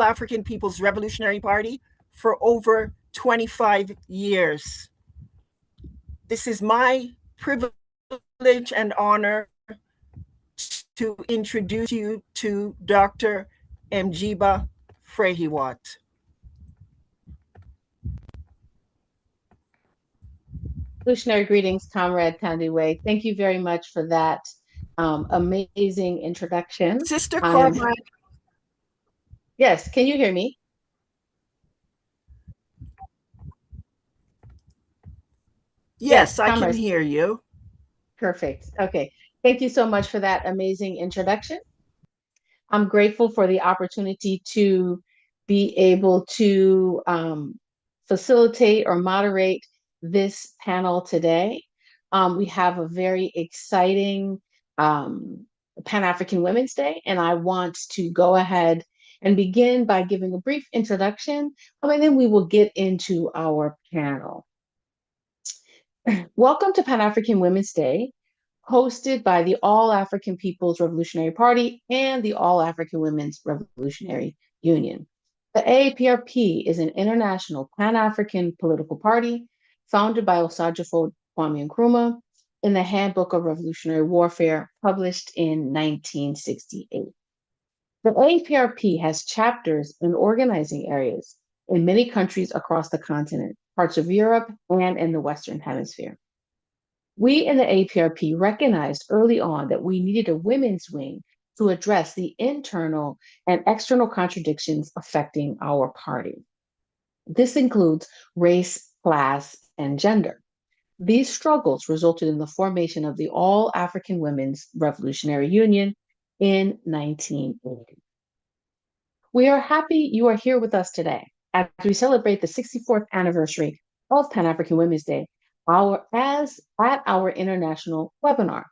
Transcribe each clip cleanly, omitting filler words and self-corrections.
African People's Revolutionary Party for over 25 years. This is my privilege and honor to introduce you to Dr. Mjiba Frehiwot. Revolutionary greetings, Comrade Tandiwe. Thank you very much for that amazing introduction. Sister Comrade. Yes, can you hear me? Yes, I can hear you. Perfect. Okay. Thank you so much for that amazing introduction. I'm grateful for the opportunity to be able to facilitate or moderate this panel today. We have a very exciting Pan-African Women's Day, and I want to go ahead and begin by giving a brief introduction, and then we will get into our panel. Welcome to Pan-African Women's Day, hosted by the All-African People's Revolutionary Party and the All-African Women's Revolutionary Union. The A-APRP is an international Pan-African political party founded by Osagyefo Kwame Nkrumah in the Handbook of Revolutionary Warfare, published in 1968. The A-APRP has chapters in organizing areas in many countries across the continent, parts of Europe, and in the Western Hemisphere. We in the A-APRP recognized early on that we needed a women's wing to address the internal and external contradictions affecting our party. This includes race, class, and gender. These struggles resulted in the formation of the All-African Women's Revolutionary Union in 1980. We are happy you are here with us today as we celebrate the 64th anniversary of Pan-African Women's Day at our international webinar.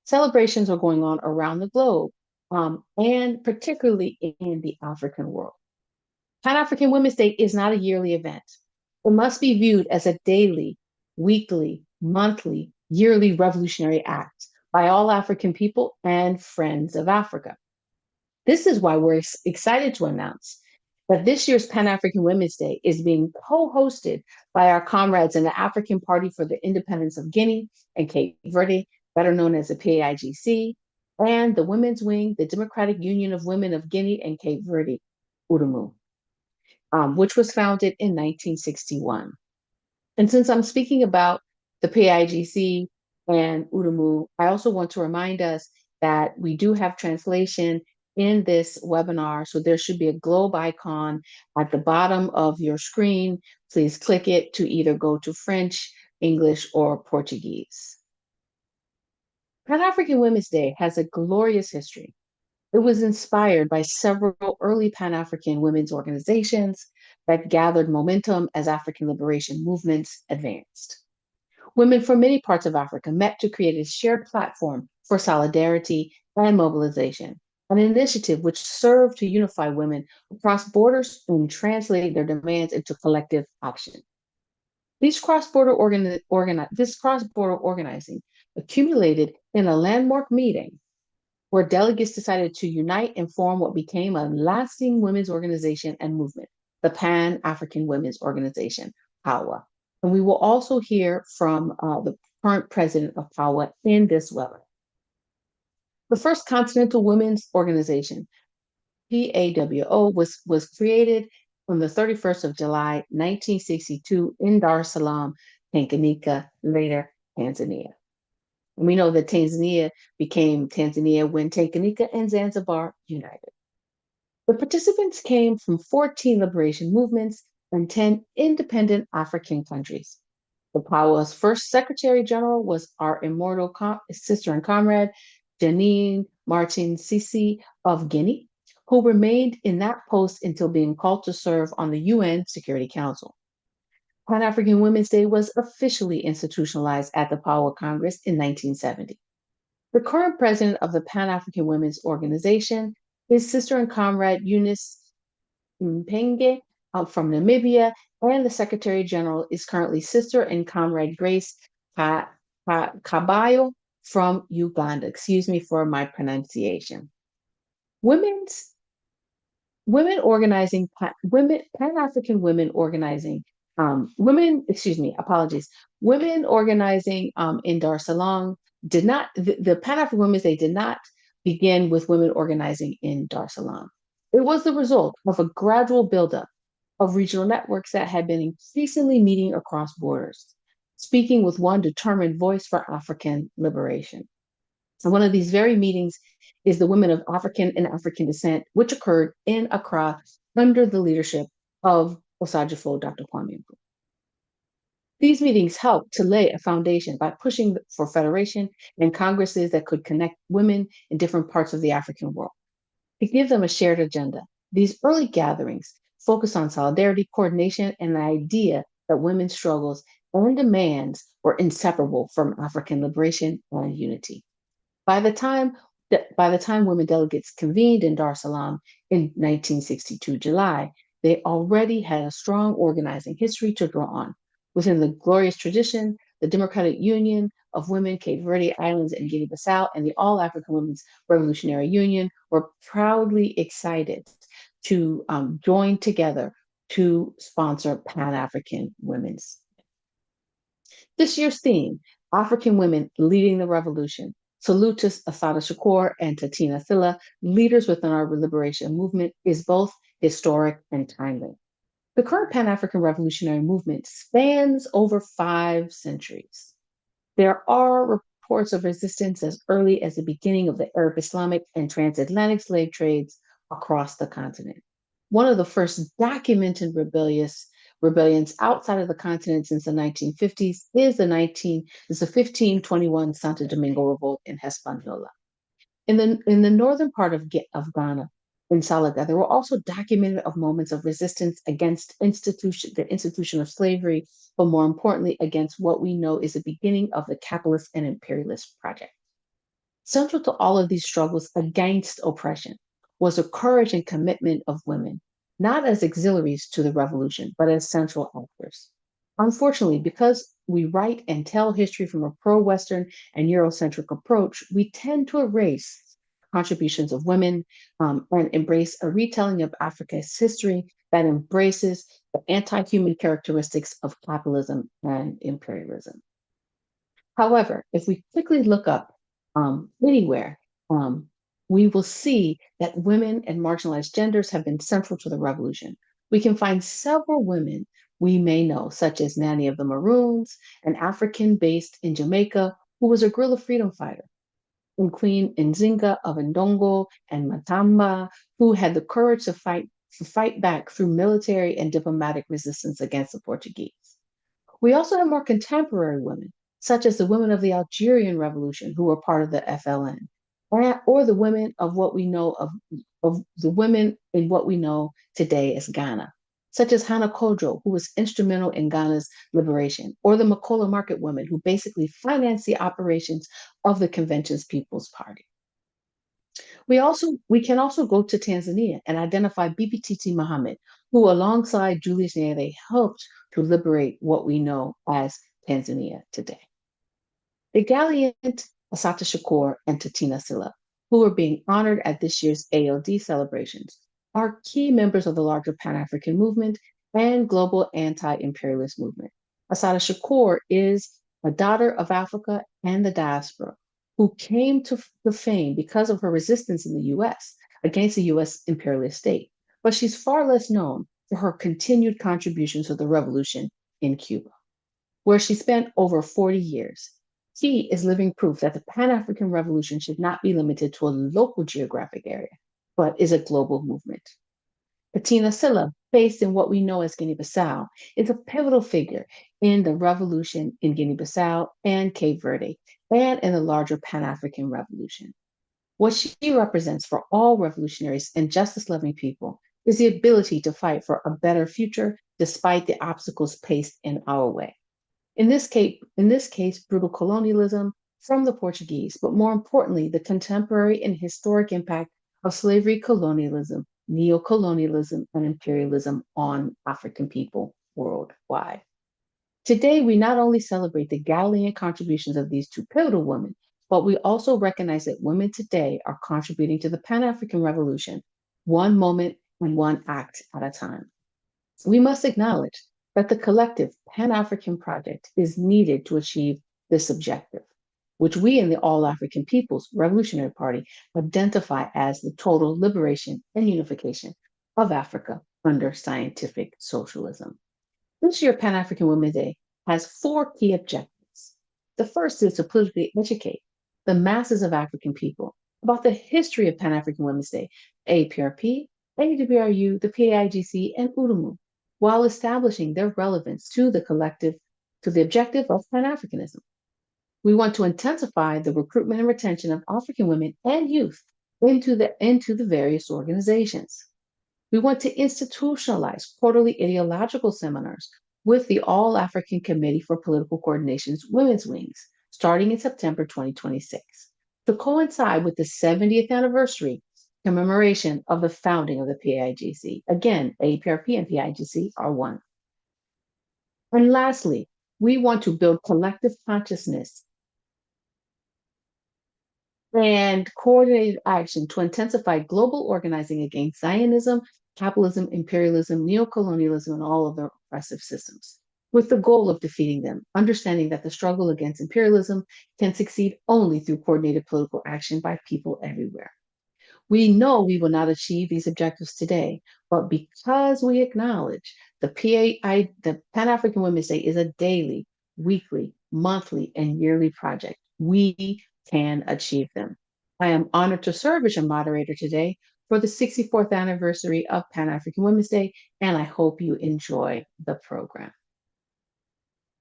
Celebrations are going on around the globe, and particularly in the African world. Pan-African Women's Day is not a yearly event. It must be viewed as a daily, weekly, monthly, yearly revolutionary act by all African people and friends of Africa. This is why we're excited to announce that this year's Pan-African Women's Day is being co-hosted by our comrades in the African Party for the Independence of Guinea and Cape Verde, better known as the PAIGC, and the Women's Wing, the Democratic Union of Women of Guinea and Cape Verde, A-AWRU, which was founded in 1961. And since I'm speaking about the PAIGC and A-AWRU, I also want to remind us that we do have translation in this webinar. So there should be a globe icon at the bottom of your screen. Please click it to either go to French, English, or Portuguese. Pan-African Women's Day has a glorious history. It was inspired by several early Pan-African women's organizations that gathered momentum as African liberation movements advanced. Women from many parts of Africa met to create a shared platform for solidarity and mobilization, an initiative which served to unify women across borders and translate their demands into collective action. This cross-border organizing accumulated in a landmark meeting where delegates decided to unite and form what became a lasting women's organization and movement, the Pan-African Women's Organization, PAWD. And we will also hear from the current president of PAWD in this webinar. The first Continental Women's Organization, PAWO, was created on the 31st of July, 1962 in Dar es Salaam, Tanganyika, later Tanzania. And we know that Tanzania became Tanzania when Tanganyika and Zanzibar united. The participants came from 14 liberation movements and 10 independent African countries. The PAWD's first Secretary General was our immortal sister and comrade, Janine Martin Sisi of Guinea, who remained in that post until being called to serve on the UN Security Council. Pan-African Women's Day was officially institutionalized at the PAWD Congress in 1970. The current president of the Pan-African Women's Organization is Sister and Comrade Eunice Mpenge from Namibia, and the Secretary General is currently Sister and Comrade Grace Kabayo from Uganda. Excuse me for my pronunciation. Women's women organizing, Pan-African women organizing, apologies, women organizing in Dar es Salaam did not, the Pan-African women, they did not begin with women organizing in Dar es Salaam. It was the result of a gradual buildup of regional networks that had been increasingly meeting across borders, speaking with one determined voice for African liberation. And one of these very meetings is the Women of African and African Descent, which occurred in Accra under the leadership of Osajifo Dr. Kwame Nkrumah. These meetings helped to lay a foundation by pushing for federation and congresses that could connect women in different parts of the African world. To give them a shared agenda, these early gatherings focused on solidarity, coordination, and the idea that women's struggles and demands were inseparable from African liberation and unity. By the time women delegates convened in Dar es Salaam in 1962 July, they already had a strong organizing history to draw on. Within the glorious tradition, the Democratic Union of Women, Cape Verde Islands, and Guinea-Bissau, and the All-African Women's Revolutionary Union were proudly excited to join together to sponsor Pan-African Women's. This year's theme, African Women Leading the Revolution, salute to Assata Shakur and Tatina Silla, leaders within our liberation movement, is both historic and timely. The current Pan-African revolutionary movement spans over 5 centuries. There are reports of resistance as early as the beginning of the Arab, Islamic, and transatlantic slave trades across the continent. One of the first documented rebellions outside of the continent since the 1950s is the 1521 Santo Domingo Revolt in Hispaniola. In the northern part of Ghana, in Salaga, there were also documented of moments of resistance against the institution of slavery, but more importantly, against what we know is the beginning of the capitalist and imperialist project. Central to all of these struggles against oppression was the courage and commitment of women, not as auxiliaries to the revolution, but as central actors. Unfortunately, because we write and tell history from a pro-Western and Eurocentric approach, we tend to erase contributions of women and embrace a retelling of Africa's history that embraces the anti-human characteristics of capitalism and imperialism. However, if we quickly look up anywhere, we will see that women and marginalized genders have been central to the revolution. We can find several women we may know, such as Nanny of the Maroons, an African based in Jamaica who was a guerrilla freedom fighter, and Queen Nzinga of Ndongo and Matamba, who had the courage to fight back through military and diplomatic resistance against the Portuguese. We also have more contemporary women, such as the women of the Algerian Revolution, who were part of the FLN, or the women of what we know of the women in what we know today as Ghana, such as Hannah Kojo, who was instrumental in Ghana's liberation, or the Makola Market women, who basically financed the operations of the Convention's People's Party. We can also go to Tanzania and identify Bibi Titi Mohammed, who alongside Julius Nyerere helped to liberate what we know as Tanzania today. The gallant Assata Shakur and Tatina Silla, who are being honored at this year's ALD celebrations, are key members of the larger Pan-African movement and global anti-imperialist movement. Assata Shakur is a daughter of Africa and the diaspora who came to fame because of her resistance in the US against the US imperialist state, but she's far less known for her continued contributions to the revolution in Cuba, where she spent over 40 years. She is living proof that the Pan-African Revolution should not be limited to a local geographic area, but is a global movement. Tatina Silla, based in what we know as Guinea-Bissau, is a pivotal figure in the revolution in Guinea-Bissau and Cape Verde, and in the larger Pan-African Revolution. What she represents for all revolutionaries and justice-loving people is the ability to fight for a better future despite the obstacles placed in our way. In this case, brutal colonialism from the Portuguese, but more importantly, the contemporary and historic impact of slavery, colonialism, neocolonialism, and imperialism on African people worldwide. Today, we not only celebrate the gallant contributions of these two pivotal women, but we also recognize that women today are contributing to the Pan-African Revolution, one moment and one act at a time. We must acknowledge that the collective Pan-African project is needed to achieve this objective, which we in the All-African People's Revolutionary Party identify as the total liberation and unification of Africa under scientific socialism. This year, Pan-African Women's Day has 4 key objectives. The first is to politically educate the masses of African people about the history of Pan-African Women's Day, A-APRP, A-AWRU, the PAIGC, and A-AWRU, while establishing their relevance to the objective of Pan-Africanism. We want to intensify the recruitment and retention of African women and youth into the various organizations. We want to institutionalize quarterly ideological seminars with the All-African Committee for Political Coordination's Women's Wings, starting in September 2026, to coincide with the 70th anniversary commemoration of the founding of the PAIGC. Again, A-APRP and PAIGC are one. And lastly, we want to build collective consciousness and coordinated action to intensify global organizing against Zionism, capitalism, imperialism, neocolonialism, and all of their oppressive systems, with the goal of defeating them, understanding that the struggle against imperialism can succeed only through coordinated political action by people everywhere. We know we will not achieve these objectives today, but because we acknowledge the Pan-African Women's Day is a daily, weekly, monthly, and yearly project, we can achieve them. I am honored to serve as your moderator today for the 64th anniversary of Pan-African Women's Day, and I hope you enjoy the program.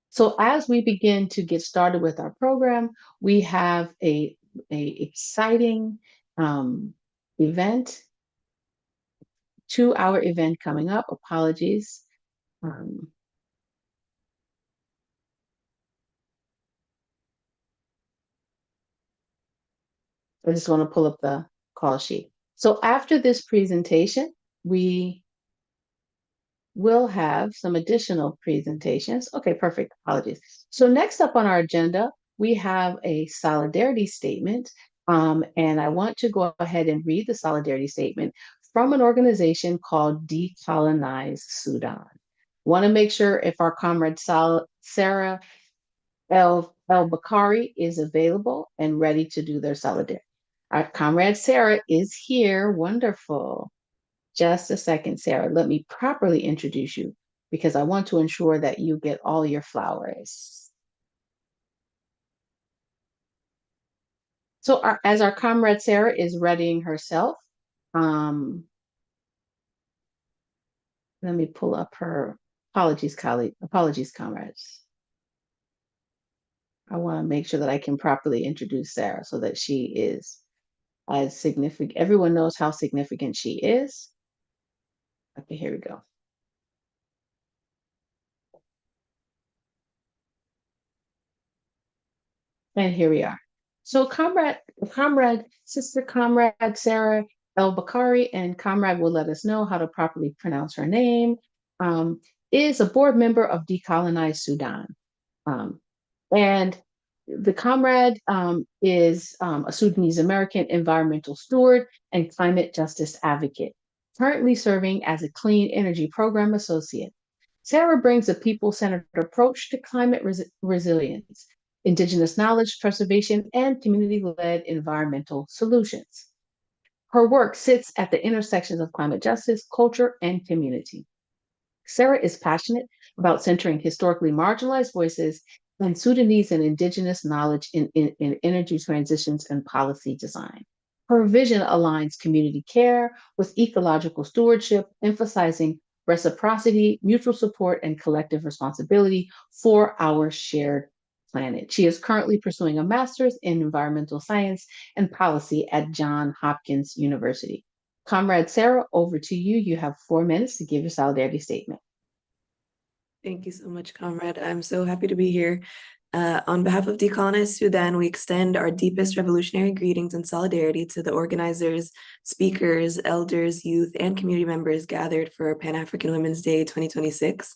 So as we begin to get started with our program, we have a exciting event, 2-hour event coming up. Apologies. I just want to pull up the call sheet. So after this presentation, we will have some additional presentations. Okay, perfect. Apologies. So next up on our agenda, we have a solidarity statement. And I want to go ahead and read the solidarity statement from an organization called Decolonize Sudan. Want to make sure if our comrade Sarah El-Bakari is available and ready to do their solidarity. Our comrade Sarah is here. Wonderful. Just a second, Sarah. Let me properly introduce you because I want to ensure that you get all your flowers. So as our comrade Sarah is readying herself, let me pull up her apologies, comrades. I want to make sure that I can properly introduce Sarah so that she is as significant. Everyone knows how significant she is. Okay, here we go. And here we are. So Sister Comrade Sarah El-Bakari, and Comrade will let us know how to properly pronounce her name, is a board member of Decolonize Sudan. And the comrade is a Sudanese American environmental steward and climate justice advocate, currently serving as a clean energy program associate. Sarah brings a people-centered approach to climate resilience, indigenous knowledge preservation, and community-led environmental solutions. Her work sits at the intersections of climate justice, culture, and community. Sarah is passionate about centering historically marginalized voices and Sudanese and indigenous knowledge in energy transitions and policy design. Her vision aligns community care with ecological stewardship, emphasizing reciprocity, mutual support, and collective responsibility for our shared planet. She is currently pursuing a master's in environmental science and policy at Johns Hopkins University. Comrade Sarah, over to you. You have 4 minutes to give your solidarity statement. Thank you so much, comrade. I'm so happy to be here. On behalf of Decolonize Sudan, we extend our deepest revolutionary greetings and solidarity to the organizers, speakers, elders, youth, and community members gathered for Pan-African Women's Day 2026.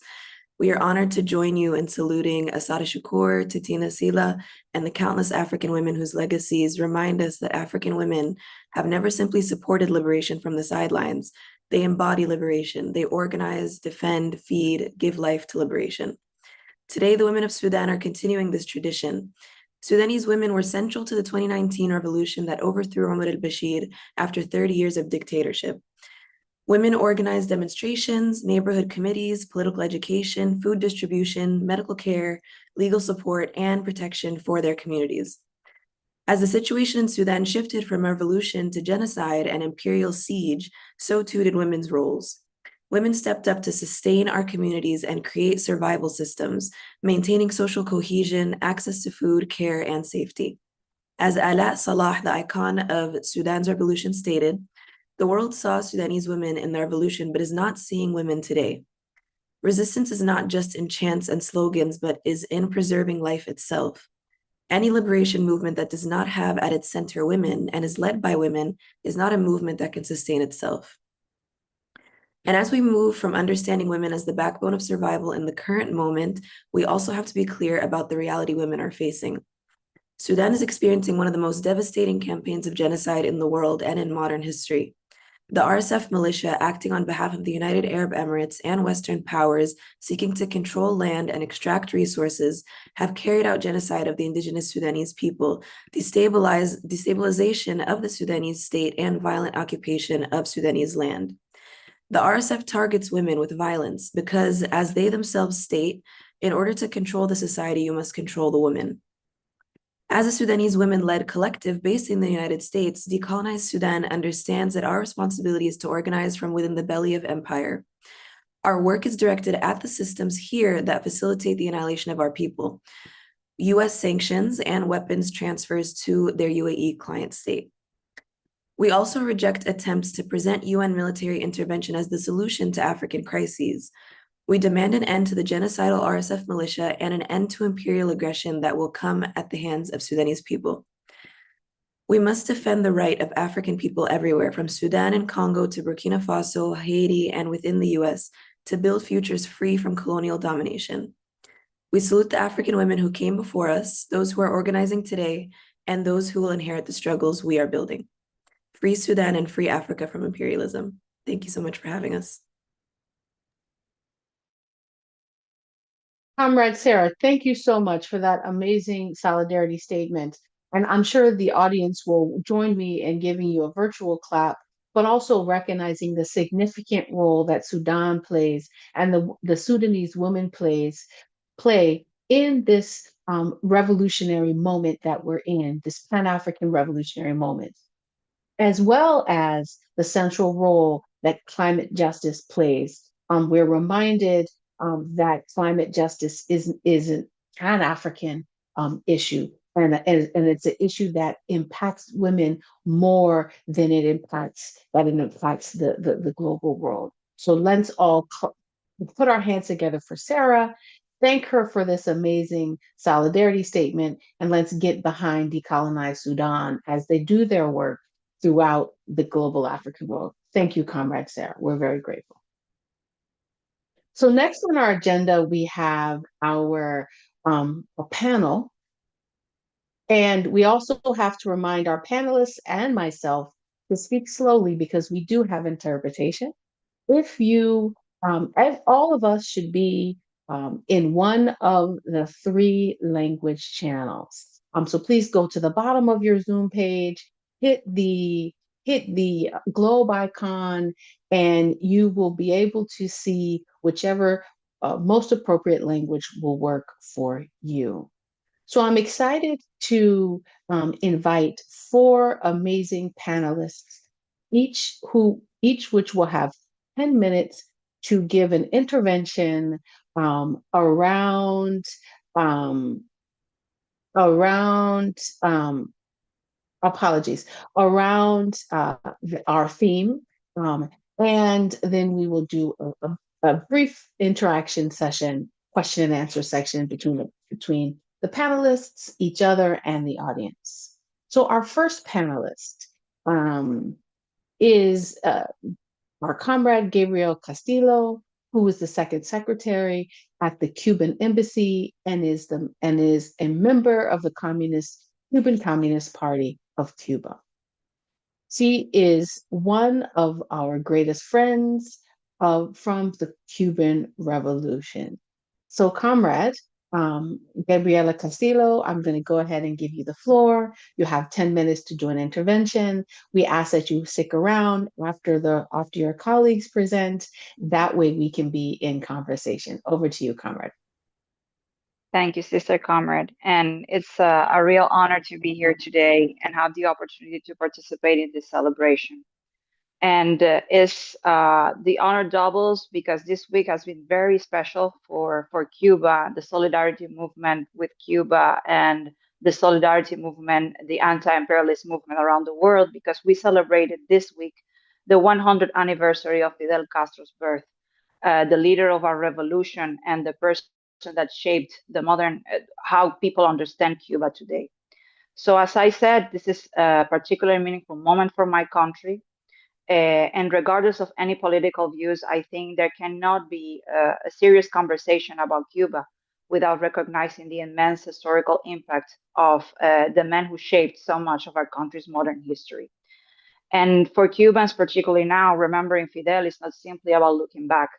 We are honored to join you in saluting Assata Shakur, Titina Sila, and the countless African women whose legacies remind us that African women have never simply supported liberation from the sidelines. They embody liberation. They organize, defend, feed, give life to liberation. Today, the women of Sudan are continuing this tradition. Sudanese women were central to the 2019 revolution that overthrew Omar al-Bashir after 30 years of dictatorship. Women organized demonstrations, neighborhood committees, political education, food distribution, medical care, legal support, and protection for their communities. As the situation in Sudan shifted from revolution to genocide and imperial siege, so too did women's roles. Women stepped up to sustain our communities and create survival systems, maintaining social cohesion, access to food, care, and safety. As Ala Salah, the icon of Sudan's revolution, stated, the world saw Sudanese women in the revolution, but is not seeing women today. Resistance is not just in chants and slogans, but is in preserving life itself. Any liberation movement that does not have at its center women and is led by women is not a movement that can sustain itself. And as we move from understanding women as the backbone of survival in the current moment, we also have to be clear about the reality women are facing. Sudan is experiencing one of the most devastating campaigns of genocide in the world and in modern history. The RSF militia, acting on behalf of the United Arab Emirates and Western powers seeking to control land and extract resources, have carried out genocide of the indigenous Sudanese people, destabilization of the Sudanese state, and violent occupation of Sudanese land. The RSF targets women with violence because, as they themselves state, in order to control the society, you must control the woman. As a Sudanese women-led collective based in the United States, Decolonized Sudan understands that our responsibility is to organize from within the belly of empire. Our work is directed at the systems here that facilitate the annihilation of our people, US sanctions and weapons transfers to their UAE client state. We also reject attempts to present UN military intervention as the solution to African crises. We demand an end to the genocidal RSF militia and an end to imperial aggression that will come at the hands of Sudanese people. We must defend the right of African people everywhere, from Sudan and Congo to Burkina Faso, Haiti, and within the US, to build futures free from colonial domination. We salute the African women who came before us, those who are organizing today, and those who will inherit the struggles we are building. Free Sudan and free Africa from imperialism. Thank you so much for having us. Comrade Sarah, thank you so much for that amazing solidarity statement. And I'm sure the audience will join me in giving you a virtual clap, but also recognizing the significant role that Sudan plays and the Sudanese women play in this revolutionary moment that we're in, this Pan-African revolutionary moment, as well as the central role that climate justice plays. We're reminded that climate justice is an Pan-African issue, and it's an issue that impacts women more than it impacts the global world. So let's all put our hands together for Sarah, thank her for this amazing solidarity statement, and let's get behind Decolonized Sudan as they do their work throughout the global African world. Thank you, Comrade Sarah. We're very grateful. So next on our agenda, we have our panel. And we also have to remind our panelists and myself to speak slowly because we do have interpretation. If you, all of us should be in one of the 3 language channels. So please go to the bottom of your Zoom page, hit the globe icon, and you will be able to see whichever most appropriate language will work for you. So I'm excited to invite 4 amazing panelists, each which will have 10 minutes to give an intervention around our theme, and then we will do a brief interaction session, question and answer section between the panelists, each other, and the audience. So our first panelist is our comrade Gabriel Castillo, who is the second secretary at the Cuban Embassy and is a member of the Cuban Communist Party of Cuba. She is one of our greatest friends from the Cuban Revolution. So, comrade, Gabriela Castillo, I'm going to go ahead and give you the floor. You have 10 minutes to do an intervention. We ask that you stick around after your colleagues present. That way we can be in conversation. Over to you, comrade. Thank you, Sister Comrade. And it's a real honor to be here today and have the opportunity to participate in this celebration. And the honor doubles because this week has been very special for Cuba, the solidarity movement with Cuba, and the solidarity movement, the anti-imperialist movement around the world, because we celebrated this week the 100th anniversary of Fidel Castro's birth, the leader of our revolution and the person that shaped the modern, how people understand Cuba today. So as I said, this is a particularly meaningful moment for my country. And regardless of any political views, I think there cannot be a serious conversation about Cuba without recognizing the immense historical impact of the men who shaped so much of our country's modern history. And for Cubans, particularly now, remembering Fidel is not simply about looking back.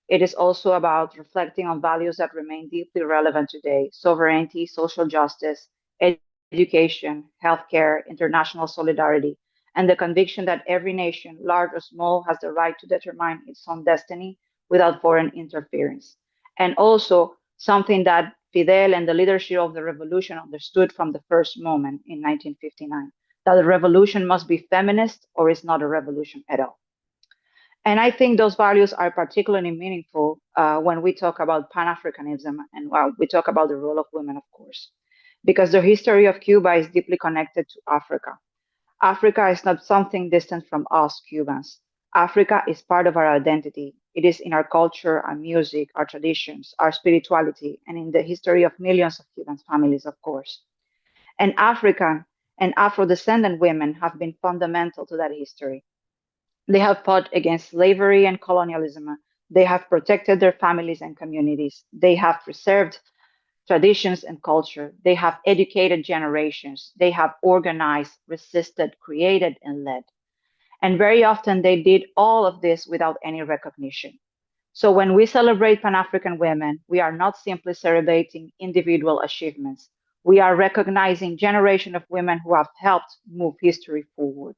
It is also about reflecting on values that remain deeply relevant today: sovereignty, social justice, education, healthcare, international solidarity, and the conviction that every nation, large or small, has the right to determine its own destiny without foreign interference. And also something that Fidel and the leadership of the revolution understood from the first moment in 1959, that the revolution must be feminist or it's not a revolution at all. And I think those values are particularly meaningful when we talk about Pan-Africanism and we talk about the role of women, of course, because the history of Cuba is deeply connected to Africa. Africa is not something distant from us Cubans. Africa is part of our identity. It is in our culture, our music, our traditions, our spirituality, and in the history of millions of Cuban families, of course. And African and Afro-descendant women have been fundamental to that history. They have fought against slavery and colonialism. They have protected their families and communities. They have preserved traditions and culture. They have educated generations. They have organized, resisted, created, and led. And very often they did all of this without any recognition. So when we celebrate Pan-African women, we are not simply celebrating individual achievements. We are recognizing generations of women who have helped move history forward.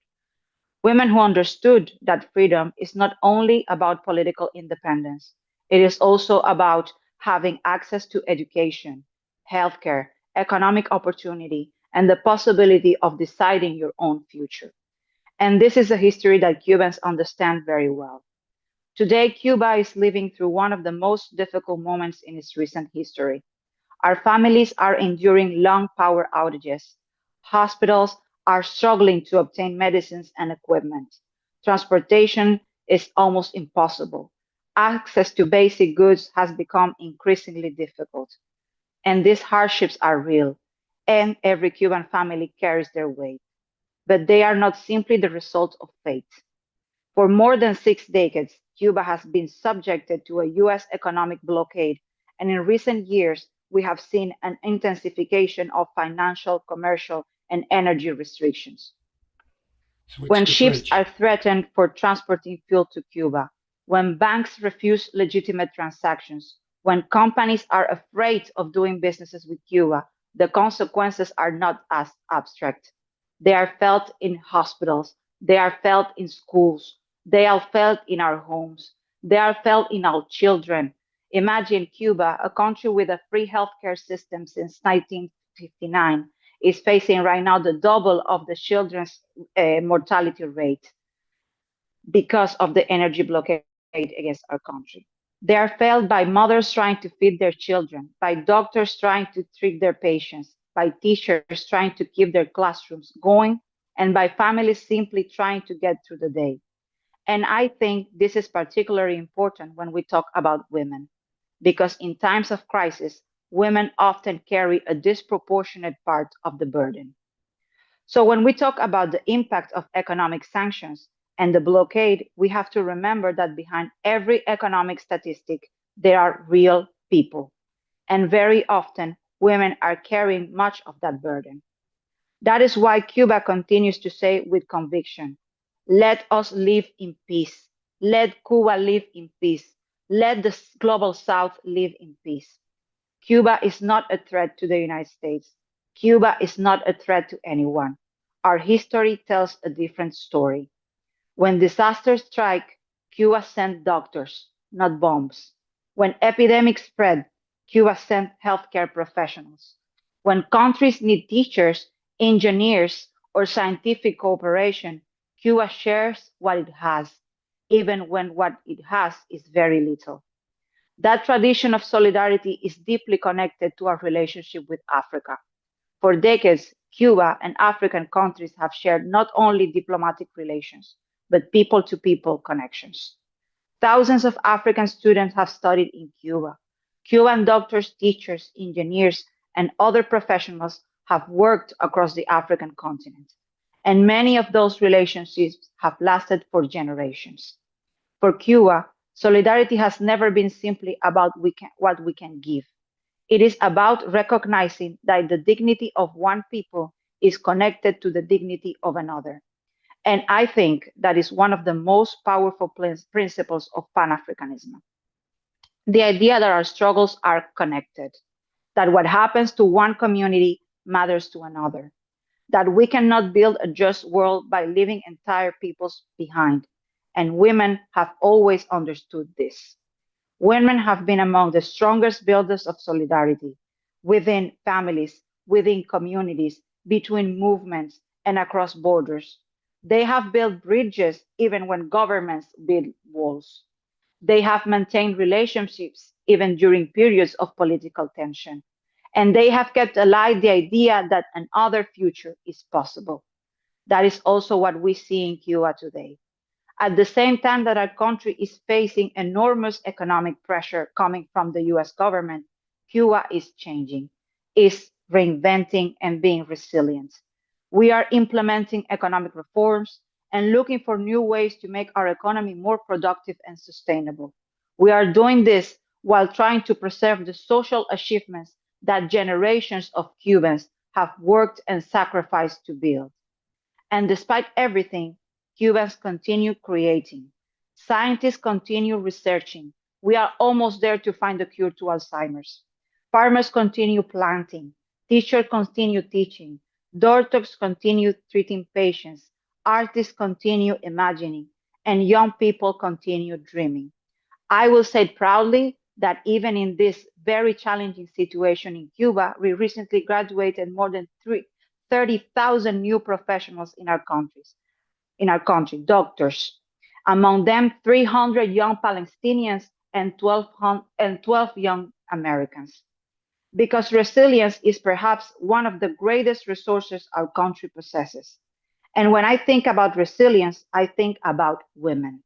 Women who understood that freedom is not only about political independence, it is also about having access to education, healthcare, economic opportunity, and the possibility of deciding your own future. And this is a history that Cubans understand very well. Today, Cuba is living through one of the most difficult moments in its recent history. Our families are enduring long power outages. Hospitals are struggling to obtain medicines and equipment. Transportation is almost impossible. Access to basic goods has become increasingly difficult. And these hardships are real, and every Cuban family carries their weight. But they are not simply the result of fate. For more than 6 decades, Cuba has been subjected to a US economic blockade, and in recent years, we have seen an intensification of financial, commercial, and energy restrictions. When ships are threatened for transporting fuel to Cuba, when banks refuse legitimate transactions, when companies are afraid of doing businesses with Cuba, the consequences are not as abstract. They are felt in hospitals, they are felt in schools, they are felt in our homes, they are felt in our children. Imagine Cuba, a country with a free healthcare system since 1959, is facing right now the double of the children's mortality rate because of the energy blockade against our country. They are felt by mothers trying to feed their children, by doctors trying to treat their patients, by teachers trying to keep their classrooms going, and by families simply trying to get through the day. And I think this is particularly important when we talk about women, because in times of crisis, women often carry a disproportionate part of the burden. So when we talk about the impact of economic sanctions and the blockade, we have to remember that behind every economic statistic, there are real people. And very often, women are carrying much of that burden. That is why Cuba continues to say with conviction, let us live in peace. Let Cuba live in peace. Let the global South live in peace. Cuba is not a threat to the United States. Cuba is not a threat to anyone. Our history tells a different story. When disasters strike, Cuba sent doctors, not bombs. When epidemics spread, Cuba sent healthcare professionals. When countries need teachers, engineers, or scientific cooperation, Cuba shares what it has, even when what it has is very little. That tradition of solidarity is deeply connected to our relationship with Africa. For decades, Cuba and African countries have shared not only diplomatic relations, but people to people connections. Thousands of African students have studied in Cuba. Cuban doctors, teachers, engineers, and other professionals have worked across the African continent. And many of those relationships have lasted for generations. For Cuba, solidarity has never been simply about what we can give. It is about recognizing that the dignity of one people is connected to the dignity of another. And I think that is one of the most powerful principles of Pan Africanism. The idea that our struggles are connected, that what happens to one community matters to another, that we cannot build a just world by leaving entire peoples behind. And women have always understood this. Women have been among the strongest builders of solidarity within families, within communities, between movements, and across borders. They have built bridges even when governments build walls. They have maintained relationships even during periods of political tension. And they have kept alive the idea that another future is possible. That is also what we see in Cuba today. At the same time that our country is facing enormous economic pressure coming from the US government, Cuba is changing, is reinventing and being resilient. We are implementing economic reforms and looking for new ways to make our economy more productive and sustainable. We are doing this while trying to preserve the social achievements that generations of Cubans have worked and sacrificed to build. And despite everything, Cubans continue creating. Scientists continue researching. We are almost there to find a cure to Alzheimer's. Farmers continue planting. Teachers continue teaching. Doctors continue treating patients. Artists continue imagining. And young people continue dreaming. I will say proudly that even in this very challenging situation in Cuba, we recently graduated more than 30,000 new professionals in our country, doctors. Among them, 300 young Palestinians and 12 young Americans. Because resilience is perhaps one of the greatest resources our country possesses. And when I think about resilience, I think about women.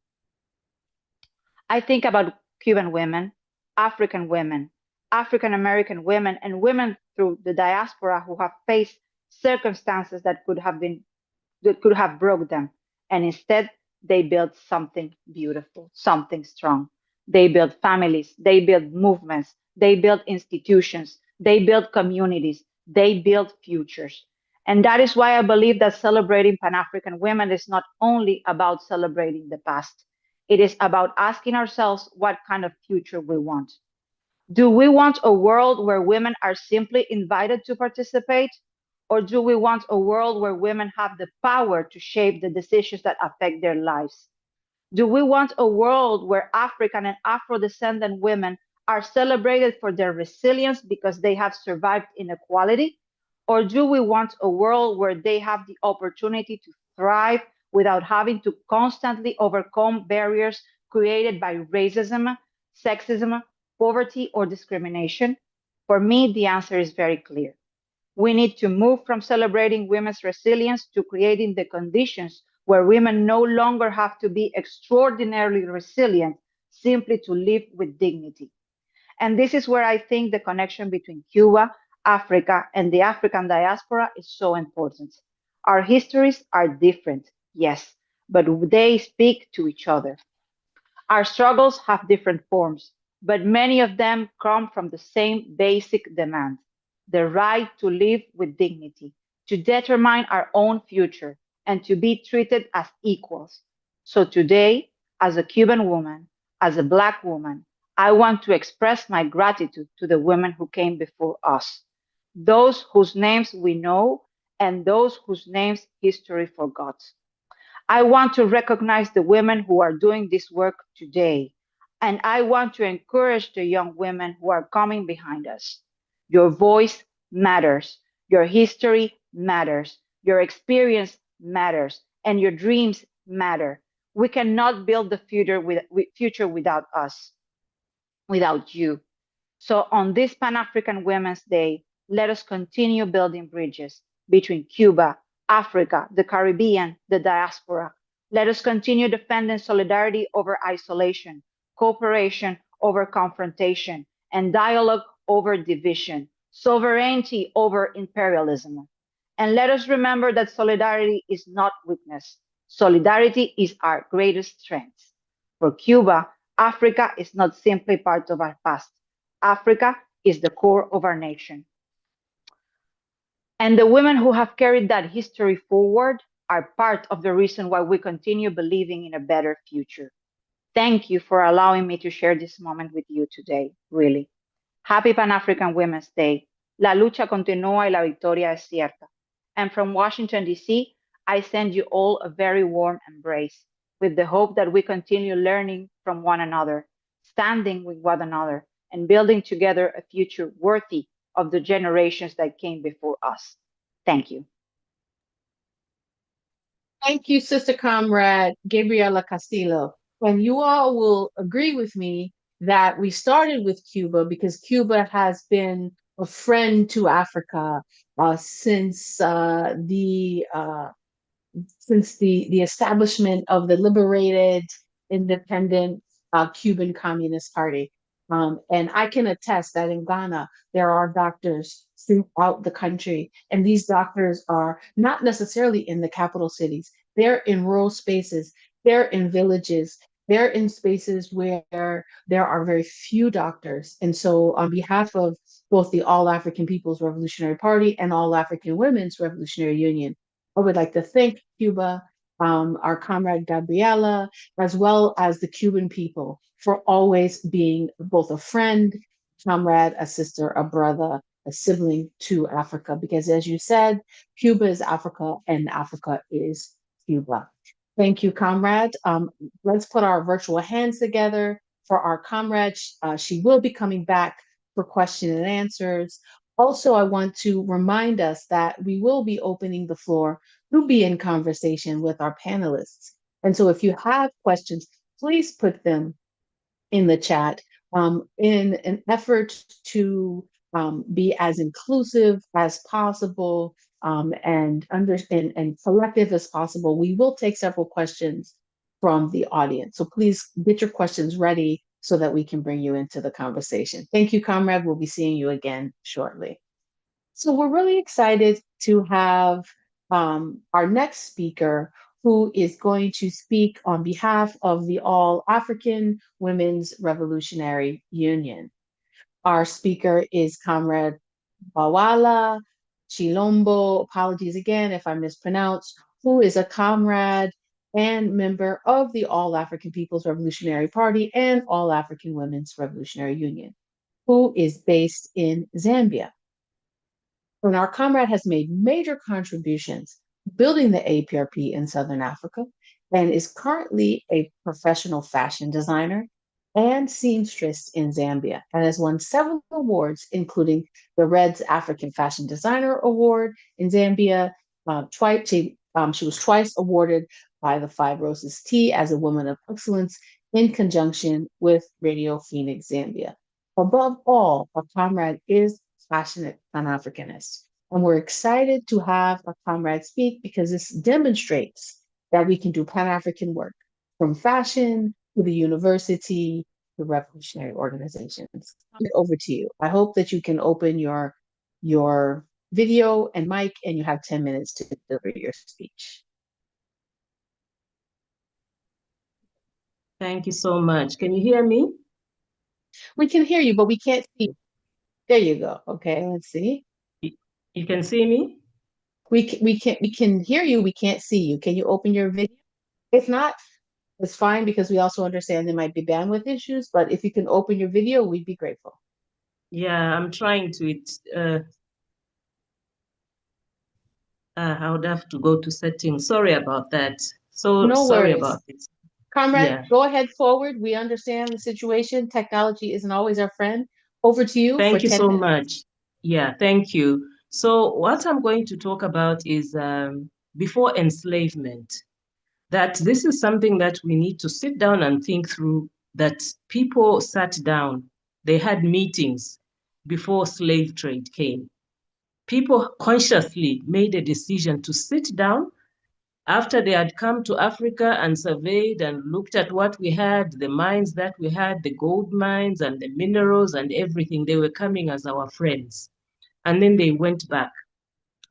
I think about Cuban women, African American women, and women through the diaspora who have faced circumstances that could have broke them, and instead they built something beautiful, something strong. They built families, they built movements, they built institutions, they built communities, they built futures. And that is why I believe that celebrating Pan African women is not only about celebrating the past, it is about asking ourselves what kind of future we want. Do we want a world where women are simply invited to participate? Or do we want a world where women have the power to shape the decisions that affect their lives? Do we want a world where African and Afro descendant women are celebrated for their resilience because they have survived inequality? Or do we want a world where they have the opportunity to thrive without having to constantly overcome barriers created by racism, sexism, poverty, or discrimination? For me, the answer is very clear. We need to move from celebrating women's resilience to creating the conditions where women no longer have to be extraordinarily resilient simply to live with dignity. And this is where I think the connection between Cuba, Africa, and the African diaspora is so important. Our histories are different, yes, but they speak to each other. Our struggles have different forms, but many of them come from the same basic demand, the right to live with dignity, to determine our own future, and to be treated as equals. So today, as a Cuban woman, as a Black woman, I want to express my gratitude to the women who came before us, those whose names we know and those whose names history forgot. I want to recognize the women who are doing this work today, and I want to encourage the young women who are coming behind us. Your voice matters, your history matters, your experience matters, and your dreams matter. We cannot build the future without us, without you. So on this Pan-African Women's Day, let us continue building bridges between Cuba, Africa, the Caribbean, the diaspora. Let us continue defending solidarity over isolation, cooperation over confrontation, and dialogue over division, sovereignty over imperialism. And let us remember that solidarity is not weakness. Solidarity is our greatest strength. For Cuba, Africa is not simply part of our past. Africa is the core of our nation. And the women who have carried that history forward are part of the reason why we continue believing in a better future. Thank you for allowing me to share this moment with you today, really. Happy Pan-African Women's Day. La lucha continúa y la victoria es cierta. And from Washington, D.C., I send you all a very warm embrace with the hope that we continue learning from one another, standing with one another, and building together a future worthy of the generations that came before us. Thank you. Thank you, Sister Comrade Gabriela Castillo. And you all will agree with me that we started with Cuba because Cuba has been a friend to Africa since the establishment of the liberated, independent Cuban Communist Party. And I can attest that in Ghana, there are doctors throughout the country, and these doctors are not necessarily in the capital cities. They're in rural spaces, they're in villages, they're in spaces where there are very few doctors. And so, on behalf of both the All African People's Revolutionary Party and All African Women's Revolutionary Union, I would like to thank Cuba, our comrade Gabriela, as well as the Cuban people for always being both a friend, comrade, a sister, a brother, a sibling to Africa. Because as you said, Cuba is Africa and Africa is Cuba. Thank you, comrade. Let's put our virtual hands together for our comrade. She will be coming back for question and answers. Also, I want to remind us that we will be opening the floor to be in conversation with our panelists. And so if you have questions, please put them in the chat in an effort to be as inclusive as possible and collective as possible. We will take several questions from the audience. So please get your questions ready so that we can bring you into the conversation. Thank you, comrade. We'll be seeing you again shortly. So we're really excited to have our next speaker, who is going to speak on behalf of the All African Women's Revolutionary Union. Our speaker is Comrade Bawala Chilombo, apologies again if I mispronounce, who is a comrade and member of the All African People's Revolutionary Party and All African Women's Revolutionary Union, who is based in Zambia. And our comrade has made major contributions building the A-APRP in Southern Africa and is currently a professional fashion designer and seamstress in Zambia and has won several awards, including the Reds African Fashion Designer Award in Zambia. She was twice awarded by the Five Roses Tea as a Woman of Excellence in conjunction with Radio Phoenix Zambia. Above all, our comrade is passionate Pan-Africanist. And we're excited to have our comrade speak because this demonstrates that we can do Pan-African work from fashion to the university to revolutionary organizations. Over to you. I hope that you can open your video and mic and you have 10 minutes to deliver your speech. Thank you so much. Can you hear me? We can hear you, but we can't see. There you go. Okay, let's see. You can see me? We can hear you. We can't see you. Can you open your video? If not, it's fine because we also understand there might be bandwidth issues. But if you can open your video, we'd be grateful. Yeah, I'm trying to I would have to go to settings. Sorry about that. So No sorry worries. about it. Comrade, Yeah. go ahead forward. We understand the situation. Technology isn't always our friend. Over to you for Thank you 10 so minutes. much. Yeah, thank you. So what I'm going to talk about is before enslavement, that this is something that we need to sit down and think through, that people sat down, they had meetings before slave trade came. People consciously made a decision to sit down after they had come to Africa and surveyed and looked at what we had, the mines that we had, the gold mines and the minerals and everything. They were coming as our friends. And then they went back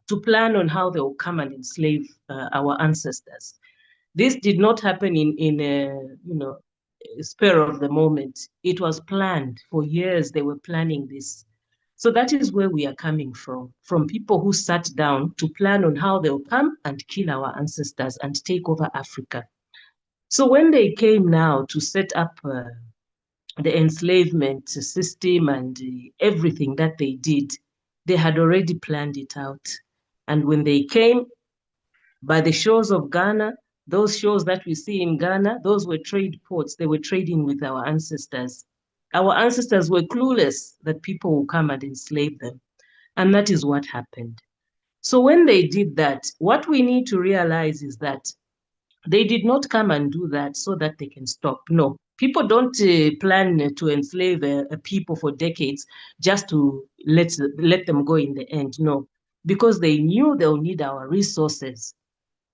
to plan on how they will come and enslave our ancestors. This did not happen in a spur of the moment. It was planned for years. They were planning this. So that is where we are coming from people who sat down to plan on how they'll come and kill our ancestors and take over Africa. So when they came now to set up the enslavement system and everything that they did, they had already planned it out. And when they came by the shores of Ghana, those shores that we see in Ghana, those were trade ports. They were trading with our ancestors. Our ancestors were clueless that people will come and enslave them. And that is what happened. So when they did that, what we need to realize is that they did not come and do that so that they can stop. No, people don't plan to enslave a people for decades just to let them go in the end. No, because they knew they'll need our resources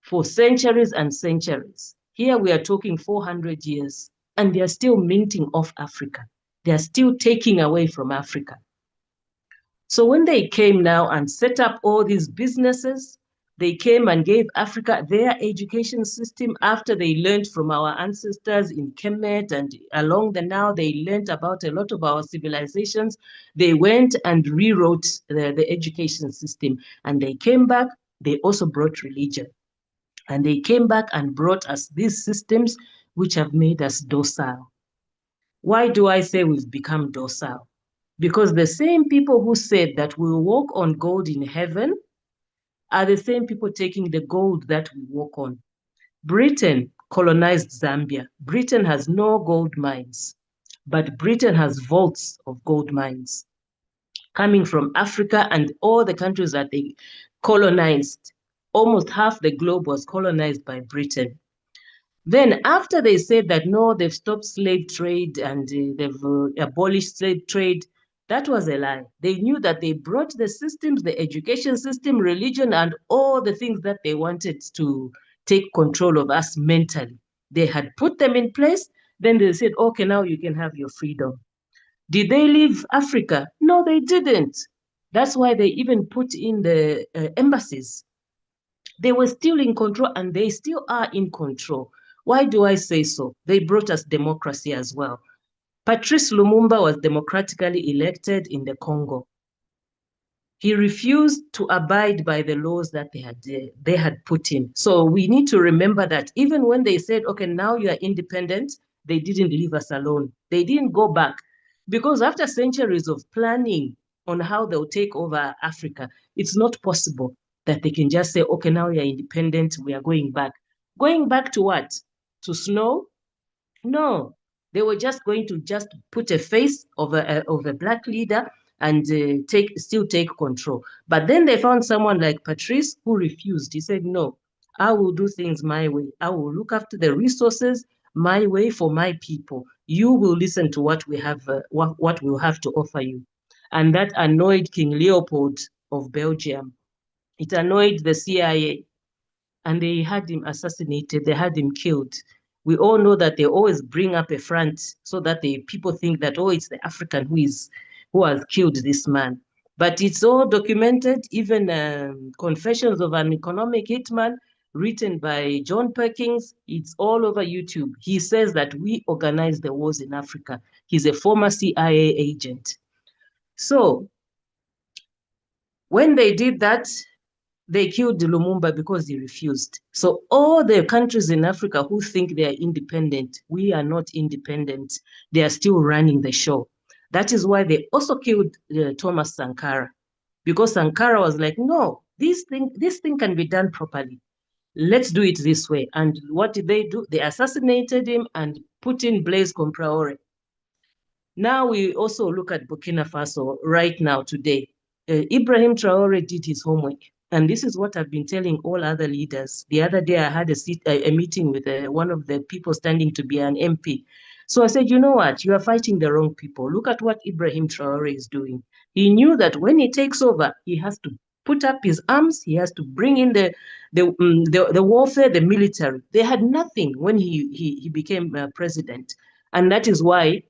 for centuries and centuries. Here we are talking 400 years, and they are still minting off Africa. They are still taking away from Africa. So when they came now and set up all these businesses, they came and gave Africa their education system after they learned from our ancestors in Kemet and along the Nile. They learned about a lot of our civilizations. They went and rewrote the education system, and they came back. They also brought religion. And they came back and brought us these systems which have made us docile. Why do I say we've become docile? Because the same people who said that we'll walk on gold in heaven are the same people taking the gold that we walk on. Britain colonized Zambia. Britain has no gold mines, but Britain has vaults of gold mines coming from Africa and all the countries that they colonized. Almost half the globe was colonized by Britain. Then after they said that, no, they've stopped slave trade and they've abolished slave trade, that was a lie. They knew that they brought the systems, the education system, religion, and all the things that they wanted to take control of us mentally. They had put them in place. Then they said, okay, now you can have your freedom. Did they leave Africa? No, they didn't. That's why they even put in the embassies. They were still in control, and they still are in control. Why do I say so? They brought us democracy as well. Patrice Lumumba was democratically elected in the Congo. He refused to abide by the laws that they had put in. So we need to remember that even when they said, okay, now you are independent, they didn't leave us alone. They didn't go back. Because after centuries of planning on how they'll take over Africa, it's not possible that they can just say, okay, now you're independent, we are going back. Going back to what? To snow? No, they were just going to just put a face of a black leader and still take control. But then they found someone like Patrice who refused. He said, no, I will do things my way. I will look after the resources my way for my people. You will listen to what we have, what we'll have to offer you. And that annoyed King Leopold of Belgium. It annoyed the CIA, and they had him assassinated, they had him killed. We all know that they always bring up a front so that people think that, oh, it's the African who has killed this man. But it's all documented, even Confessions of an Economic Hitman, written by John Perkins. It's all over YouTube. He says that we organized the wars in Africa. He's a former CIA agent. So when they did that, they killed Lumumba because he refused. So all the countries in Africa who think they are independent, we are not independent. They are still running the show. That is why they also killed Thomas Sankara, because Sankara was like, no, this thing can be done properly. Let's do it this way. And what did they do? They assassinated him and put in Blaise Compaoré. Now we also look at Burkina Faso right now today. Ibrahim Traore did his homework. And this is what I've been telling all other leaders. The other day I had a meeting with one of the people standing to be an MP. So I said, you know what? You are fighting the wrong people. Look at what Ibrahim Traore is doing. He knew that when he takes over, he has to put up his arms. He has to bring in the warfare, the military. They had nothing when he became president. And that is why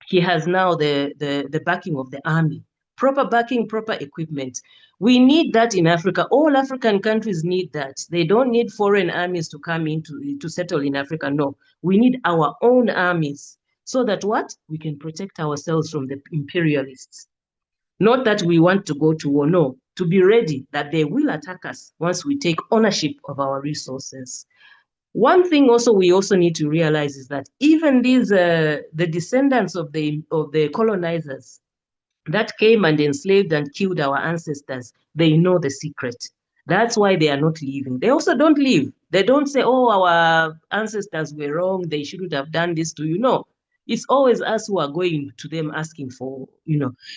he has now the backing of the army, proper backing, proper equipment. We need that in Africa. All African countries need that. They don't need foreign armies to come in to settle in Africa. No, we need our own armies so that what? We can protect ourselves from the imperialists. Not that we want to go to war, no, to be ready that they will attack us once we take ownership of our resources. One thing also we also need to realize is that even these the descendants of the colonizers that came and enslaved and killed our ancestors, they know the secret. That's why they are not leaving. They also don't leave. They don't say, oh, our ancestors were wrong. They shouldn't have done this to you. No, it's always us who are going to them asking for,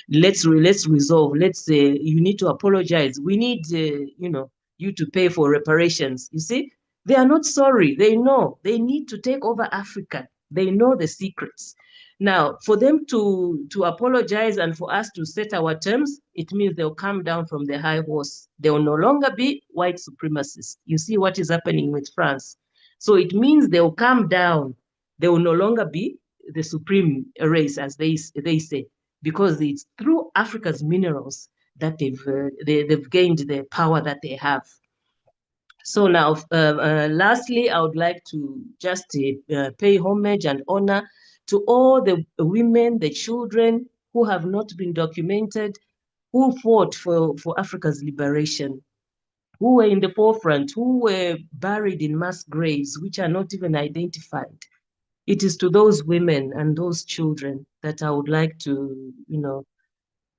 let's resolve. You need to apologize. We need, you to pay for reparations. You see, they are not sorry. They know they need to take over Africa. They know the secrets. Now, for them to apologize and for us to set our terms, it means they'll come down from the high horse. They will no longer be white supremacists. You see what is happening with France. So it means they'll come down. They will no longer be the supreme race, as they say, because it's through Africa's minerals that they've gained the power that they have. So now, lastly, I would like to just pay homage and honor to all the women, the children who have not been documented, who fought for Africa's liberation, who were in the forefront, who were buried in mass graves, which are not even identified. It is to those women and those children that I would like to,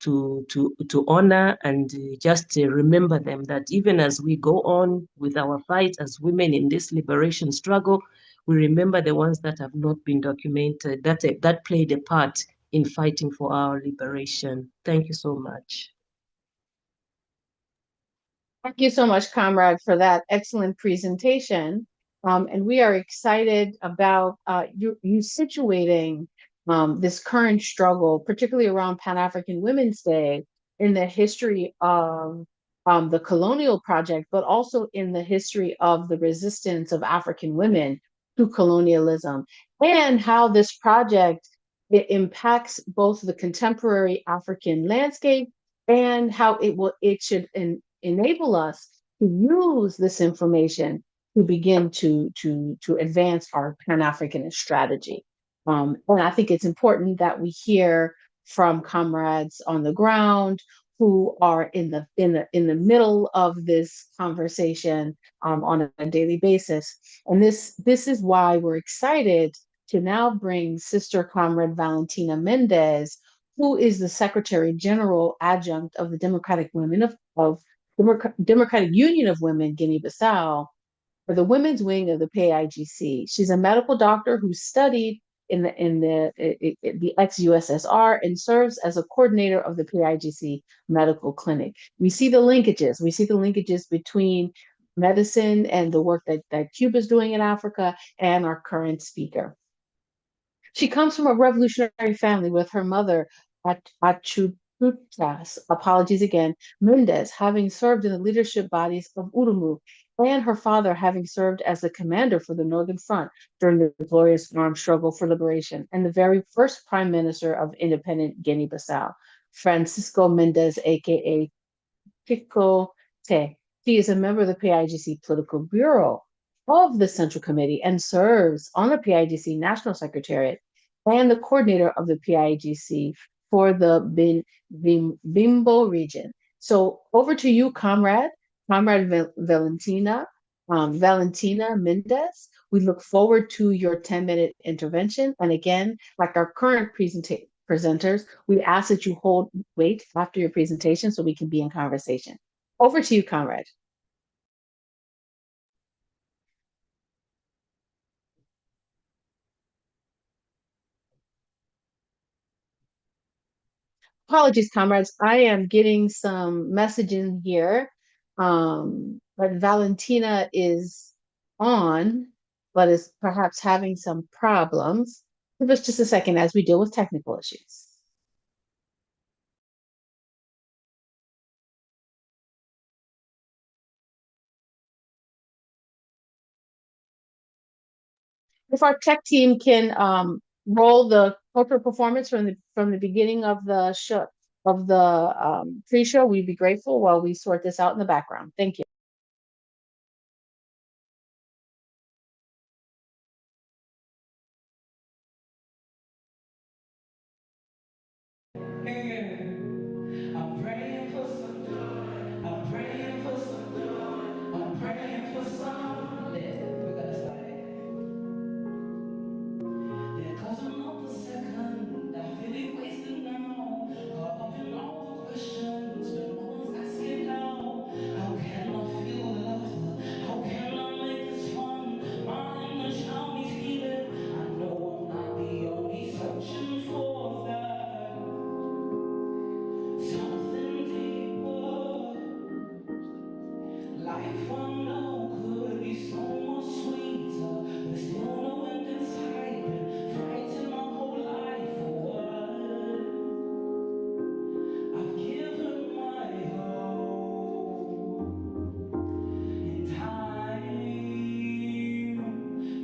to honor and just remember them, that even as we go on with our fight as women in this liberation struggle, we remember the ones that have not been documented, that played a part in fighting for our liberation. Thank you so much. Thank you so much, Comrade, for that excellent presentation. And we are excited about you situating this current struggle, particularly around Pan-African Women's Day, in the history of the colonial project, but also in the history of the resistance of African women to colonialism, and how this project it impacts both the contemporary African landscape and how it should enable us to use this information to begin to advance our Pan-Africanist strategy. And I think it's important that we hear from comrades on the ground who are in the middle of this conversation on a daily basis. And this is why we're excited to now bring Sister Comrade Valentina Mendez, who is the Secretary General Adjunct of the Democratic Union of Women, Guinea-Bissau, for the women's wing of the PAIGC. She's a medical doctor who studied in the ex-USSR and serves as a coordinator of the PAIGC medical clinic. We see the linkages. We see the linkages between medicine and the work that Cuba is doing in Africa and our current speaker. She comes from a revolutionary family with her mother, apologies again, Mendez, having served in the leadership bodies of A-AWRU, and her father having served as the commander for the Northern Front during the glorious armed struggle for liberation, and the very first prime minister of independent Guinea-Bissau, Francisco Mendez, aka Chico Te. He is a member of the PAIGC Political Bureau of the Central Committee and serves on the PAIGC National Secretariat and the coordinator of the PAIGC for the Bimbo region. So over to you, Comrade, Comrade Valentina Mendez. We look forward to your 10-minute intervention. And again, like our current presenters, we ask that you wait after your presentation so we can be in conversation. Over to you, Comrade. Apologies, comrades. I am getting some messaging here, but Valentina is on, but is perhaps having some problems. Give us just a second as we deal with technical issues. If our tech team can roll the cultural performance from the beginning of the show of the pre-show, we'd be grateful while we sort this out in the background. Thank you. I'm praying for some joy. I'm praying for some joy. I'm praying for some. We're gonna start it. There goes another second. I feel it wasted now. Caught up in all the questions, but no one's asking how. How can I feel the laughter? How can I make this fun? My inner child needs healing. I know I'm not the only searching for that. Something deeper. Life I know could be so much sweeter, but there's still no end in sight. Been fighting my whole life for what I've given my all. In time,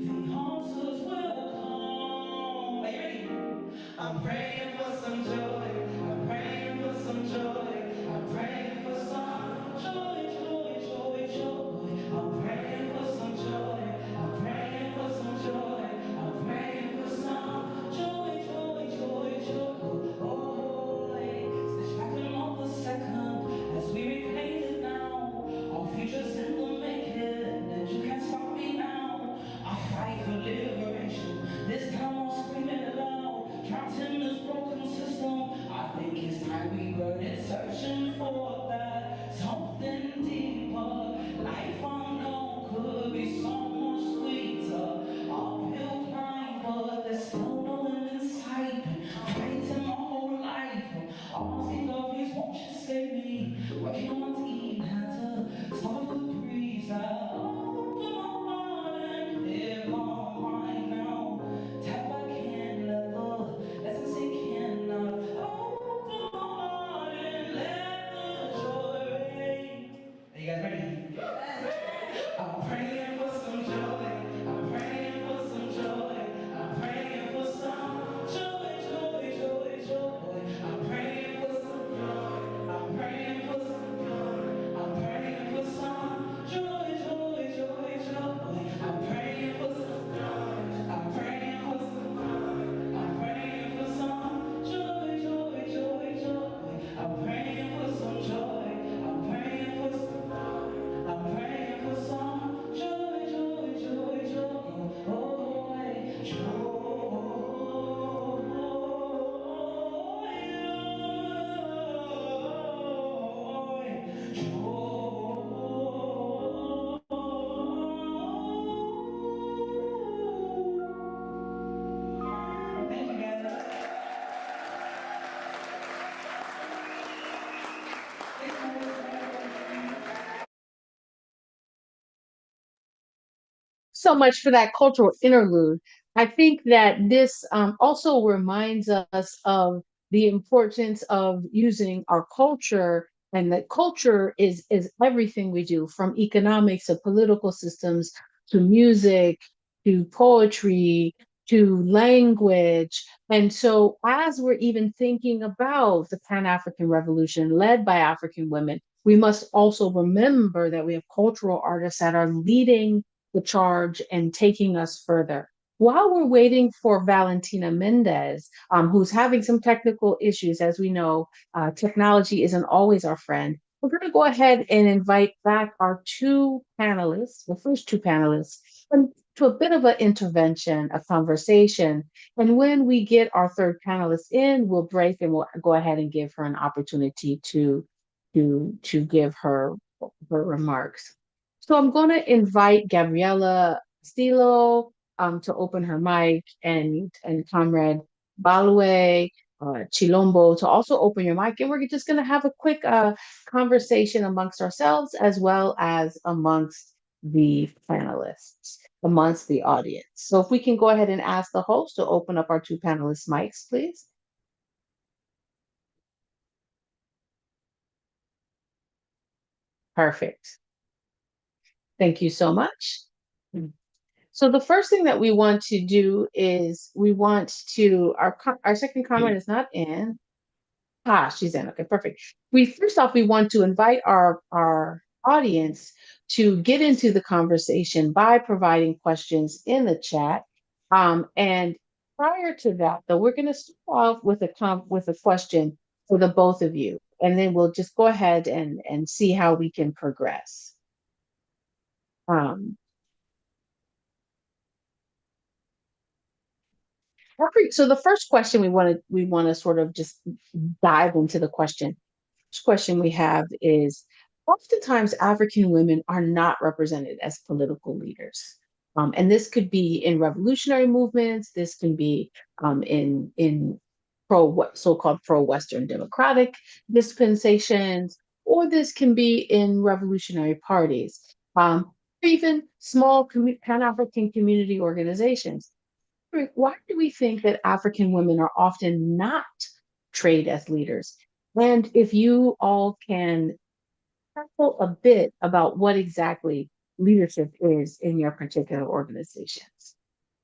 the answers will come. Are you ready? I'm praying for some joy. I'm praying for some joy. I'm praying for some joy, joy, joy, joy. I'm praying for some joy. I'm praying for some joy. I'm praying for some joy, joy, joy, joy. Oh, stitch back another second as we reclaim it now. Our future's in the making, and you can't stop me now. I fight for liberation. This time I'll scream it loud. Trapped in this broken system, I think it's time we burn it, searching for that something deeper. Life I know could be so much sweeter. Uphill climb, but there's still no end in sight. Been fighting my whole life, asking God, please won't you save me? Working on my team, had to stop for the breeze. I open my heart and clear my mind now. Tap back in, let the lessons sink in. I've opened my heart and let the joy rain. Are you guys ready? I'm praying for some joy. I'm praying for some joy. I'm praying for some joy, joy, joy, joy. I'm praying for some joy. I'm praying for some joy. I'm praying for some joy, joy, joy, joy. I'm praying for some joy. I'm praying for some joy. I'm praying for some joy, joy, joy, joy. I'm praying for some joy. I'm praying for some joy. I'm praying for some joy, joy, joy, joy. Oh, thank you guys. So much for that cultural interlude. I think that this also reminds us of the importance of using our culture, and that culture is everything we do, from economics to political systems to music to poetry to language. And so, as we're even thinking about the Pan-African Revolution led by African women, we must also remember that we have cultural artists that are leading the charge and taking us further. While we're waiting for Valentina Mendez, who's having some technical issues, as we know, technology isn't always our friend. we're going to go ahead and invite back our two panelists, the first two panelists, to a bit of an intervention, a conversation. And when we get our third panelist in, we'll break and we'll go ahead and give her an opportunity to give her remarks. So I'm going to invite Gabriela Stilo to open her mic, and Comrade Balue Chilombo to also open your mic. And we're just going to have a quick conversation amongst ourselves as well as amongst the panelists, amongst the audience. So if we can go ahead and ask the host to open up our two panelists' mics, please. Perfect. Thank you so much. So the first thing that we want to do is we want to, our second comment is not in. She's in. Okay, perfect. First off, we want to invite our audience to get into the conversation by providing questions in the chat. And prior to that, though, we're going to start off with a question for the both of you, and then we'll just go ahead and see how we can progress. So the first question we want to sort of just dive into the question. First question we have is, oftentimes African women are not represented as political leaders. And this could be in revolutionary movements, this can be in so-called pro-Western democratic dispensations, or this can be in revolutionary parties, or even small Pan-African community organizations. Why do we think that African women are often not portrayed as leaders? And if you all can tackle a bit about what exactly leadership is in your particular organizations.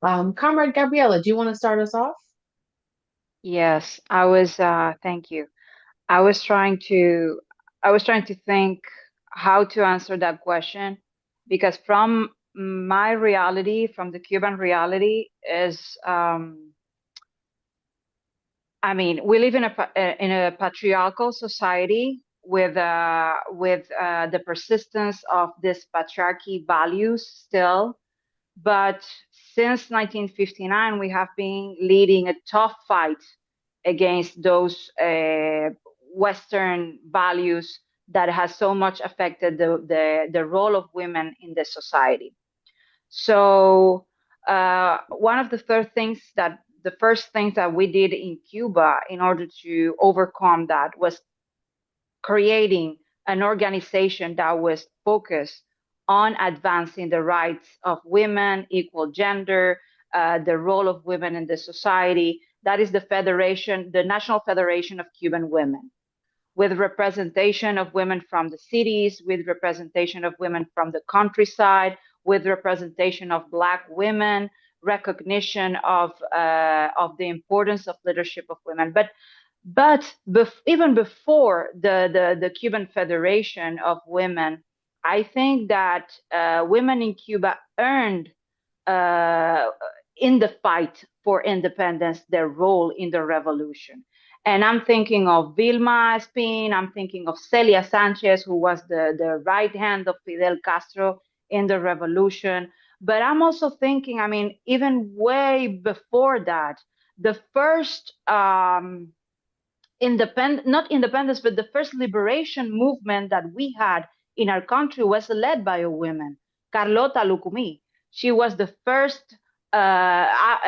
Comrade Gabriela, do you want to start us off? Yes, thank you. I was trying to think how to answer that question, because from my reality, from the Cuban reality, is I mean, we live in a patriarchal society with the persistence of this patriarchy values still. But since 1959, we have been leading a tough fight against those Western values that has so much affected the role of women in the society. So one of the first things that we did in Cuba in order to overcome that was creating an organization that was focused on advancing the rights of women, equal gender, the role of women in the society. That is the National Federation of Cuban Women, with representation of women from the cities, with representation of women from the countryside, with representation of Black women, recognition of the importance of leadership of women. But even before the Cuban Federation of Women, I think that women in Cuba earned in the fight for independence their role in the revolution. And I'm thinking of Vilma Espin, I'm thinking of Celia Sanchez, who was the right hand of Fidel Castro in the revolution. But I'm also thinking, I mean, even way before that, the first not independence, but the first liberation movement that we had in our country was led by a woman, Carlota Lucumí. She was the first African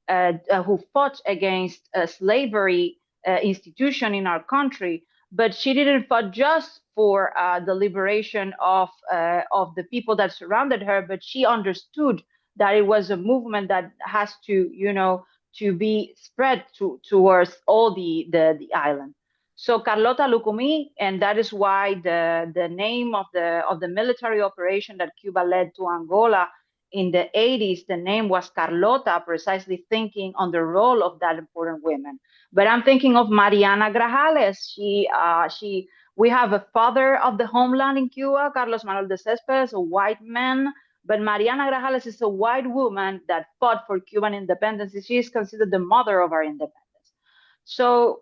who fought against slavery institution in our country, but she didn't fight just for the liberation of the people that surrounded her, but she understood that it was a movement that has to, to be spread towards all the island. So Carlota Lucumí, and that is why the name of the military operation that Cuba led to Angola in the 80s, the name was Carlota, precisely thinking on the role of that important woman. But I'm thinking of Mariana Grajales. We have a father of the homeland in Cuba, Carlos Manuel de Céspedes, a white man. But Mariana Grajales is a white woman that fought for Cuban independence. She is considered the mother of our independence. So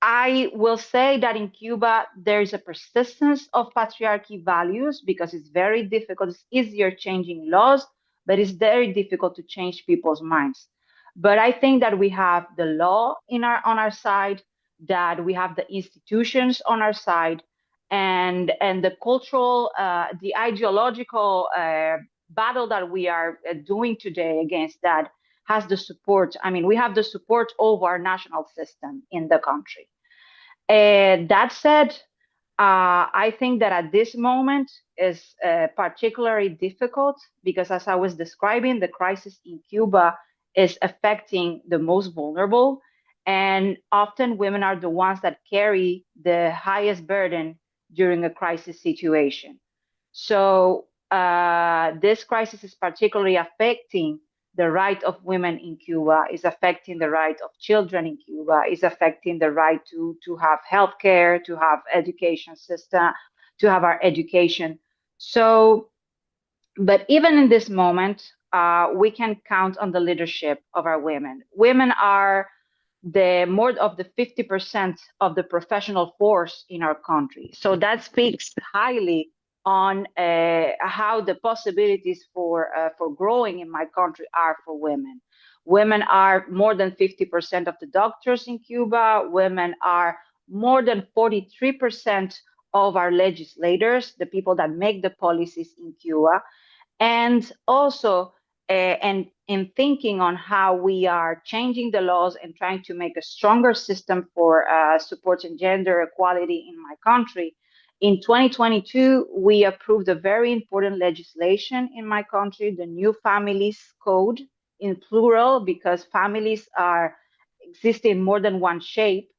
I will say that in Cuba, there is a persistence of patriarchy values because it's very difficult. It's easier changing laws, but it's very difficult to change people's minds. But I think that we have the law on our side, that we have the institutions on our side, and the cultural, the ideological battle that we are doing today against that has the support. I mean, we have the support of our national system in the country. That said, I think that at this moment is particularly difficult because, as I was describing, the crisis in Cuba is affecting the most vulnerable. And often women are the ones that carry the highest burden during a crisis situation. So this crisis is particularly affecting the right of women in Cuba, is affecting the right of children in Cuba, is affecting the right to have healthcare, to have education system, to have our education. So, but even in this moment, we can count on the leadership of our women. Women are the more of the 50% of the professional force in our country. So that speaks highly on how the possibilities for growing in my country are for women. Women are more than 50% of the doctors in Cuba. Women are more than 43% of our legislators, the people that make the policies in Cuba. And also, and in thinking on how we are changing the laws and trying to make a stronger system for supporting gender equality in my country. In 2022, we approved a very important legislation in my country, the new Families Code, in plural, because families are existing more than one shape.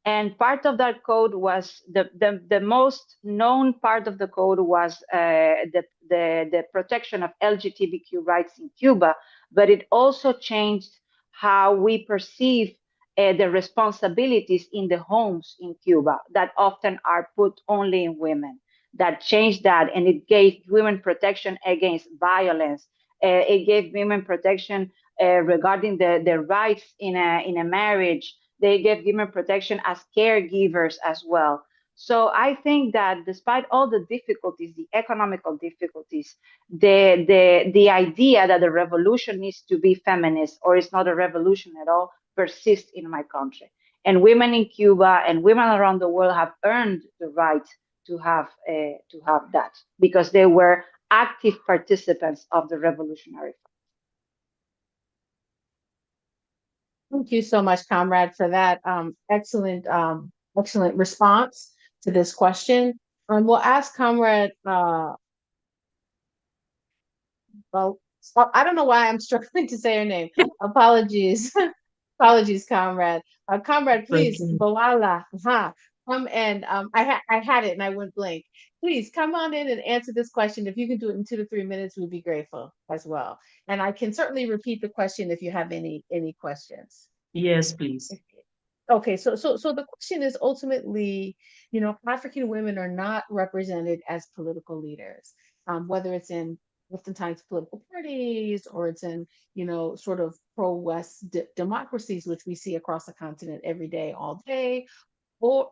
And part of that code was the most known part of the code was the protection of LGBTQ rights in Cuba, but it also changed how we perceive the responsibilities in the homes in Cuba that often are put only in women. That changed that, and it gave women protection against violence. It gave women protection regarding their rights in a marriage. They gave women protection as caregivers as well. So I think that despite all the difficulties, the economical difficulties, the idea that the revolution needs to be feminist or it's not a revolution at all persists in my country. And women in Cuba and women around the world have earned the right to have that because they were active participants of the revolutionary fight. Thank you so much, comrade, for that excellent response to this question. We'll ask comrade. Well, I don't know why I'm struggling to say her name. Apologies, apologies, comrade. Comrade, please, Okay. Boala. Come and I had it and I went blank. Please come on in and answer this question. If you can do it in 2 to 3 minutes, we'd be grateful as well. And I can certainly repeat the question if you have any questions. Yes, please. Okay, so the question is ultimately, African women are not represented as political leaders, whether it's in oftentimes political parties or it's in, sort of pro-West democracies, which we see across the continent every day, all day, or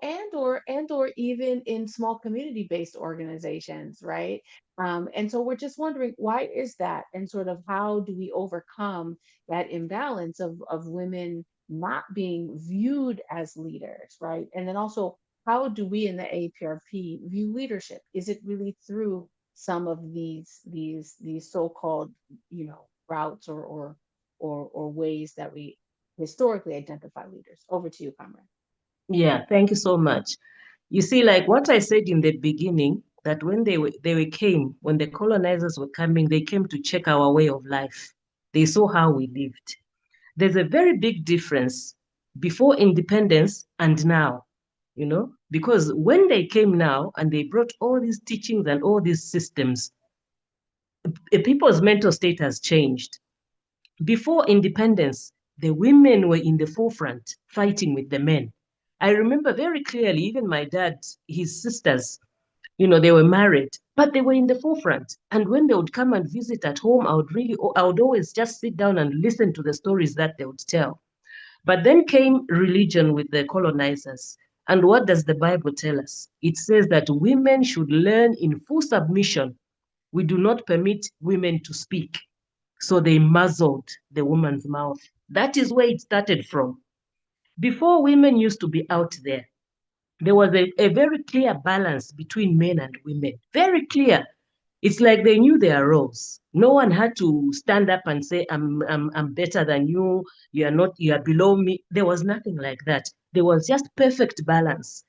even in small community-based organizations, right? And so we're just wondering, why is that, and sort of how do we overcome that imbalance of women not being viewed as leaders, right? And then also, how do we in the A-APRP view leadership? Is it really through some of these so-called, routes or ways that we historically identify leaders? Over to you, comrade. Yeah, thank you so much. You see, like what I said in the beginning, that when when the colonizers were coming, they came to check our way of life. They saw how we lived. There's a very big difference before independence and now, because when they came now and they brought all these teachings and all these systems, people's mental state has changed. Before independence, the women were in the forefront fighting with the men. I remember very clearly, even my dad, his sisters, they were married, but they were in the forefront. And when they would come and visit at home, I would always just sit down and listen to the stories that they would tell. But then came religion with the colonizers. And what does the Bible tell us? It says that women should learn in full submission. We do not permit women to speak. So they muzzled the woman's mouth. That is where it started from. Before, women used to be out there. There was a very clear balance between men and women. Very clear. It's like they knew their roles. No one had to stand up and say, I'm better than you. You are not, you are below me. There was nothing like that. There was just perfect balance.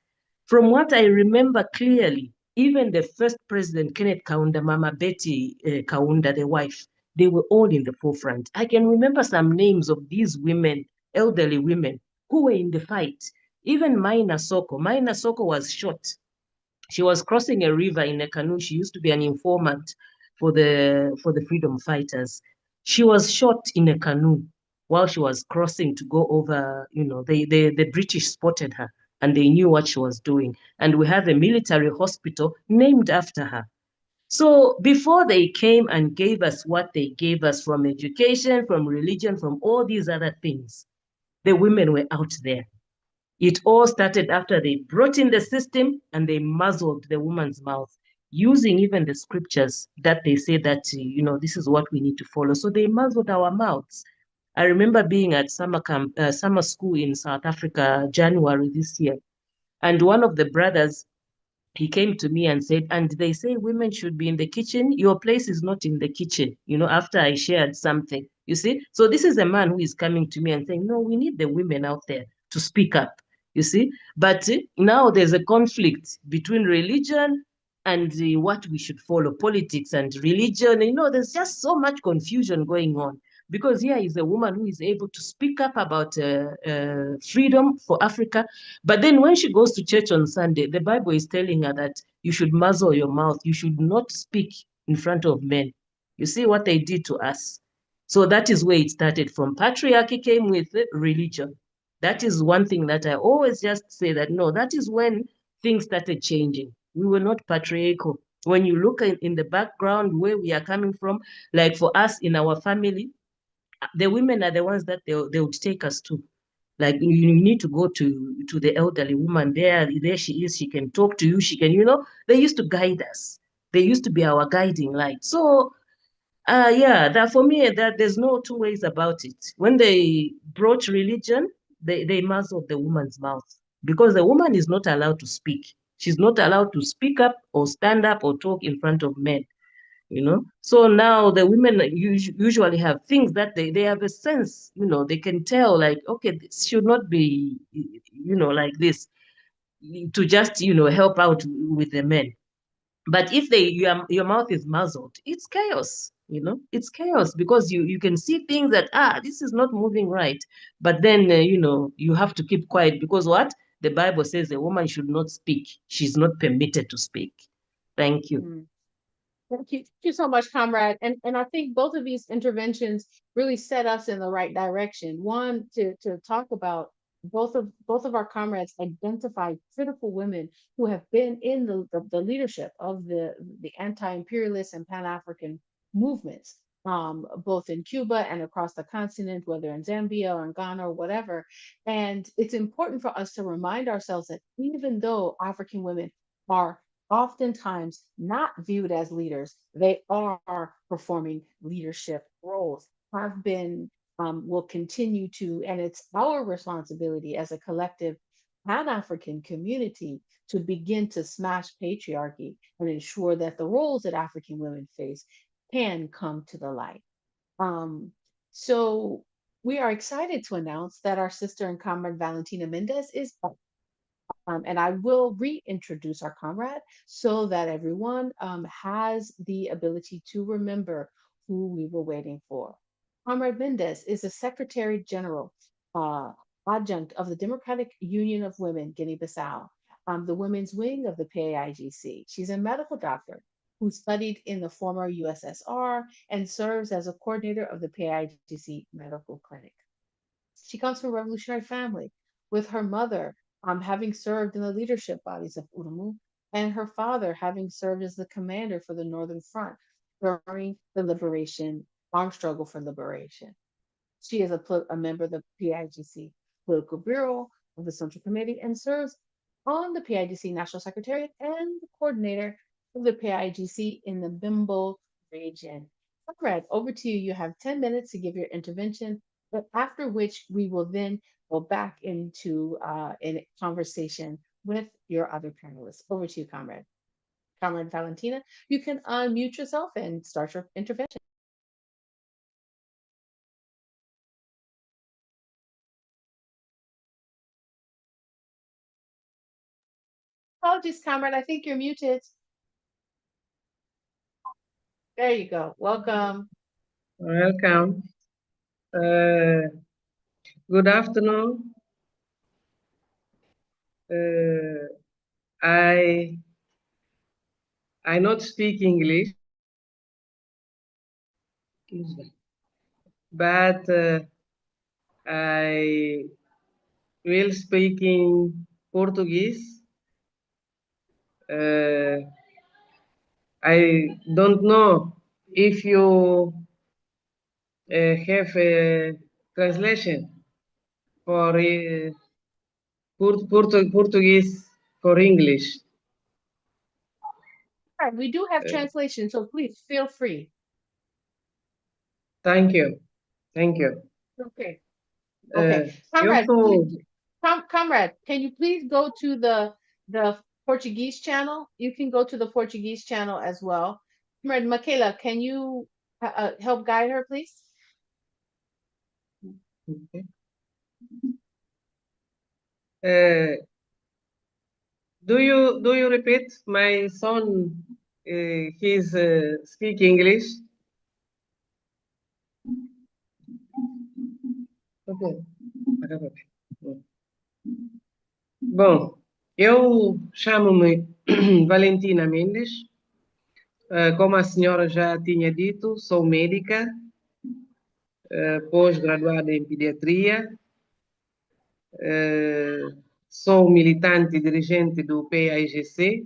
From what I remember clearly, even the first president, Kenneth Kaunda, Mama Betty Kaunda, the wife, they were all in the forefront. I can remember some names of these women, elderly women, who were in the fight. Even Maina Soko. Maina Soko was shot. She was crossing a river in a canoe. She used to be an informant for the freedom fighters. She was shot in a canoe while she was crossing to go over. You know, the British spotted her and they knew what she was doing. And we have a military hospital named after her. So before they came and gave us what they gave us from education, from religion, from all these other things, the women were out there. It all started after they brought in the system and they muzzled the woman's mouth using even the scriptures that they say that, this is what we need to follow. So they muzzled our mouths. I remember being at summer camp, summer school in South Africa, January this year. And one of the brothers, he came to me and said, and they say women should be in the kitchen. Your place is not in the kitchen, after I shared something, you see? So this is a man who is coming to me and saying, no, we need the women out there to speak up, you see? But now there's a conflict between religion and what we should follow, politics and religion. There's just so much confusion going on because here is a woman who is able to speak up about freedom for Africa. But then when she goes to church on Sunday, the Bible is telling her that you should muzzle your mouth. You should not speak in front of men. You see what they did to us. So that is where it started from. Patriarchy came with religion. That is one thing that I always just say that, no, that is when things started changing. We were not patriarchal. When you look in the background where we are coming from, like for us in our family, the women are the ones that they would take us to. Like you need to go to the elderly woman. There she is. She can talk to you. She can, they used to guide us. They used to be our guiding light. So, yeah, that for me, that there's no two ways about it. When they brought religion, they muzzled the woman's mouth because the woman is not allowed to speak. She's not allowed to speak up or stand up or talk in front of men. So now the women usually have things that they have a sense, they can tell like, okay, this should not be, like this, to just, help out with the men. But if your mouth is muzzled, it's chaos, it's chaos because you can see things that, this is not moving right. But then, you have to keep quiet because what? The Bible says a woman should not speak. She's not permitted to speak. Thank you. Mm. Thank you so much, comrade. And I think both of these interventions really set us in the right direction. One, to talk about both of our comrades identified critical women who have been in the leadership of the anti-imperialist and Pan-African movements, both in Cuba and across the continent, whether in Zambia or in Ghana or whatever. And it's important for us to remind ourselves that even though African women are oftentimes not viewed as leaders, they are performing leadership roles, have been, will continue to, and it's our responsibility as a collective Pan-African community to begin to smash patriarchy and ensure that the roles that African women face can come to the light. Um, so we are excited to announce that our sister and comrade Valentina Mendez is back. And I will reintroduce our comrade so that everyone has the ability to remember who we were waiting for. Comrade Mendez is the Secretary General uh, Adjunct of the Democratic Union of Women, Guinea-Bissau, the women's wing of the PAIGC. She's a medical doctor who studied in the former USSR and serves as a coordinator of the PAIGC Medical Clinic. She comes from a revolutionary family, with her mother having served in the leadership bodies of A-AWRU, and her father having served as the commander for the Northern Front during the armed struggle for liberation. She is a member of the PIGC. Political Bureau of the Central Committee and serves on the PIGC National Secretariat and the coordinator of the PIGC in the Bimbo region. Conrad, over to you. You have 10 minutes to give your intervention, but after which we will then go back into a conversation with your other panelists. Over to you, Conrad. Comrade Valentina, you can unmute yourself and start your intervention. Apologies, Comrade, I think you're muted. There you go. Welcome. Welcome. Good afternoon. I not speak English, but I will speak in Portuguese. I don't know if you have a translation for Portuguese for English. All right, we do have translation, so please feel free. Thank you. Thank you. Okay. Okay. Comrade, Comrade, can you please go to the Portuguese channel? You can go to the Portuguese channel as well. Comrade Michaela, can you help guide her, please? Okay. Do you repeat? My son, he's speak English. Okay. Bom, eu chamo-me Valentina Mendes. Como a senhora já tinha dito, sou médica, pós-graduada em pediatria. Sou militante e dirigente do PAIGC,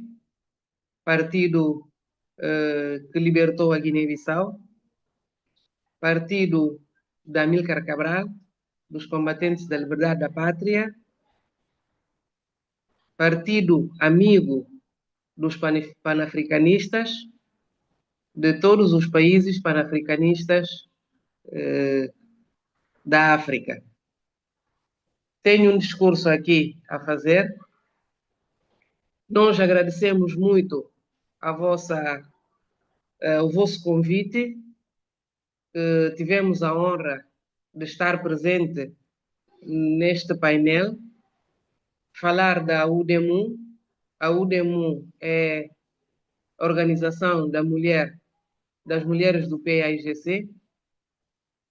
partido que libertou a Guiné-Bissau, partido da Amílcar Cabral, dos combatentes da liberdade da pátria, partido amigo dos panafricanistas, de todos os países panafricanistas da África. Tenho um discurso aqui a fazer. Nós agradecemos muito o vosso convite. Tivemos a honra de estar presente neste painel, falar da UDEMU. A UDEMU é a Organização das Mulheres do PAIGC.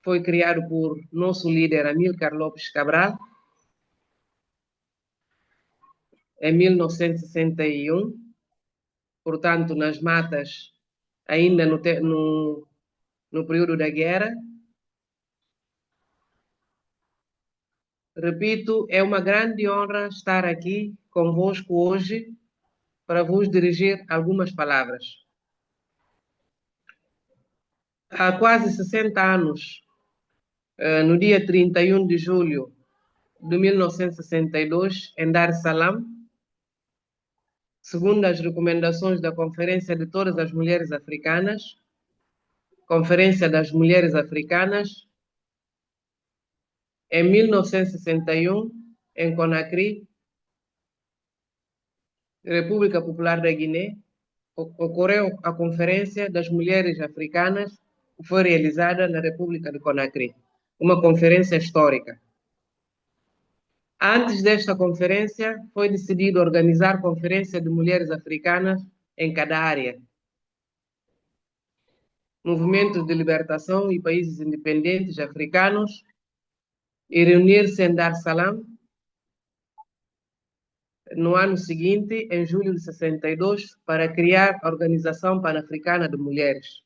Foi criado por nosso líder Amílcar Lopes Cabral em 1961, portanto, nas matas, ainda no período da guerra. Repito, é uma grande honra estar aqui convosco hoje para vos dirigir algumas palavras. Há quase 60 anos, no dia 31 de julho de 1962, em Dar es Salaam, segundo as recomendações da Conferência de todas as Mulheres Africanas, Conferência das Mulheres Africanas, em 1961, em Conakry, República Popular da Guiné, ocorreu a Conferência das Mulheres Africanas, que foi realizada na República de Conakry, uma conferência histórica. Antes desta conferência, foi decidido organizar conferência de mulheres africanas em cada área. Movimentos de libertação e países independentes africanos, e reunir-se em Dar es Salaam no ano seguinte, em julho de 62, para criar a Organização Pan-Africana de Mulheres.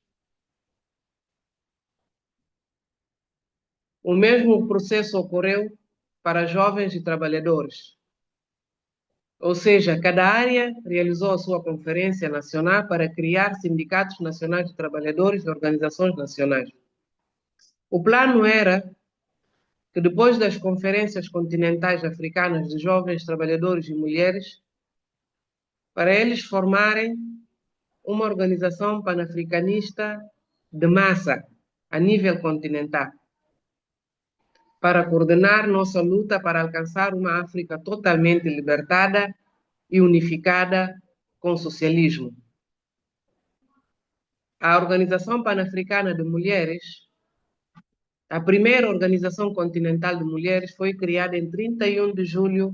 O mesmo processo ocorreu para jovens e trabalhadores. Ou seja, cada área realizou a sua conferência nacional para criar sindicatos nacionais de trabalhadores e organizações nacionais. O plano era que depois das conferências continentais africanas de jovens trabalhadores e mulheres, para eles formarem uma organização panafricanista de massa a nível continental, para coordenar nossa luta para alcançar uma África totalmente libertada e unificada com o socialismo. A Organização Pan-Africana de Mulheres, a primeira organização continental de mulheres, foi criada em 31 de julho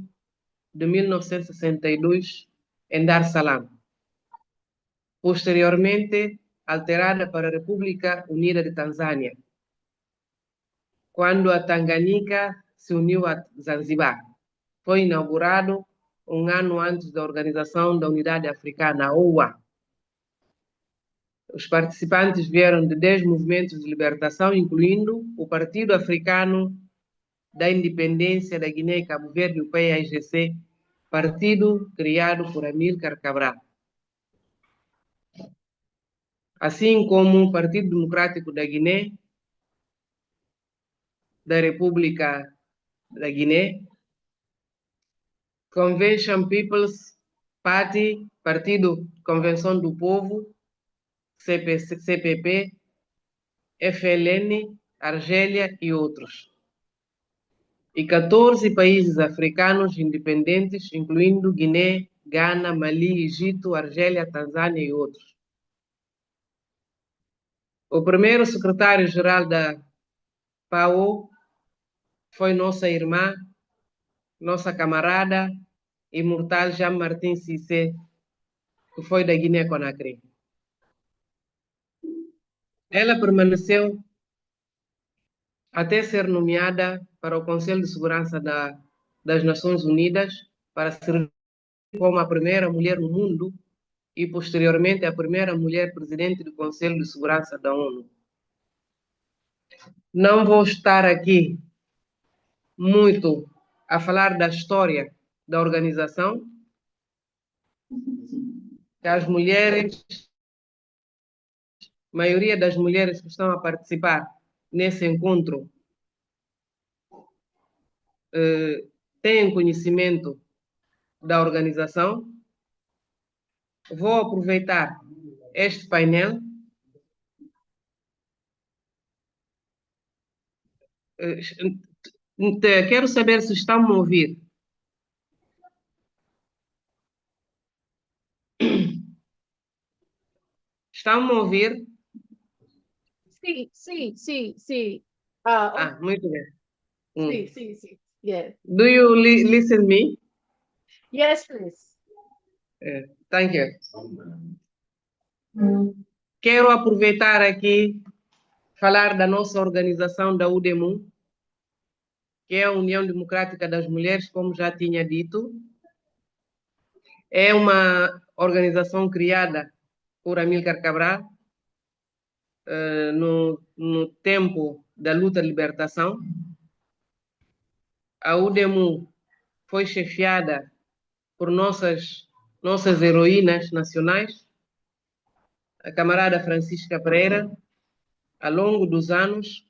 de 1962 em Dar es Salaam. Posteriormente, alterada para a República Unida de Tanzânia, quando a Tanganyika se uniu a Zanzibar. Foi inaugurado um ano antes da Organização da Unidade Africana, a OUA. Os participantes vieram de 10 movimentos de libertação, incluindo o Partido Africano da Independência da Guiné e Cabo Verde, o PAIGC, partido criado por Amílcar Cabral. Assim como o Partido Democrático da Guiné, da República da Guiné, Convention People's Party, Partido Convenção do Povo, CPP, FLN, Argélia e outros. E 14 países africanos independentes, incluindo Guiné, Gana, Mali, Egito, Argélia, Tanzânia e outros. O primeiro secretário-geral da PAWD foi nossa irmã, nossa camarada, imortal Jean-Martin Cissé, que foi da Guiné-Conakry. Ela permaneceu até ser nomeada para o Conselho de Segurança das Nações Unidas para servir como a primeira mulher no mundo e, posteriormente, a primeira mulher presidente do Conselho de Segurança da ONU. Não vou estar aqui muito a falar da história da organização, que as mulheres, a maioria das mulheres que estão a participar nesse encontro têm conhecimento da organização. Vou aproveitar este painel quero saber se estão a ouvir. Estão a ouvir? Sí. Muito bem. Sí. Yeah. Do you listen me? Yes, please. Thank you. Quero aproveitar aqui falar da nossa organização da UDEMU, que é a União Democrática das Mulheres, como já tinha dito. É uma organização criada por Amílcar Cabral no tempo da luta de libertação. A UDEMU foi chefiada por nossas heroínas nacionais, a camarada Francisca Pereira. Ao longo dos anos,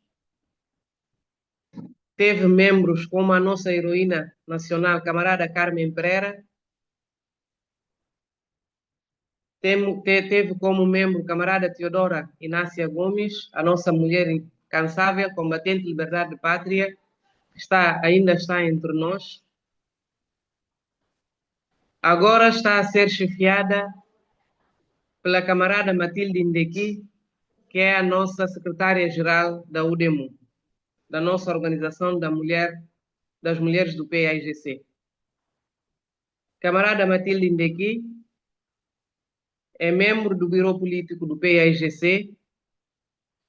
teve membros como a nossa heroína nacional, camarada Carmen Pereira. Teve como membro camarada Teodora Inácia Gomes, a nossa mulher incansável, combatente de liberdade de pátria, ainda está entre nós. Agora está a ser chefiada pela camarada Matilde Ndeki, que é a nossa secretária-geral da UDEMU, da nossa organização das mulheres do PAIGC. Camarada Matilde Ndeki é membro do Bureau Político do PAIGC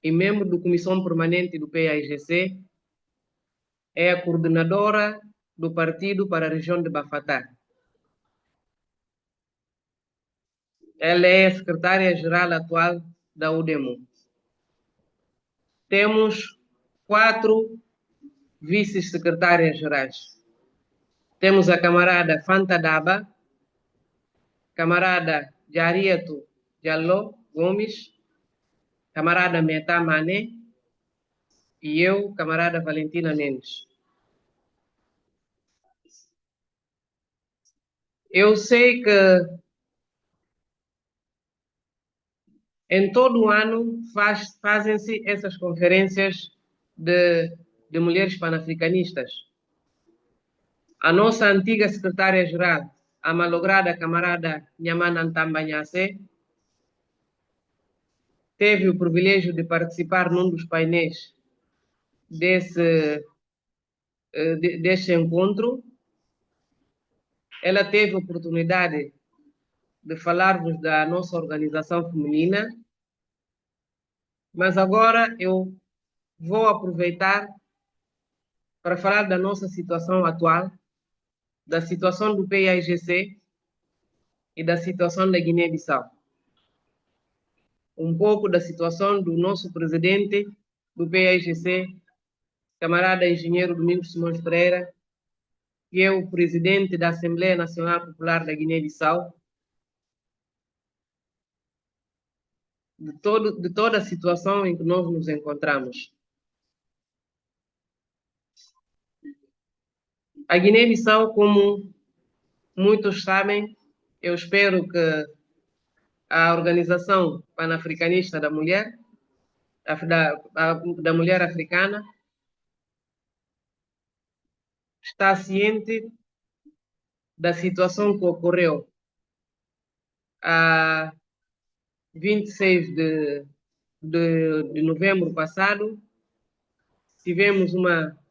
e membro da Comissão Permanente do PAIGC. É a coordenadora do partido para a região de Bafatá. Ela é a secretária-geral atual da UDEMU. Temos 4 vice-secretárias-gerais. Temos a camarada Fanta Daba, camarada Jariato Diallo Gomes, camarada Meta Mané e eu, camarada Valentina Mendes. Eu sei que em todo o ano fazem-se essas conferências de mulheres panafricanistas. A nossa antiga secretária-geral, a malograda camarada Nyamana Ntambanyase, teve o privilégio de participar num dos painéis deste encontro. Ela teve a oportunidade de falar-vos da nossa organização feminina, mas agora eu vou aproveitar para falar da nossa situação atual, da situação do PAIGC e da situação da Guiné-Bissau. Um pouco da situação do nosso presidente do PAIGC, camarada engenheiro Domingos Simões Pereira, que é o presidente da Assembleia Nacional Popular da Guiné-Bissau, de toda a situação em que nós nos encontramos. A Guiné-Bissau, como muitos sabem, eu espero que a Organização Panafricanista da Mulher, da Mulher Africana, está ciente da situação que ocorreu a 26 de novembro passado. Tivemos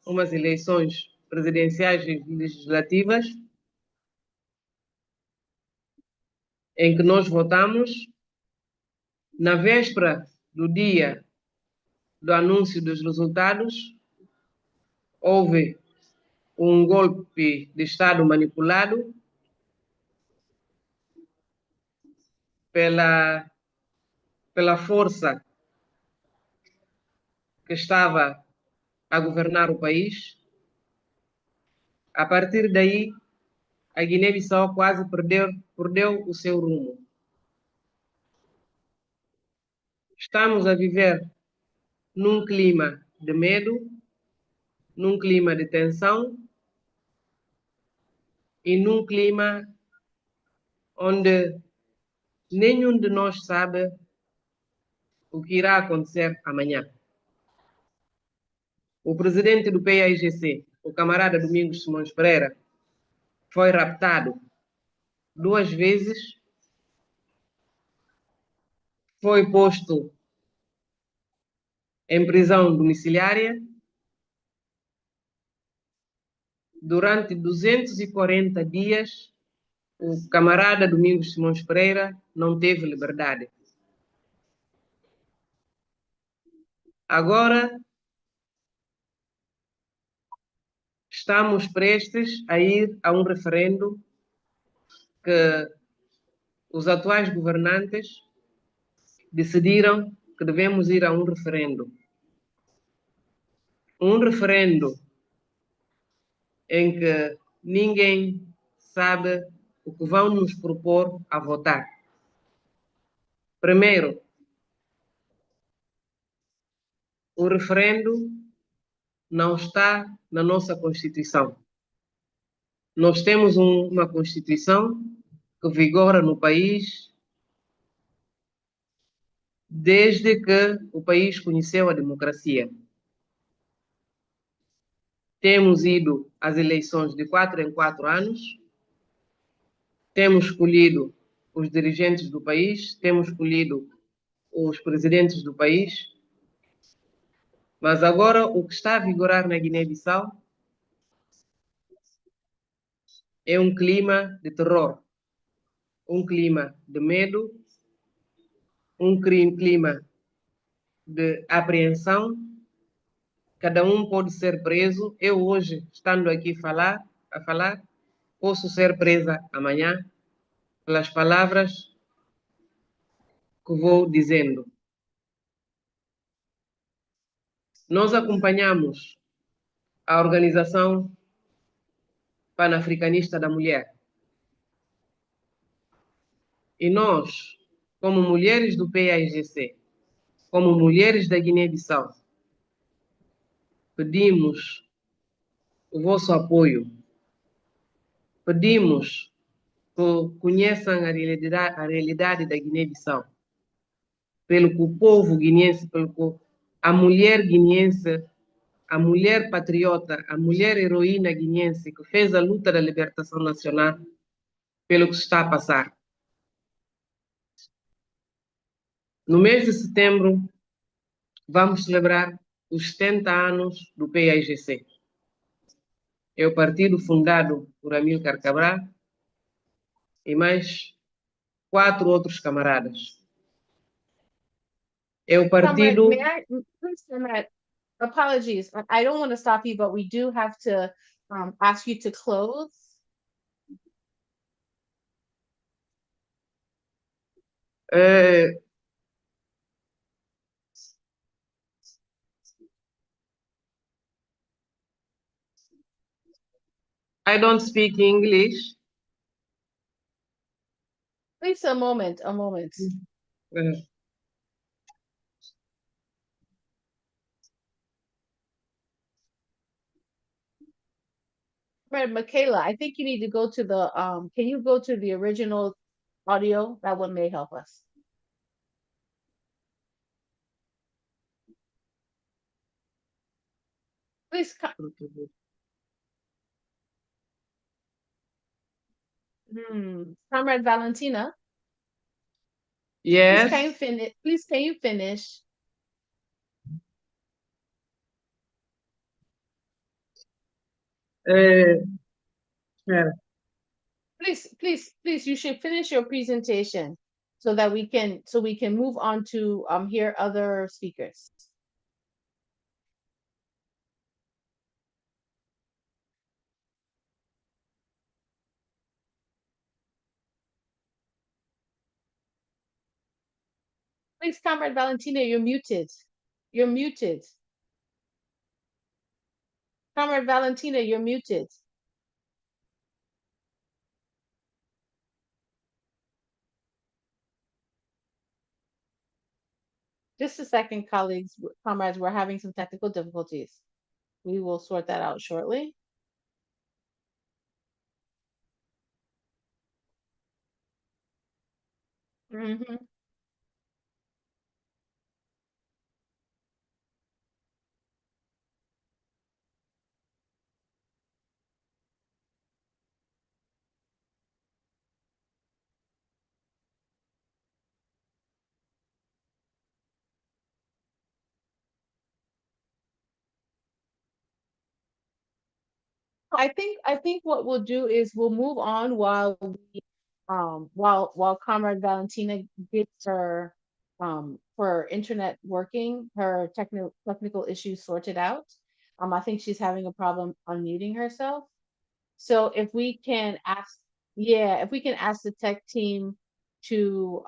umas eleições presidenciais e legislativas em que nós votamos. Na véspera do dia do anúncio dos resultados, houve um golpe de Estado manipulado pela força que estava a governar o país. A partir daí, a Guiné-Bissau quase perdeu o seu rumo. Estamos a viver num clima de medo, num clima de tensão e num clima onde nenhum de nós sabe o que irá acontecer amanhã. O presidente do PAIGC, o camarada Domingos Simões Pereira, foi raptado 2 vezes, foi posto em prisão domiciliária. Durante 240 dias, o camarada Domingos Simões Pereira não teve liberdade. Agora, estamos prestes a ir a um referendo que os atuais governantes decidiram que devemos ir a um referendo. Um referendo em que ninguém sabe o que vão nos propor a votar. Primeiro, o referendo não está na nossa Constituição. Nós temos uma Constituição que vigora no país desde que o país conheceu a democracia. Temos ido às eleições de 4 em 4 anos, temos escolhido os dirigentes do país, temos escolhido os presidentes do país, mas agora o que está a vigorar na Guiné-Bissau é um clima de terror, um clima de medo, um clima de apreensão. Cada um pode ser preso. Eu hoje, estando aqui a falar, posso ser presa amanhã pelas palavras que vou dizendo. Nós acompanhamos a Organização Panafricanista da Mulher. E nós, como mulheres do PAIGC, como mulheres da Guiné-Bissau, pedimos o vosso apoio, pedimos que conheçam a realidade da Guiné-Bissau. Pelo que o povo guineense, pelo que a mulher guineense, a mulher patriota, a mulher heroína guineense que fez a luta da libertação nacional, pelo que está a passar. No mês de setembro, vamos celebrar os 70 anos do PAIGC. É o partido fundado por Amílcar Cabral e mais 4 outros camaradas. É o partido... Comrade, please, Comrade, apologies. I don't want to stop you, but we do have to ask you to close. I don't speak English. Please, a moment, a moment. Comrade Michaela, I think you need to go to the, can you go to the original audio? That one may help us. Please, Comrade Valentina. Yes. Please, can you finish? Please, can you finish? Espera. Please, you should finish your presentation so that we can move on to hear other speakers. Please, Comrade Valentina, you're muted. You're muted. Comrade Valentina, you're muted. Just a second, colleagues, comrades, we're having some technical difficulties. We will sort that out shortly. I think what we'll do is we'll move on while while Comrade Valentina gets her internet working, her technical issues sorted out. I think she's having a problem unmuting herself. So if we can ask, yeah, if we can ask the tech team to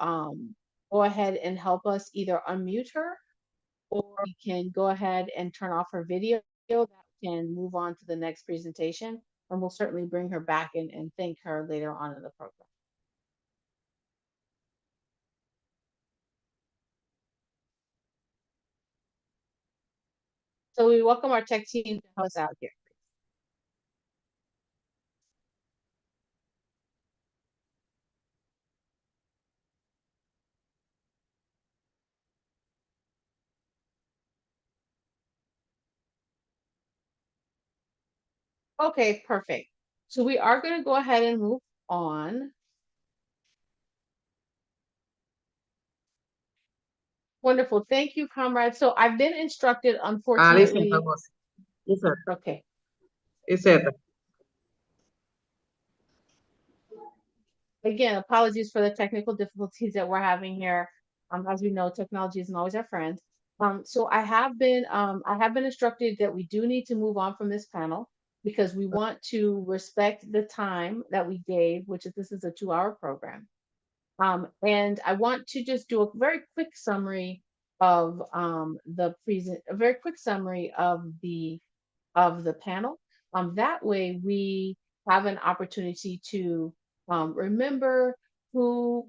go ahead and help us either unmute her, or we can go ahead and turn off her video, that we can move on to the next presentation, and we'll certainly bring her back and thank her later on in the program. So we welcome our tech team to help us out here. Okay, perfect. So we are going to go ahead and move on. Wonderful. Thank you, comrades. So I've been instructed, unfortunately. Okay. Again, apologies for the technical difficulties that we're having here. As we know, technology isn't always our friend. So I have been instructed that we do need to move on from this panel because we want to respect the time that we gave, which is this is a 2-hour program. And I want to just do a very quick summary of a very quick summary of the panel. That way we have an opportunity to remember who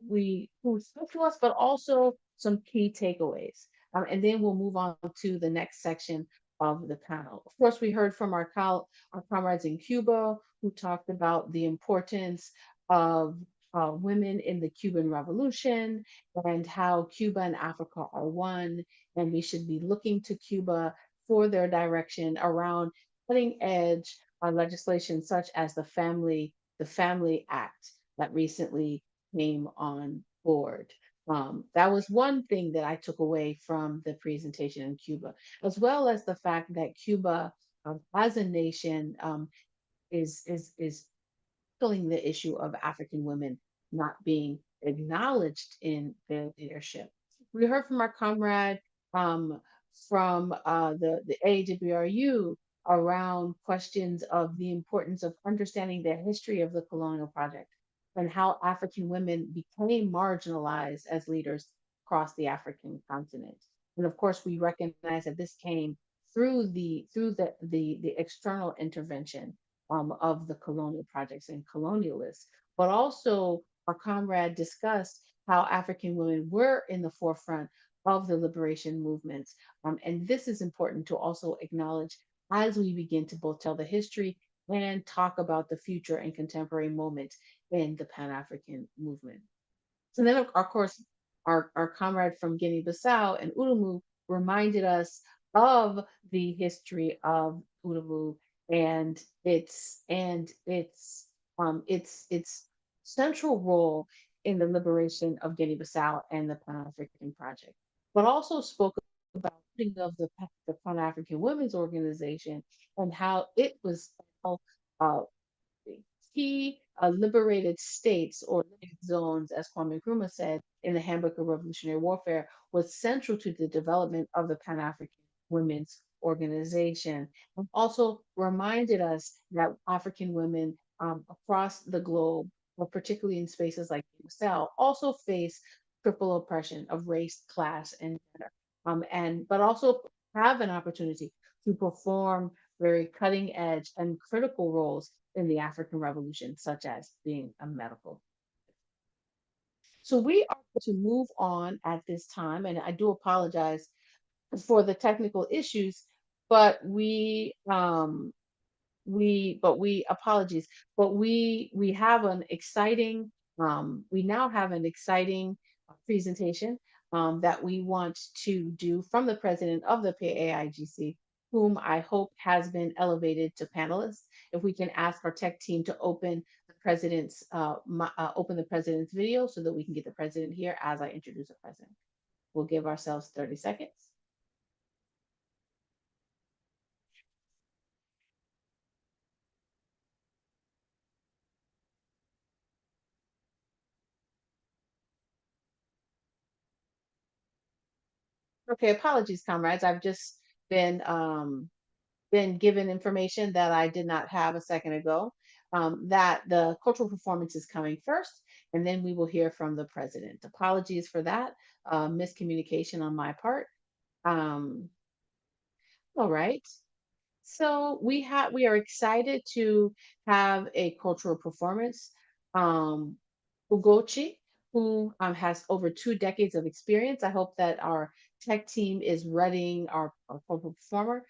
spoke to us, but also some key takeaways. And then we'll move on to the next section of the panel. Of course, we heard from our comrades in Cuba who talked about the importance of women in the Cuban Revolution and how Cuba and Africa are one, and we should be looking to Cuba for their direction around cutting edge legislation such as the Family Act that recently came on board. That was one thing that I took away from the presentation in Cuba, as well as the fact that Cuba, as a nation, is tackling the issue of African women not being acknowledged in their leadership. We heard from our comrade from the A-AWRU around questions of the importance of understanding the history of the colonial project and how African women became marginalized as leaders across the African continent. And of course, we recognize that this came through the external intervention of the colonial projects and colonialists. But also, our comrade discussed how African women were in the forefront of the liberation movements. And this is important to also acknowledge as we begin to both tell the history and talk about the future and contemporary moment in the Pan-African movement. So then, of course, our comrade from Guinea-Bissau and A-AWRU reminded us of the history of A-AWRU and its central role in the liberation of Guinea-Bissau and the Pan-African Project, but also spoke about the Pan-African Women's Organization and how it was uh, key liberated states or zones, as Kwame Nkrumah said in the Handbook of Revolutionary Warfare, was central to the development of the Pan-African Women's Organization, and also reminded us that African women across the globe, but particularly in spaces like Guinea-Bissau, also face triple oppression of race, class, and gender, but also have an opportunity to perform very cutting edge and critical roles in the African Revolution, such as being a medical. So we are going to move on at this time, and I do apologize for the technical issues, but we apologies, but we have an exciting we now have an exciting presentation that we want to do from the president of the PAIGC, whom I hope has been elevated to panelist. If we can ask our tech team to open the president's video so that we can get the president here as I introduce the president. We'll give ourselves 30 seconds. Okay, apologies, comrades. I've just been given information that I did not have a second ago, that the cultural performance is coming first, and then we will hear from the president. Apologies for that miscommunication on my part. All right. So we are excited to have a cultural performance. Ugochi, who has over 2 decades of experience. I hope that our tech team is readying our cultural performer,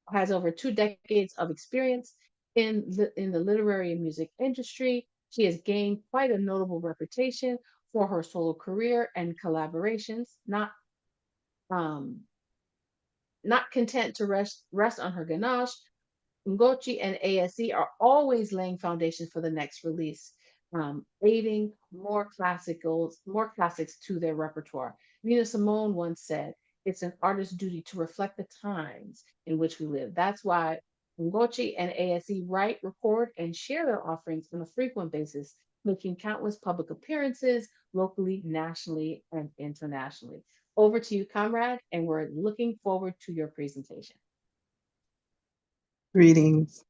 has over 2 decades of experience in the literary and music industry. She has gained quite a notable reputation for her solo career and collaborations, not content to rest on her ganache. Ngochi and ASE are always laying foundations for the next release, aiding more classics to their repertoire. Nina Simone once said, "It's an artist's duty to reflect the times in which we live." That's why Ngochi and ASE write, record, and share their offerings on a frequent basis, making countless public appearances locally, nationally, and internationally. Over to you, comrade, and we're looking forward to your presentation. Greetings.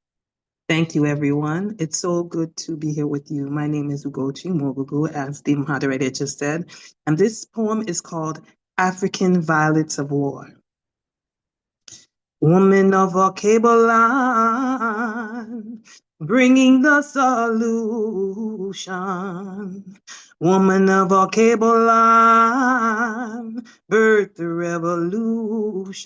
Thank you, everyone. It's so good to be here with you. My name is Ugochi Mogugu, as the moderator just said, and this poem is called African Violets of War. Woman of our cable line, bringing the solution. Woman of our cable line, birth the revolution.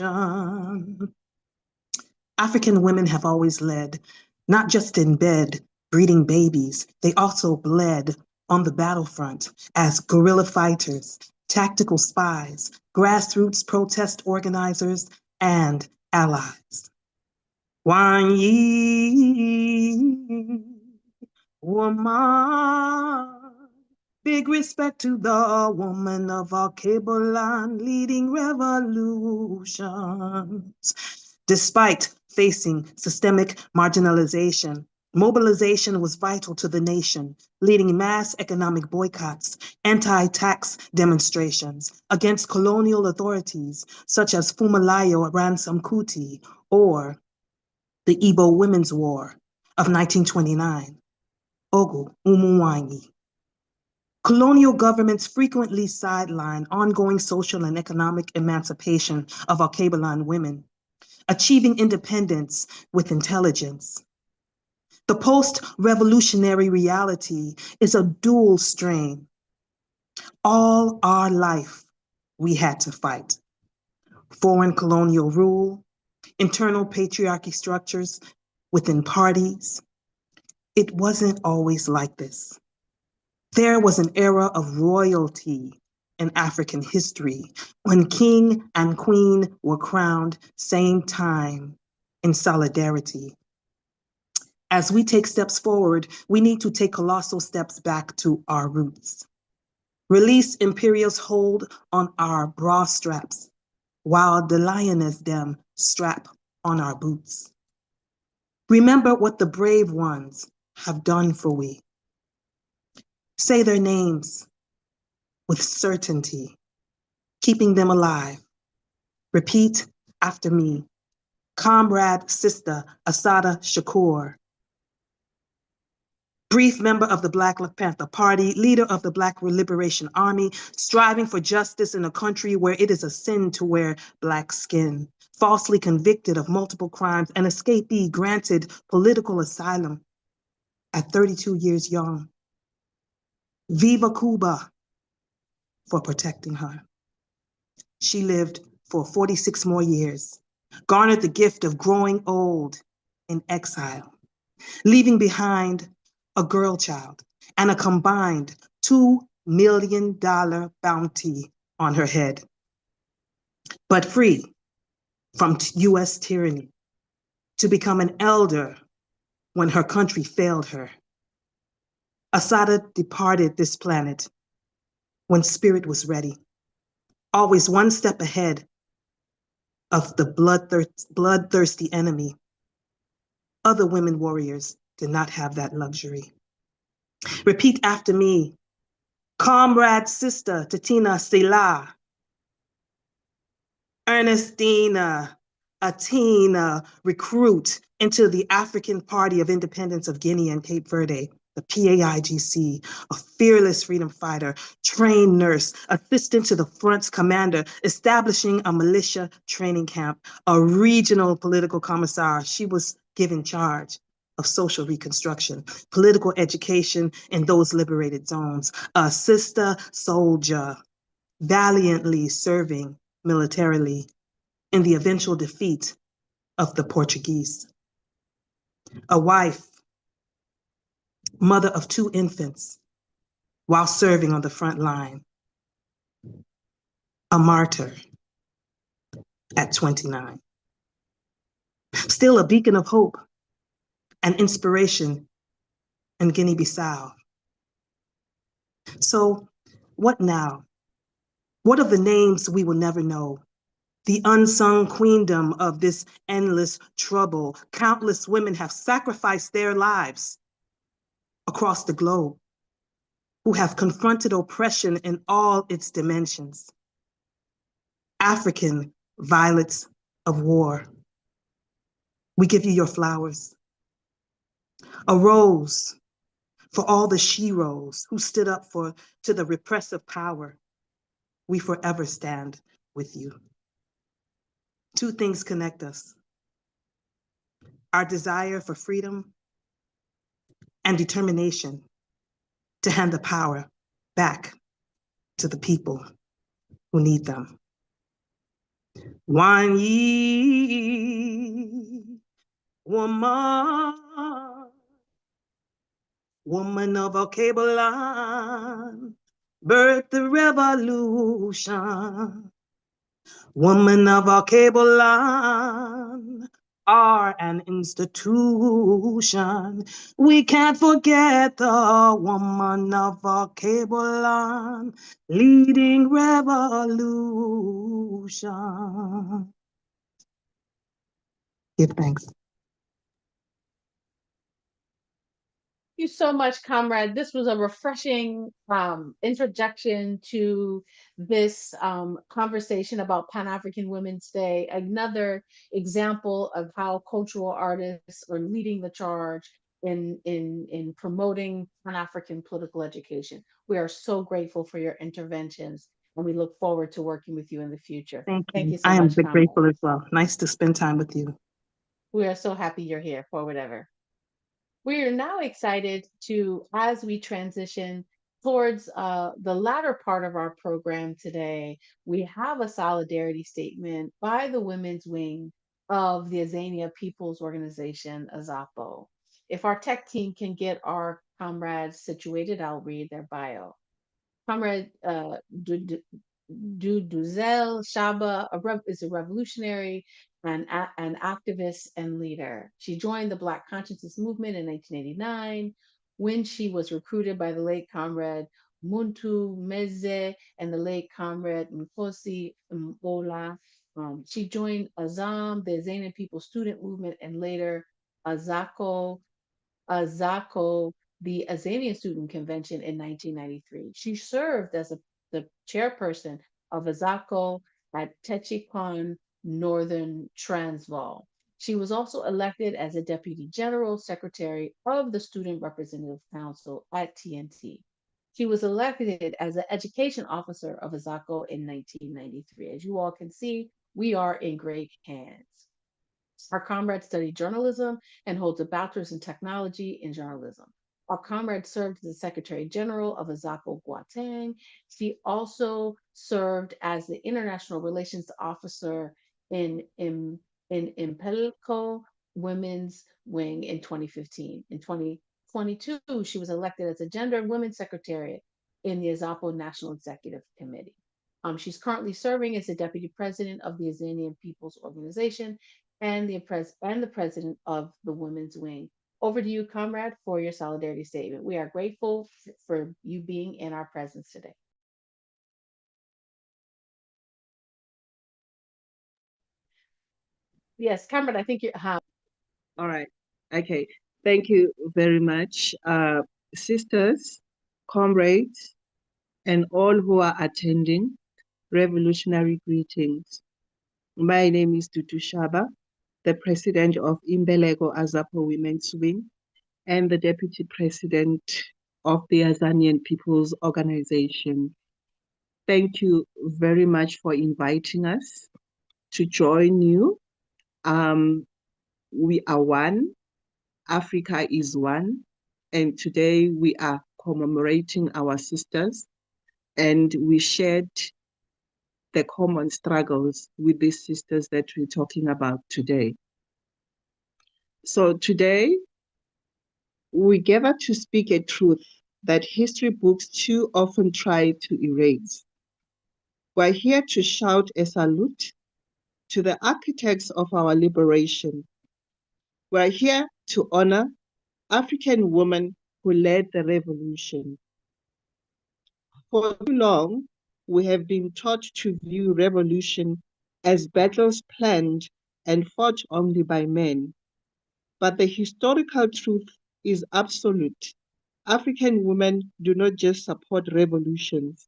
African women have always led, not just in bed, Breeding babies, they also bled on the battlefront as guerrilla fighters, tactical spies, grassroots protest organizers, and allies. One ye woman. Big respect to the woman of our cable line leading revolutions. Despite facing systemic marginalization, mobilization was vital to the nation, leading mass economic boycotts, anti-tax demonstrations against colonial authorities such as Fumalayo Ransom Kuti or the Igbo Women's War of 1929, Ogu Umuwanyi. Colonial governments frequently sideline ongoing social and economic emancipation of Alkebulan women, achieving independence with intelligence. The post-revolutionary reality is a dual strain. All our life, we had to fight. Foreign colonial rule, internal patriarchy structures within parties. It wasn't always like this. There was an era of royalty in African history when king and queen were crowned same time in solidarity. As we take steps forward, we need to take colossal steps back to our roots. Release imperial's hold on our bra straps, while the lioness them strap on our boots. Remember what the brave ones have done for we. Say their names with certainty, keeping them alive. Repeat after me. Comrade, sister, Assata Shakur. Brief member of the Black Panther Party, leader of the Black Liberation Army, striving for justice in a country where it is a sin to wear Black skin, falsely convicted of multiple crimes, an escapee granted political asylum at 32 years young. Viva Cuba for protecting her. She lived for 46 more years, garnered the gift of growing old in exile, leaving behind a girl child and a combined $2 million bounty on her head, but free from US tyranny to become an elder when her country failed her. Assata departed this planet when spirit was ready, always one step ahead of the bloodthirsty enemy. Other women warriors did not have that luxury. Repeat after me. Comrade, sister, Tatina, Selah. Ernestina, Atina, recruit into the African Party of Independence of Guinea and Cape Verde, the PAIGC, a fearless freedom fighter, trained nurse, assistant to the front's commander, establishing a militia training camp, a regional political commissar. She was given charge of social reconstruction, political education in those liberated zones, a sister soldier, valiantly serving militarily in the eventual defeat of the Portuguese. A wife, mother of 2 infants, while serving on the front line. A martyr at 29. Still a beacon of hope and inspiration in Guinea-Bissau. So what now? What of the names we will never know? The unsung queendom of this endless trouble. Countless women have sacrificed their lives across the globe, who have confronted oppression in all its dimensions. African violets of war. We give you your flowers. A rose for all the sheroes who stood up to the repressive power. We forever stand with you. 2 things connect us. Our desire for freedom and determination to hand the power back to the people who need them. One ye woman, woman of a cable line, birth the revolution. Woman of a cable line are an institution. We can't forget the woman of a cable line leading revolution. Give thanks. Thank you so much, comrade. This was a refreshing introduction to this conversation about Pan-African Women's Day, another example of how cultural artists are leading the charge in promoting Pan-African political education. We are so grateful for your interventions, and we look forward to working with you in the future. Thank Thank you. you so I am much, comrade. grateful as well. Nice to spend time with you. We are so happy you're here for whatever. We are now excited to, as we transition towards the latter part of our program today, we have a solidarity statement by the Women's Wing of the Azania People's Organization, AZAPO. If our tech team can get our comrades situated, I'll read their bio. Comrade Duzel Shaba is a revolutionary and an activist and leader. She joined the Black Consciousness Movement in 1989 when she was recruited by the late comrade Muntu Meze and the late comrade Nkosi Mbola. She joined Azam, the Azanian People Student Movement, and later Azako, the Azanian Student Convention in 1993. She served as the chairperson of Azako at Techikon, Northern Transvaal. She was also elected as a Deputy General Secretary of the Student Representative Council at TNT. She was elected as an Education Officer of Azako in 1993. As you all can see, we are in great hands. Our comrade studied journalism and holds a bachelor's in technology in journalism. Our comrade served as the Secretary General of Azako Guatang. She also served as the International Relations Officer in Impelco Women's Wing in 2015. In 2022, she was elected as a Gender and Women's Secretariat in the Azapo National Executive Committee. She's currently serving as the Deputy President of the Azanian People's Organization and the president of the Women's Wing. Over to you, comrade, for your solidarity statement. We are grateful for you being in our presence today. Yes, comrade, I think you're. All right. Okay. Thank you very much, sisters, comrades, and all who are attending. Revolutionary greetings. My name is Dudu Shaba, the president of Imbeleko Azapo Women's Wing and the deputy president of the Azanian People's Organization. Thank you very much for inviting us to join you. We are one, Africa is one, and today we are commemorating our sisters, and we shared the common struggles with these sisters that we're talking about today. So today, we gather to speak a truth that history books too often try to erase. We're here to shout a salute to the architects of our liberation. We're here to honor African women who led the revolution. For too long, we have been taught to view revolution as battles planned and fought only by men. But the historical truth is absolute. African women do not just support revolutions.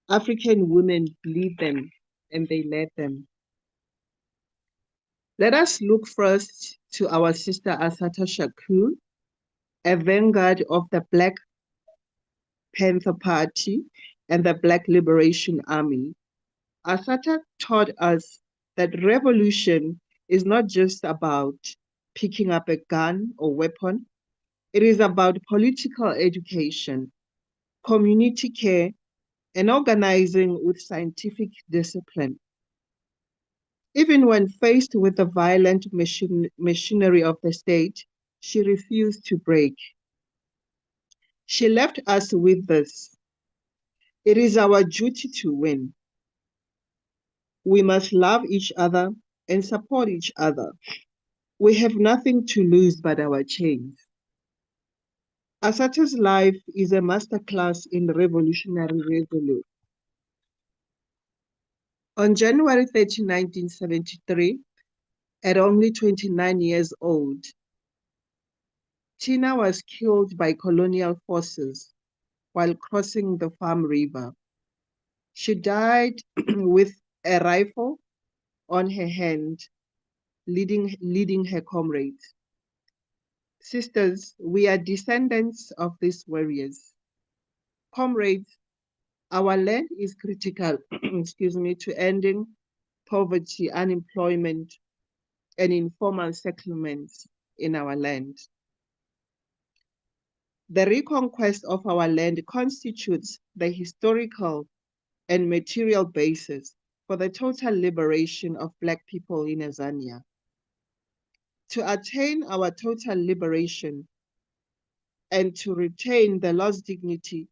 African women lead them and they led them. Let us look first to our sister Assata Shakur, a vanguard of the Black Panther Party and the Black Liberation Army. Assata taught us that revolution is not just about picking up a gun or weapon. It is about political education, community care, and organizing with scientific discipline. Even when faced with the violent machinery of the state, she refused to break. She left us with this: it is our duty to win. We must love each other and support each other. We have nothing to lose but our chains. Asata's life is a masterclass in revolutionary resolute. On January 30, 1973, at only 29 years old, Tina was killed by colonial forces while crossing the Farm River. She died with a rifle on her hand, leading her comrades. Sisters, we are descendants of these warriors. Comrades, our land is critical, to ending poverty, unemployment, and informal settlements in our land. The reconquest of our land constitutes the historical and material basis for the total liberation of Black people in Azania. To attain our total liberation and to retain the lost dignity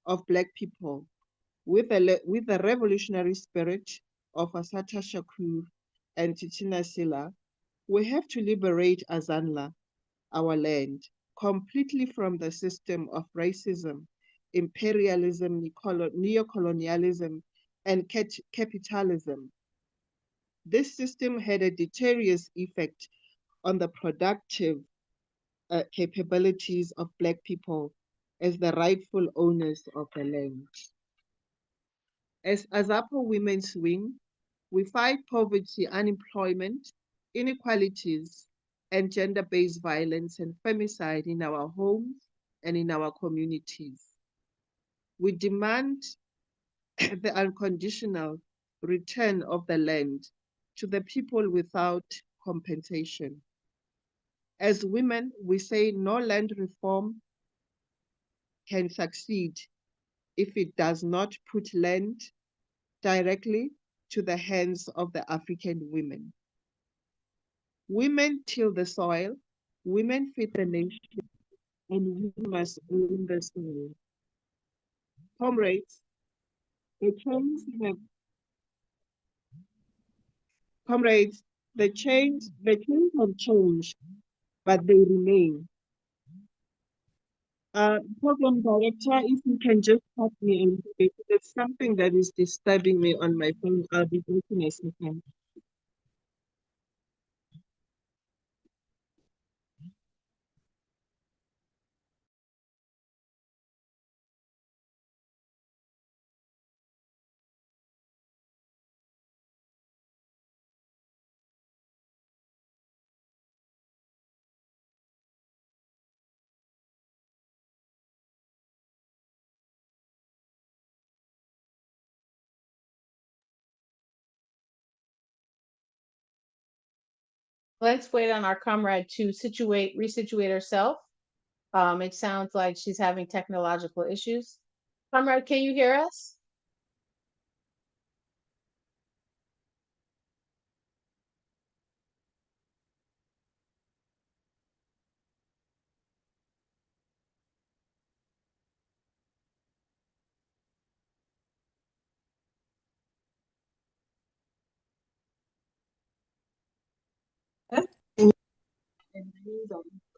of Black people with the revolutionary spirit of Assata Shakur and Titina Sila, we have to liberate Azanla, our land, completely from the system of racism, imperialism, neocolonialism, and capitalism. This system had a deleterious effect on the productive capabilities of Black people as the rightful owners of the land. As APRPO Women's Wing, we fight poverty, unemployment, inequalities, and gender-based violence and femicide in our homes and in our communities. We demand the unconditional return of the land to the people without compensation. As women, we say no land reform can succeed if it does not put land directly to the hands of the African women. Women till the soil, women feed the nation, and we must own the soil. Comrades, the chains have have changed, but they remain. Program director, if you can just help me, and there's something that is disturbing me on my phone. I'll be back in a second. Let's wait on our comrade to resituate herself. It sounds like she's having technological issues. Comrade, can you hear us?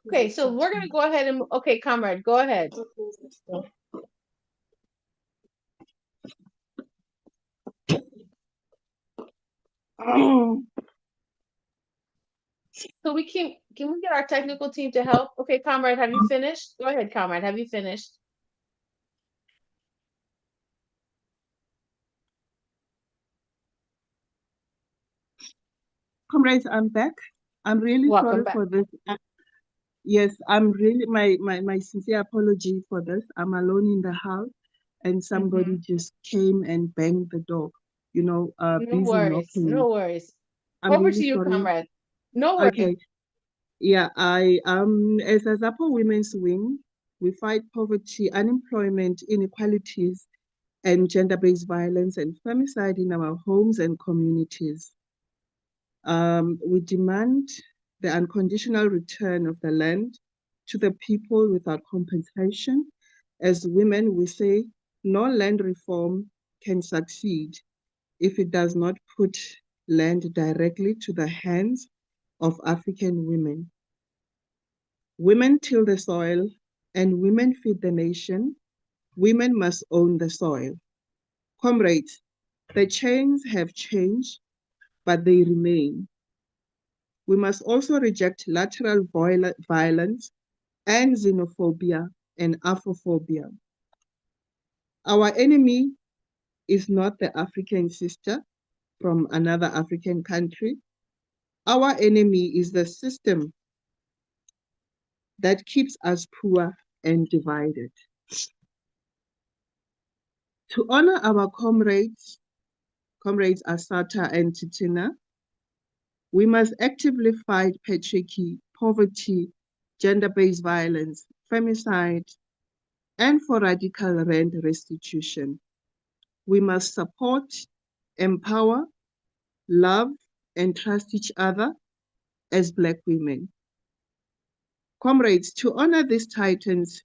Okay, so we're gonna go ahead and, okay, comrade, go ahead. So can we get our technical team to help? Okay, comrade, have you finished? Go ahead, comrade, have you finished? Comrades, I'm back. I'm really Welcome sorry back. for this. Yes, I'm really, my sincere apology for this. I'm alone in the house and somebody just came and banged the door, No busy worries, knocking. no worries. I'm Over really to you, sorry. comrade. No worries. Okay. Yeah, as APRPO Women's Wing, we fight poverty, unemployment, inequalities, and gender-based violence and femicide in our homes and communities. We demand the unconditional return of the land to the people without compensation. As women, we say no land reform can succeed if it does not put land directly to the hands of African women. Women till the soil and women feed the nation. Women must own the soil. Comrades, the chains have changed, but they remain. We must also reject lateral violence and xenophobia and Afrophobia. Our enemy is not the African sister from another African country. Our enemy is the system that keeps us poor and divided. To honor our comrades Asata and Titina, we must actively fight patriarchy, poverty, gender-based violence, femicide, and for radical rent restitution. We must support, empower, love, and trust each other as Black women. Comrades, to honor these titans,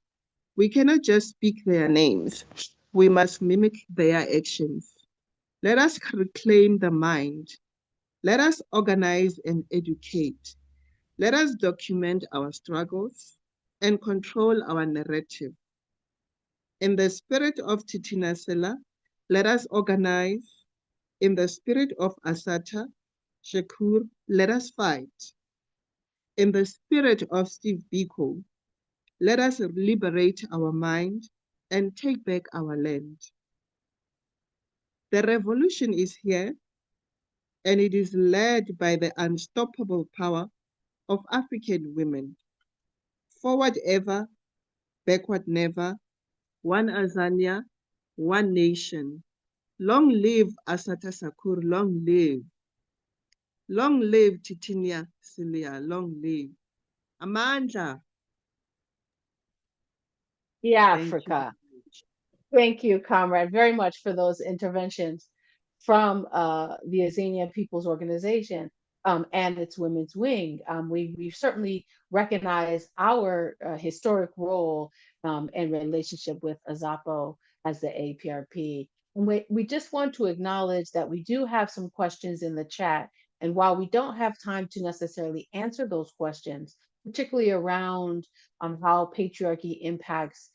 we cannot just speak their names. We must mimic their actions. Let us reclaim the mind. Let us organize and educate. Let us document our struggles and control our narrative. In the spirit of Titina Sela, let us organize. In the spirit of Asata, Shakur, let us fight. In the spirit of Steve Biko, let us liberate our mind and take back our land. The revolution is here, and it is led by the unstoppable power of African women. Forward ever, backward never, one Azania, one nation. Long live Asata Sakur, long live. Long live Titinia Celia, long live. Amandla. Africa. Thank you, comrade, very much for those interventions from the Azania People's Organization and its Women's Wing. We certainly recognize our historic role and relationship with AZAPO as the APRP. And we just want to acknowledge that we do have some questions in the chat. And while we don't have time to necessarily answer those questions, particularly around how patriarchy impacts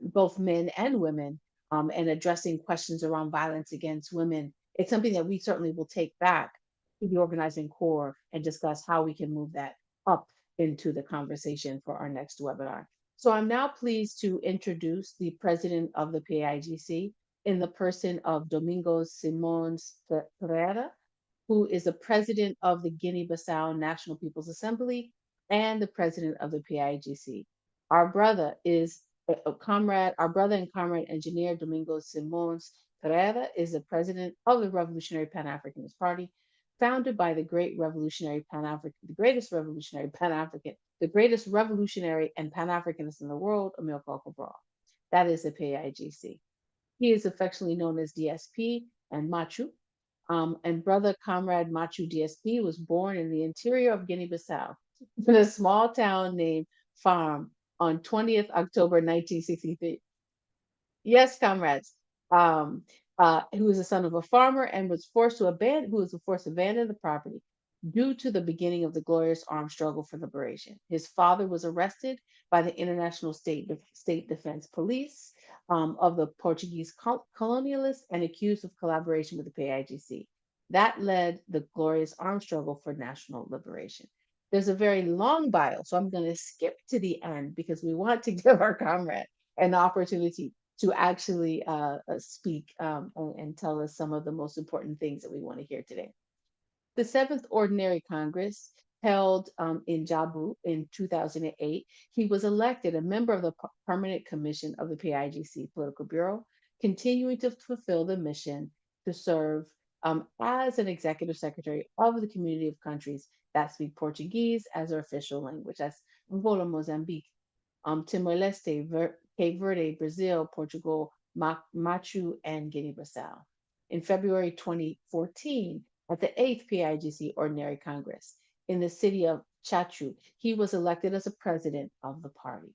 both men and women, and addressing questions around violence against women. It's something that we certainly will take back to the organizing core and discuss how we can move that up into the conversation for our next webinar. So I'm now pleased to introduce the president of the PAIGC in the person of Domingos Simões Pereira, who is the president of the Guinea-Bissau National People's Assembly and the president of the PAIGC. Our brother is our brother and comrade engineer Domingos Simões Pereira is the president of the Revolutionary Pan-Africanist Party, founded by the greatest revolutionary and Pan-Africanist in the world, Amilcar Cabral. That is the PAIGC. He is affectionately known as DSP and Machu. And brother comrade Machu DSP was born in the interior of Guinea-Bissau in a small town named Farm on 20th October 1963. Yes, comrades. Who was the son of a farmer and was forced to abandon the property due to the beginning of the glorious armed struggle for liberation. His father was arrested by the International State Defense Police of the Portuguese colonialists and accused of collaboration with the PAIGC. That led the glorious armed struggle for national liberation. There's a very long bio, so I'm going to skip to the end because we want to give our comrade an opportunity to actually speak and tell us some of the most important things that we want to hear today. The 7th Ordinary Congress held in Jabu in 2008, he was elected a member of the Permanent Commission of the PAIGC Political Bureau, continuing to fulfill the mission to serve as an executive secretary of the community of countries that speak Portuguese as their official language. That's Angola, Mozambique, Timor-Leste, Cape Verde, Brazil, Portugal, Machu, and Guinea-Bissau. In February 2014, at the 8th PAIGC Ordinary Congress in the city of Chachu, he was elected as a president of the party.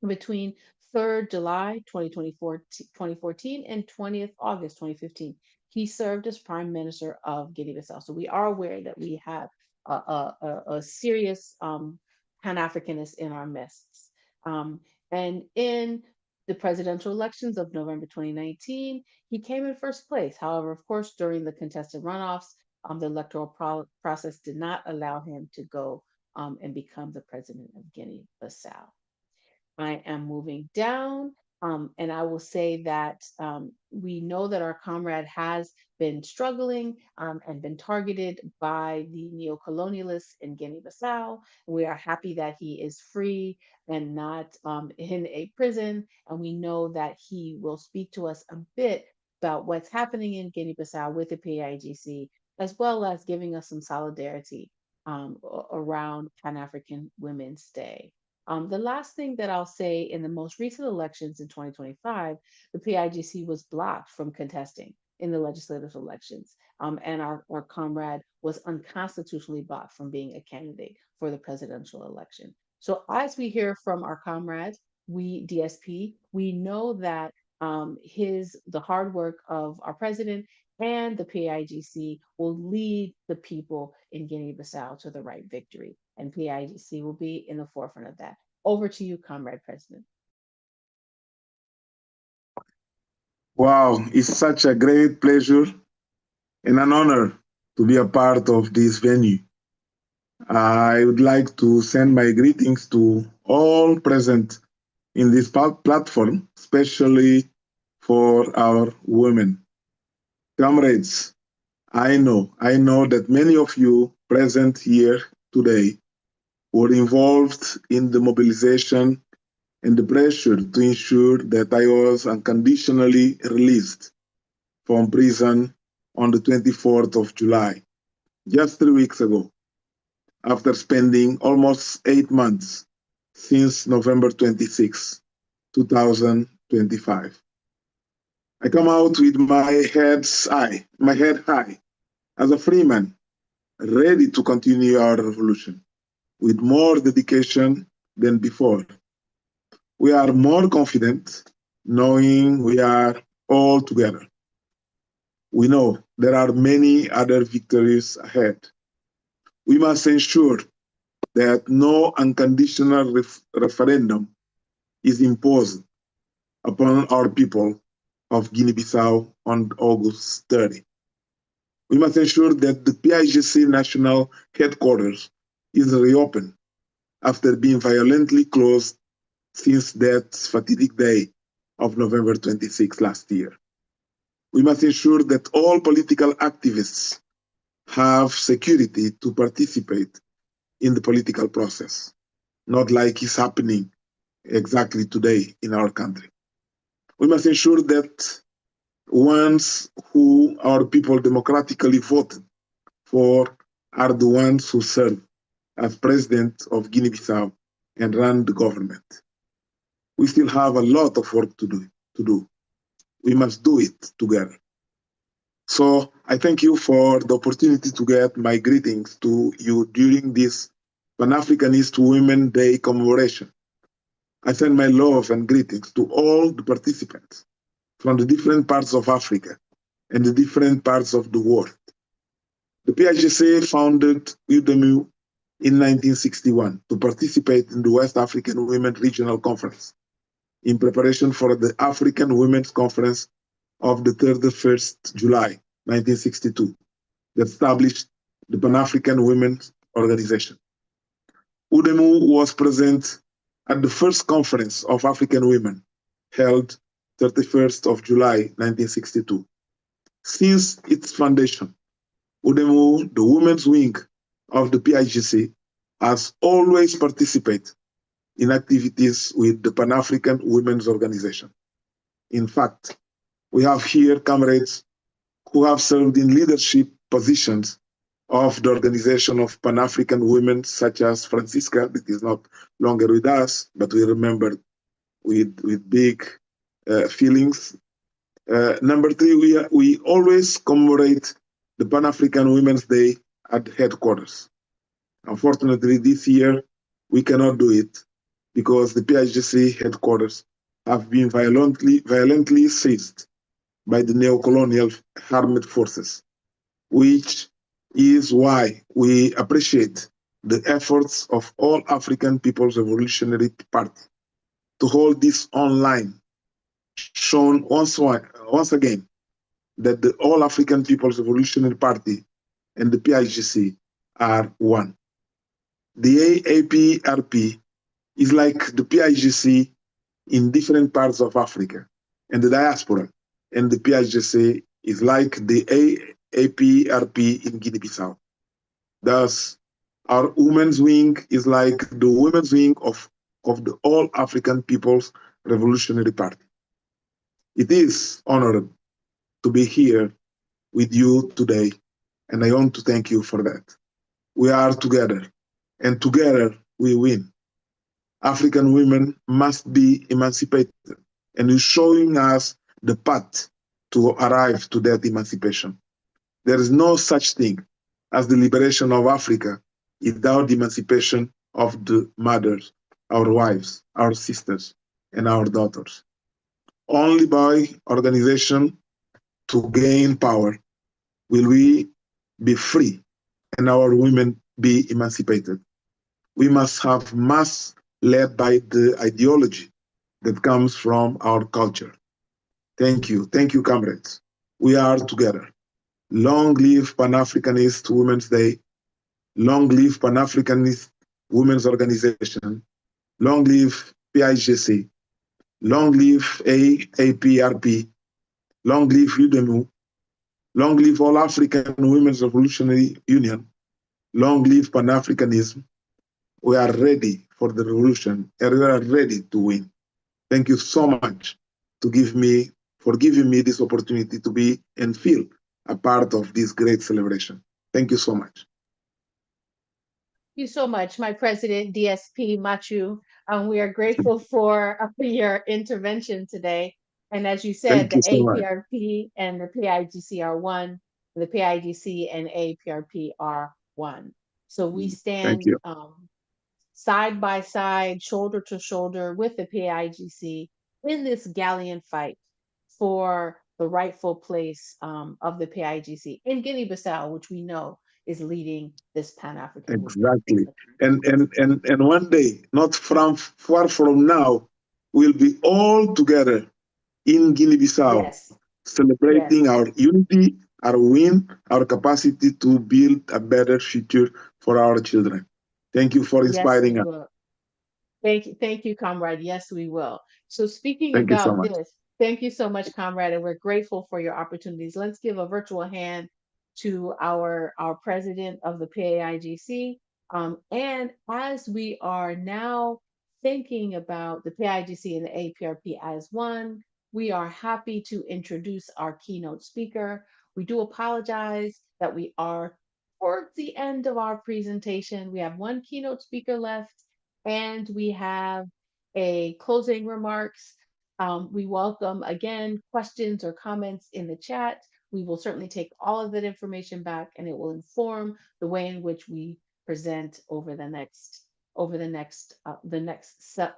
between 3rd July 2014 and 20th August 2015. He served as Prime Minister of Guinea-Bissau. So we are aware that we have a serious Pan-Africanist in our midst. And in the presidential elections of November 2019, he came in first place. However, of course, during the contested runoffs, the electoral process did not allow him to go and become the president of Guinea-Bissau. I am moving down. And I will say that we know that our comrade has been struggling and been targeted by the neo-colonialists in Guinea-Bissau. We are happy that he is free and not in a prison. And we know that he will speak to us a bit about what's happening in Guinea-Bissau with the PAIGC, as well as giving us some solidarity around Pan-African Women's Day. The last thing that I'll say, in the most recent elections in 2025, the PIGC was blocked from contesting in the legislative elections. And our comrade was unconstitutionally blocked from being a candidate for the presidential election. So as we hear from our comrades, we DSP, we know that the hard work of our president and the PIGC will lead the people in Guinea-Bissau to the right victory. And PIGC will be in the forefront of that. Over to you, Comrade President. Wow, it's such a great pleasure and an honor to be a part of this venue. I would like to send my greetings to all present in this platform, especially for our women. Comrades, I know that many of you present here today were involved in the mobilization and the pressure to ensure that I was unconditionally released from prison on the 24th of July, just 3 weeks ago, after spending almost 8 months since November 26, 2025. I come out with my head high, as a free man, ready to continue our revolution with more dedication than before. We are more confident knowing we are all together. We know there are many other victories ahead. We must ensure that no unconditional referendum is imposed upon our people of Guinea-Bissau on August 30. We must ensure that the PIGC national headquarters is reopened after being violently closed since that fatidic day of November 26 last year. We must ensure that all political activists have security to participate in the political process, not like is happening exactly today in our country. We must ensure that ones who our people democratically voted for are the ones who serve as president of Guinea-Bissau and run the government. We still have a lot of work to do. We must do it together. So I thank you for the opportunity to get my greetings to you during this Pan-Africanist Women's Day commemoration. I send my love and greetings to all the participants from the different parts of Africa and the different parts of the world. The PIGC founded UDEMU in 1961 to participate in the West African Women Regional Conference in preparation for the African Women's Conference of the 31st July 1962 that established the Pan-African Women's Organization. UDEMU was present at the first conference of African women held 31st of July 1962. Since its foundation, UDEMU, the women's wing of the PIGC, has always participated in activities with the Pan-African Women's Organization. In fact, we have here comrades who have served in leadership positions of the Organization of Pan-African Women, such as Francisca, that is not longer with us, but we remember with big feelings. Number three, we always commemorate the Pan-African Women's Day at headquarters. Unfortunately, this year, we cannot do it because the PIGC headquarters have been violently seized by the neo-colonial armed forces, which is why we appreciate the efforts of all African People's Revolutionary Party to hold this online, shown once again that the All African People's Revolutionary Party and the PIGC are one. The A-APRP is like the PIGC in different parts of Africa and the diaspora, and the PIGC is like the A-APRP in Guinea-Bissau. Thus, our women's wing is like the women's wing of the All African People's Revolutionary Party. It is honored to be here with you today, and I want to thank you for that. We are together, and together we win. African women must be emancipated, and you're showing us the path to arrive to that emancipation. There is no such thing as the liberation of Africa without the emancipation of the mothers, our wives, our sisters, and our daughters. Only by organization to gain power will we be free and our women be emancipated. We must have mass led by the ideology that comes from our culture. Thank you, comrades. We are together. Long live Pan-Africanist Women's Day. Long live Pan-Africanist Women's Organization. Long live PIGC. Long live A-APRP. Long live UDEMU. Long live All African Women's Revolutionary Union. Long live Pan-Africanism. We are ready for the revolution and we are ready to win. Thank you so much for giving me this opportunity to be and feel a part of this great celebration. Thank you so much. Thank you so much, my president, DSP Machu. We are grateful for your intervention today. And as you said, the A-APRP and the PIGC are one. The PIGC and A-APRP are one. So we stand side by side, shoulder to shoulder with the PIGC in this gallant fight for the rightful place of the PIGC in Guinea-Bissau, which we know is leading this Pan-African movement. Exactly. And one day, not far from now, we'll be all together in Guinea-Bissau, celebrating our unity, our win, our capacity to build a better future for our children. Thank you for inspiring us. Thank you, comrade. Yes, we will. So speaking about this, thank you so much, comrade, and we're grateful for your opportunities. Let's give a virtual hand to our president of the PAIGC. And as we are now thinking about the PAIGC and the A-APRP as one, we are happy to introduce our keynote speaker. We do apologize that we are towards the end of our presentation. We have one keynote speaker left, and we have a closing remarks. We welcome, again, questions or comments in the chat. We will certainly take all of that information back, and it will inform the way in which we present over the next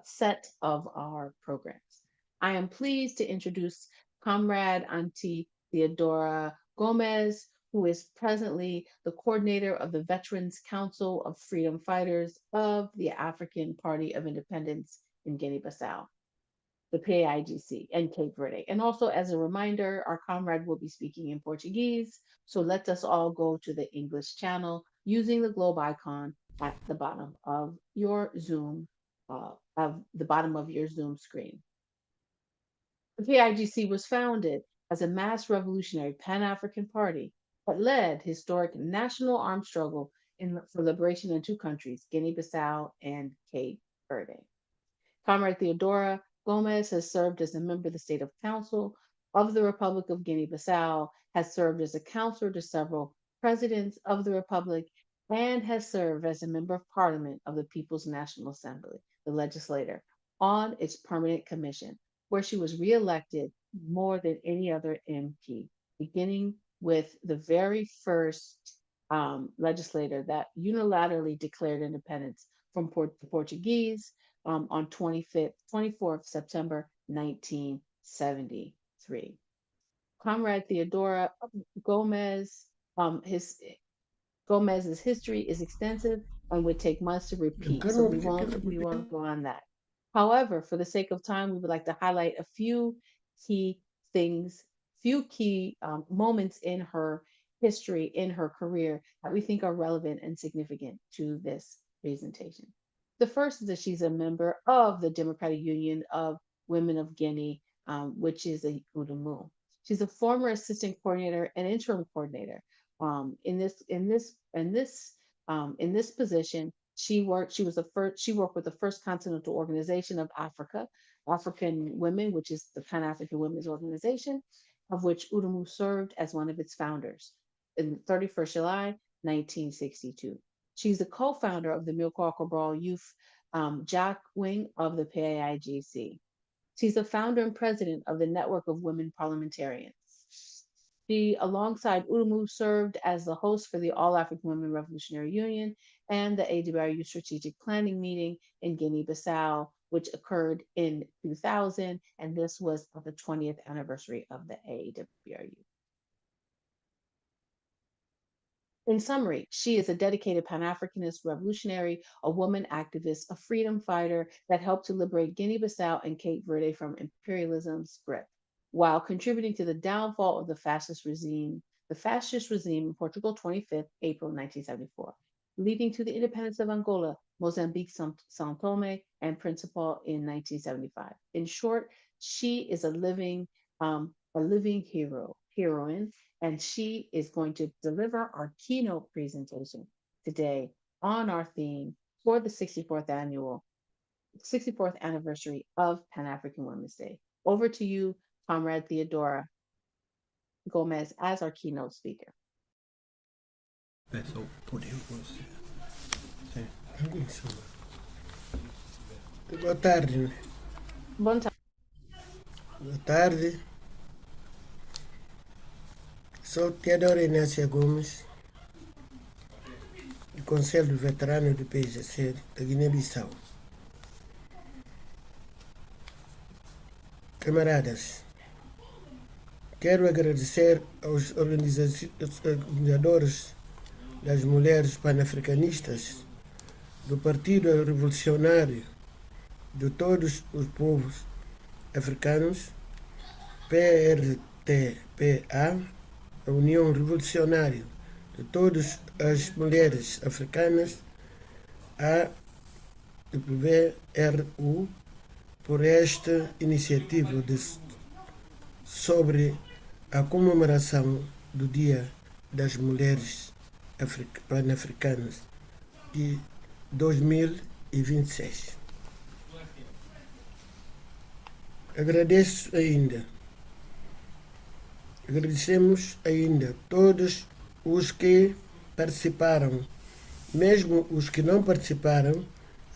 set of our programs. I am pleased to introduce Comrade Auntie Theodora Gomez, who is presently the coordinator of the Veterans Council of Freedom Fighters of the African Party of Independence in Guinea-Bissau, the PAIGC, and Cape Verde. And also, as a reminder, our comrade will be speaking in Portuguese, so let us all go to the English channel using the globe icon at the bottom of your Zoom, screen. The PAIGC was founded as a mass revolutionary Pan-African party that led historic national armed struggle for liberation in two countries, Guinea-Bissau and Cape Verde. Comrade Theodora Gomez has served as a member of the State of Council of the Republic of Guinea-Bissau, has served as a counselor to several presidents of the Republic, and has served as a member of Parliament of the People's National Assembly, the legislator, on its permanent commission, where she was reelected more than any other MP, beginning with the very first legislator that unilaterally declared independence from the Portuguese on 24th September 1973. Comrade Theodora Gomez, Gomez's history is extensive and would take months to repeat, so we won't go on that. However, for the sake of time, we would like to highlight a few key things, moments in her history, in her career, that we think are relevant and significant to this presentation. The first is that she's a member of the Democratic Union of Women of Guinea, which is a A-AWRU. She's a former assistant coordinator and interim coordinator. In this position, she worked with the first continental organization of African women, which is the Pan-African Women's Organization, of which A-AWRU served as one of its founders in 31st July 1962. She's the co-founder of the Milko Cabral Youth Jack Wing of the PAIGC. She's the founder and president of the Network of Women Parliamentarians. She, alongside A-AWRU, served as the host for the All-African Women Revolutionary Union and the A-AWRU Strategic Planning Meeting in Guinea-Bissau, which occurred in 2000, and this was the 20th anniversary of the A-AWRU. In summary, she is a dedicated Pan-Africanist revolutionary, a woman activist, a freedom fighter that helped to liberate Guinea-Bissau and Cape Verde from imperialism's grip, while contributing to the downfall of the fascist regime in Portugal, 25th April 1974, leading to the independence of Angola, Mozambique, São Tomé, and Principe in 1975. In short, she is a living heroine, and she is going to deliver our keynote presentation today on our theme for the 64th anniversary of Pan-African Women's Day. Over to you, Comrade Theodora Gomez, as our keynote speaker. Boa tarde. Boa tarde. Boa tarde. Sou Theodora Inácia Gomes, do Conselho Veterano do PAIGC da Guiné-Bissau. Camaradas, quero agradecer aos organizadores das mulheres panafricanistas do Partido Revolucionário de todos os povos africanos, PRTPA, a União Revolucionária de todas as mulheres africanas, A-AWRU, por esta iniciativa sobre a comemoração do Dia das Mulheres Pan-Africanas de 2026. Agradecemos ainda todos os que participaram, mesmo os que não participaram.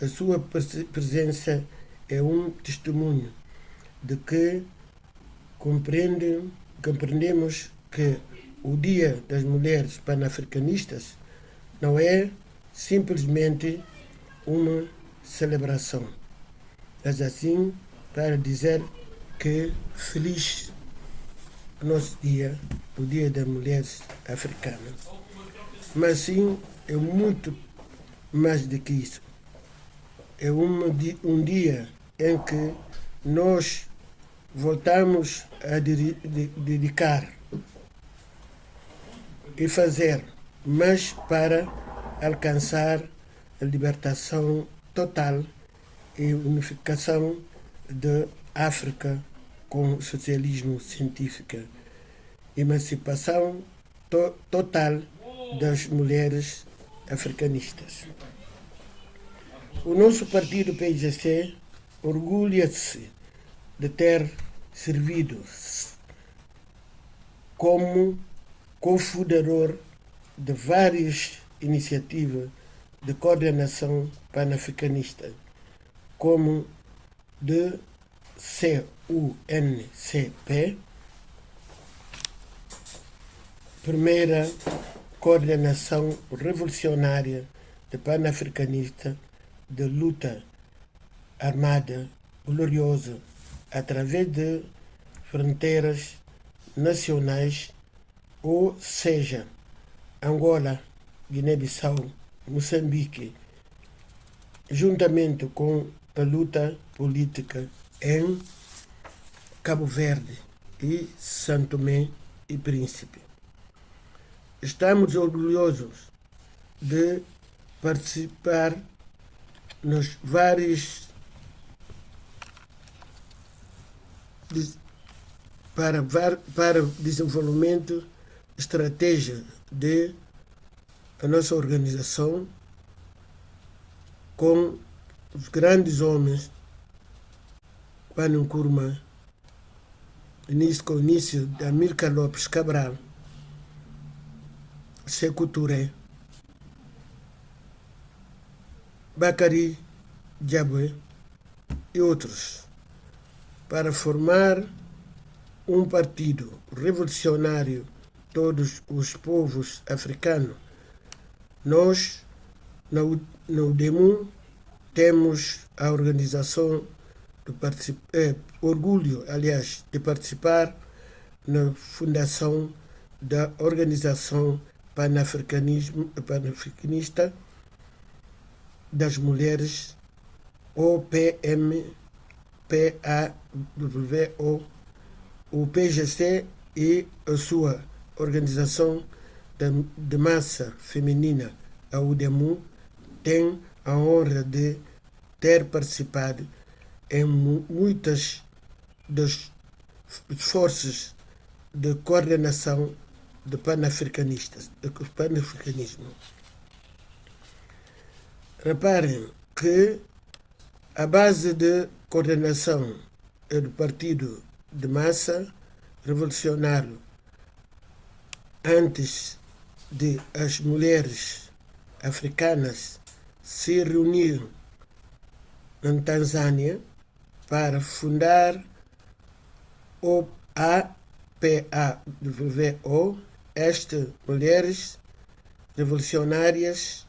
A sua presença é um testemunho de que compreendemos que o Dia das Mulheres Panafricanistas não é simplesmente uma celebração, mas assim para dizer que feliz nosso dia, o Dia das Mulheres Africanas. Mas sim, é muito mais do que isso. É um dia em que nós voltamos a dedicar e fazer, mas para alcançar a libertação total e unificação da África com socialismo científico, emancipação total das mulheres africanistas. O nosso partido PAIGC orgulha-se de ter servido como cofundador de várias iniciativas de coordenação panafricanista, como de CUNCP, primeira coordenação revolucionária de panafricanista de luta armada gloriosa através de fronteiras nacionais, ou seja, Angola, Guiné-Bissau, Moçambique, juntamente com a luta política em Cabo Verde e São Tomé e Príncipe. Estamos orgulhosos de participar nos vários para o desenvolvimento estratégia de a nossa organização com os grandes homens Kwame Nkrumah, com o início da Amílcar Lopes Cabral, Sékou Touré, Bakary Diaby e outros, para formar um partido revolucionário todos os povos africanos. Nós, no UDEMU, temos a organização orgulho, aliás, de participar na fundação da Organização Panafricanista das Mulheres, PAWD, o PGC e a sua organização de massa feminina, a UDEMU, tem a honra de ter participado em muitas das forças de coordenação de panafricanismo. Reparem que a base de coordenação é do partido de massa revolucionário antes de as mulheres africanas se reunirem na Tanzânia para fundar o A-APRP, estas mulheres revolucionárias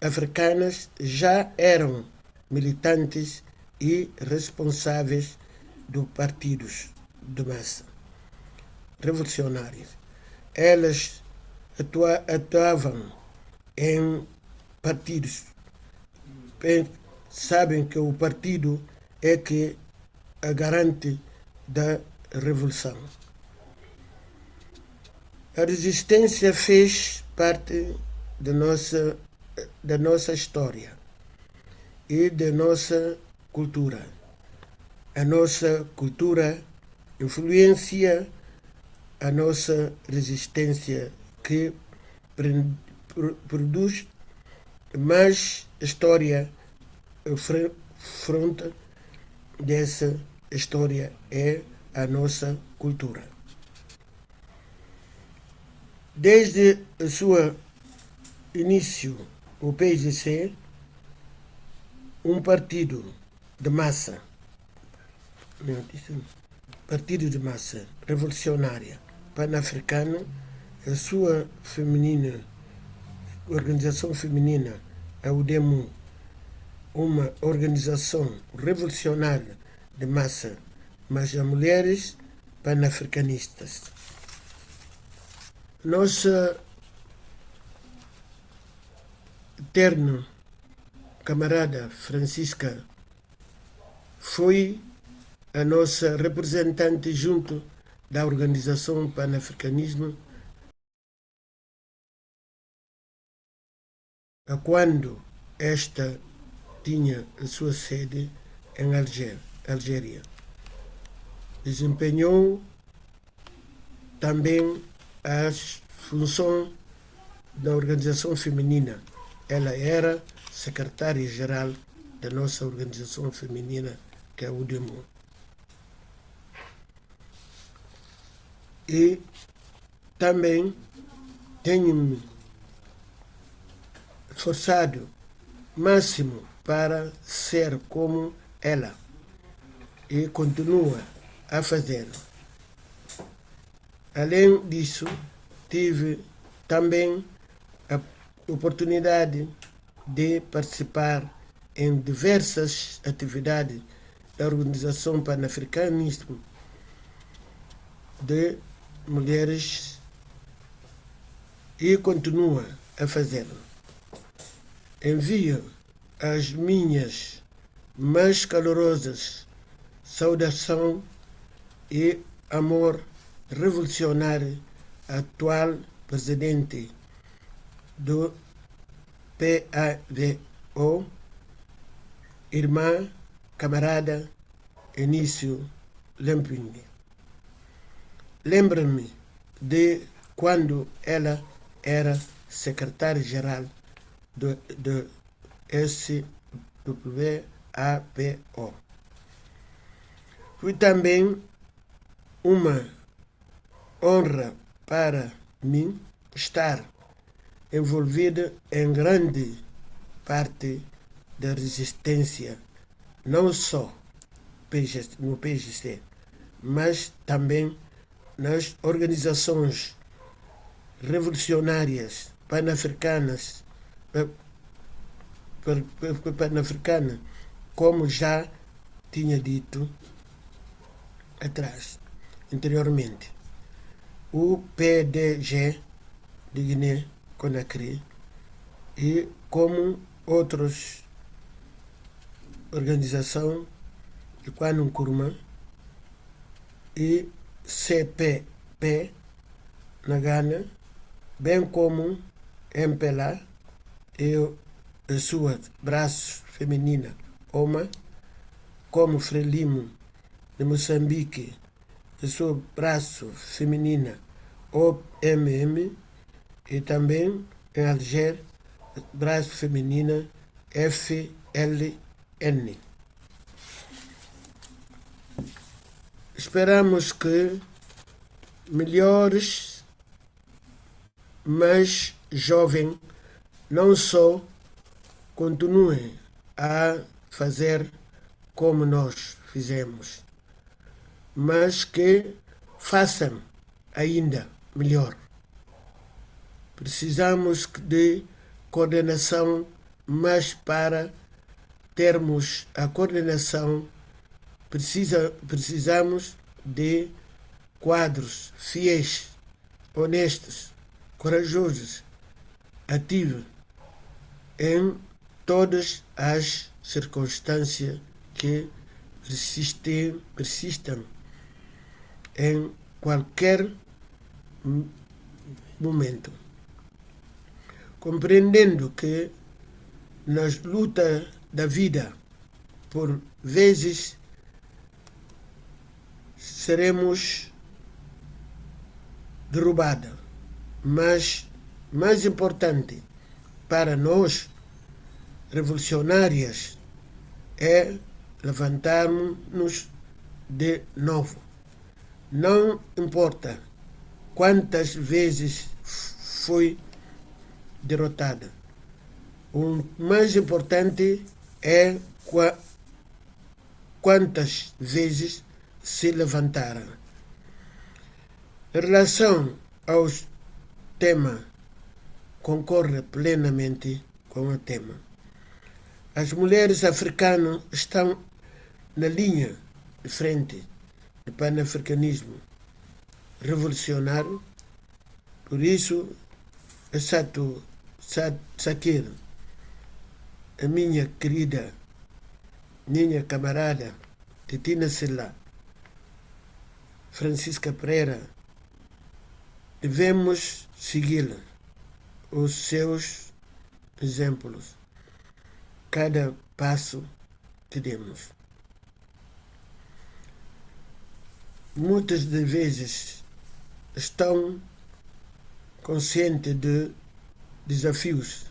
africanas já eram militantes e responsáveis dos partidos de massa revolucionários. Elas atuavam em partidos. Sabem que o partido é que a garante da revolução. A resistência fez parte da nossa história e da nossa cultura. A nossa cultura influencia a nossa resistência, que produz mais história. Fronte dessa história é a nossa cultura. Desde o seu início, o PGC, um partido de massa, revolucionária, pan-africano, a sua organização feminina, a UDEMU, uma organização revolucionária de massa, mas a mulheres panafricanistas. Nossa eterna camarada Francisca foi a nossa representante junto da Organização Panafricanismo, a quando esta tinha a sua sede em Algéria. Desempenhou também as funções da organização feminina. Ela era secretária-geral da nossa organização feminina, que é a UDEMU. E também tenho-me esforçado máximo para ser como ela, e continua a fazê-lo. Além disso, tive também a oportunidade de participar em diversas atividades da Organização Pan-Africanismo de Mulheres e continua a fazê-lo. Envio as minhas mais calorosas saudação e amor revolucionário ao atual presidente do PAWD, irmã, camarada Início Lemping. Lembro-me de quando ela era secretária-geral do SWAPO. Foi também uma honra para mim estar envolvida em grande parte da resistência, não só no PGC, mas também nas organizações revolucionárias pan-africanas, como já tinha dito anteriormente. O PDG de Guiné-Conakry e como outras organizações de Kwame Nkrumah e CPP na Ghana, bem como MPLA e a sua braço feminina, OMA, como Frelimo de Moçambique, a sua braço feminina, OMM, e também em Alger, braço feminina, FLN. Esperamos que melhores, mais jovens, não só continuem a fazer como nós fizemos, mas que façam ainda melhor. Precisamos de coordenação, mas para termos a coordenação precisamos de quadros fiéis, honestos, corajosos, ativos em todas as circunstâncias que persistam em qualquer momento. Compreendendo que nas lutas da vida, por vezes, seremos derrubados, mas mais importante para nós, revolucionárias, é levantarmos-nos de novo. Não importa quantas vezes foi derrotada. O mais importante é quantas vezes se levantaram. Em relação aos temas, concorre plenamente com o tema. As mulheres africanas estão na linha de frente do panafricanismo revolucionário. Por isso, Sakir, a minha querida, minha camarada, Titina Sela, Francisca Pereira, devemos seguir os seus exemplos, cada passo que demos. Muitas das vezes estão conscientes de desafios,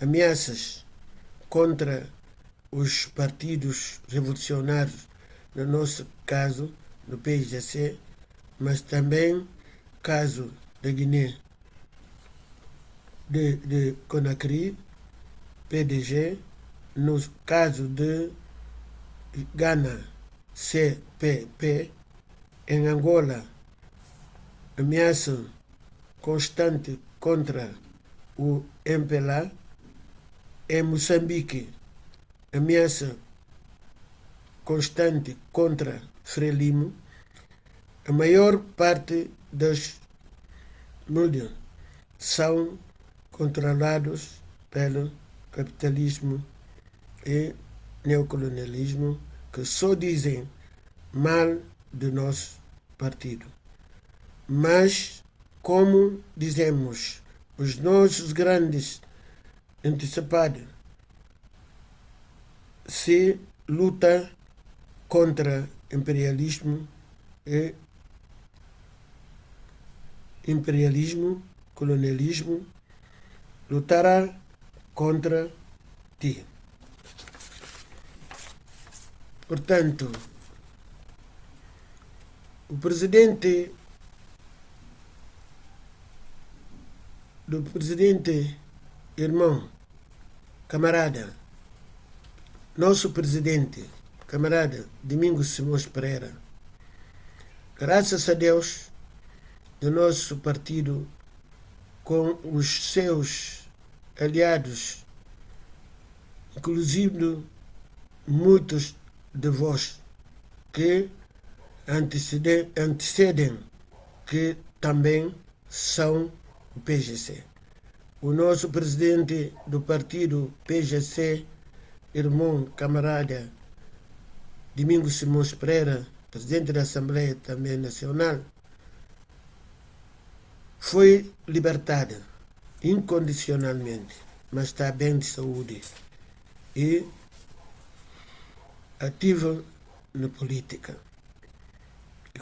ameaças contra os partidos revolucionários, no nosso caso, no PIGC, mas também caso da Guiné, de Conakry, PDG, no caso de Ghana, CPP, em Angola, ameaça constante contra o MPLA, em Moçambique, ameaça constante contra Frelimo, a maior parte das mídias são controlados pelo capitalismo e neocolonialismo que só dizem mal do nosso partido. Mas, como dizemos, os nossos grandes antecipados se luta contra imperialismo, colonialismo, lutará contra ti. Portanto, o presidente irmão, camarada, nosso presidente, camarada Domingos Simões Pereira, graças a Deus, do nosso partido, com os seus aliados, inclusive muitos de vós que antecedem, que também são o PGC. O nosso presidente do partido PGC, irmão, camarada Domingos Simões Pereira, presidente da Assembleia também Nacional, foi libertado incondicionalmente, mas está bem de saúde e ativo na política. E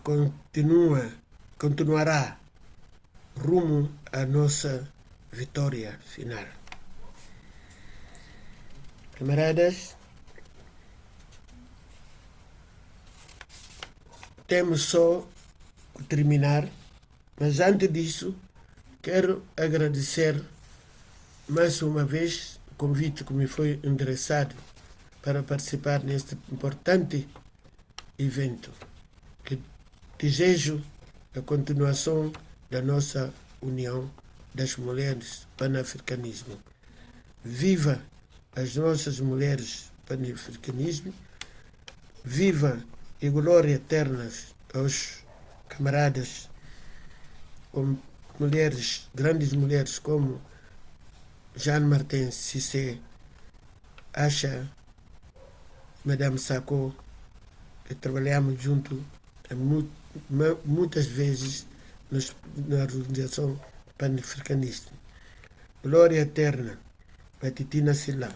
continuará rumo à nossa vitória final. Camaradas, temos só que terminar, mas antes disso, quero agradecer mais uma vez o convite que me foi endereçado para participar neste importante evento, que desejo a continuação da nossa união das mulheres panafricanismo. Viva as nossas mulheres panafricanismo, viva e glória eternas aos camaradas, com mulheres, grandes mulheres como Jeanne Martin Cissé, Asha, Madame Sacco, que trabalhamos junto muitas vezes na organização panafricanista. Glória eterna a Titina Sila,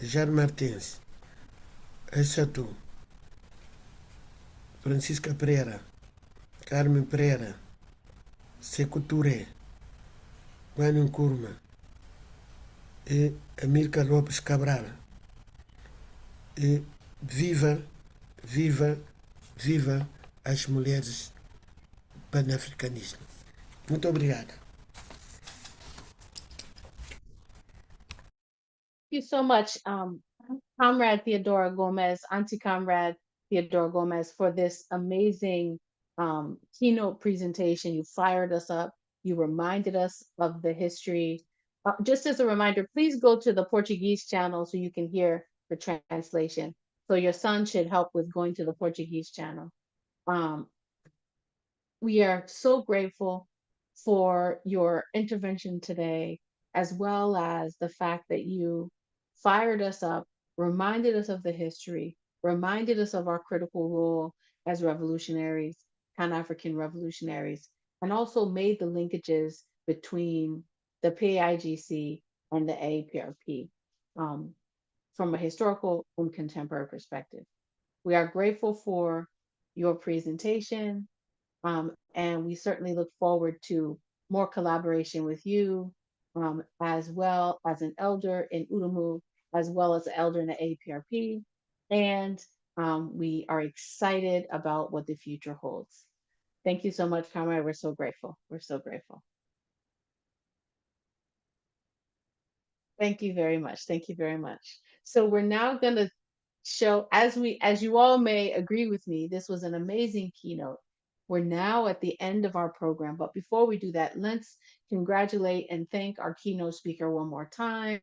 Jeanne Martins, Aissatu, Francisca Pereira, Carmen Pereira, Sekou Touré, Manu Nkrumah e Amílcar Lopes Cabral. E viva, viva, viva as mulheres panafricanismo. Muito obrigado. Thank you so much, Comrade Theodora Gomez, Auntie Comrade Theodora Gomez, for this amazing keynote presentation. You fired us up. You reminded us of the history. Just as a reminder, please go to the Portuguese channel so you can hear the translation. So your son should help with going to the Portuguese channel. We are so grateful for your intervention today, as well as the fact that you fired us up, reminded us of the history, reminded us of our critical role as revolutionaries, Pan-African revolutionaries, and also made the linkages between the PAIGC and the A-APRP from a historical and contemporary perspective. We are grateful for your presentation, and we certainly look forward to more collaboration with you, as well as an elder in Urumu, as well as an elder in the A-APRP. And we are excited about what the future holds. Thank you so much, Comrade. We're so grateful. We're so grateful. Thank you very much. Thank you very much. So we're now going to show, as you all may agree with me, this was an amazing keynote. We're now at the end of our program, but before we do that, let's congratulate and thank our keynote speaker one more time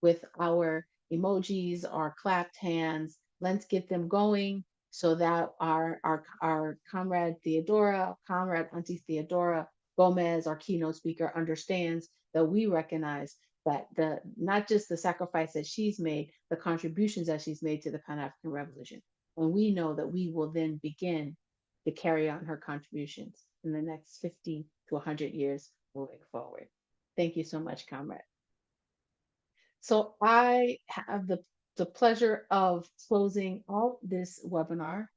with our emojis, our clapped hands. Let's get them going so that our comrade Theodora, comrade Auntie Theodora Gomez, our keynote speaker, understands that we recognize that not just the sacrifice that she's made, the contributions that she's made to the Pan-African Revolution. And we know that we will then begin to carry on her contributions in the next 50 to 100 years moving forward. Thank you so much, comrade. So I have the pleasure of closing out this webinar.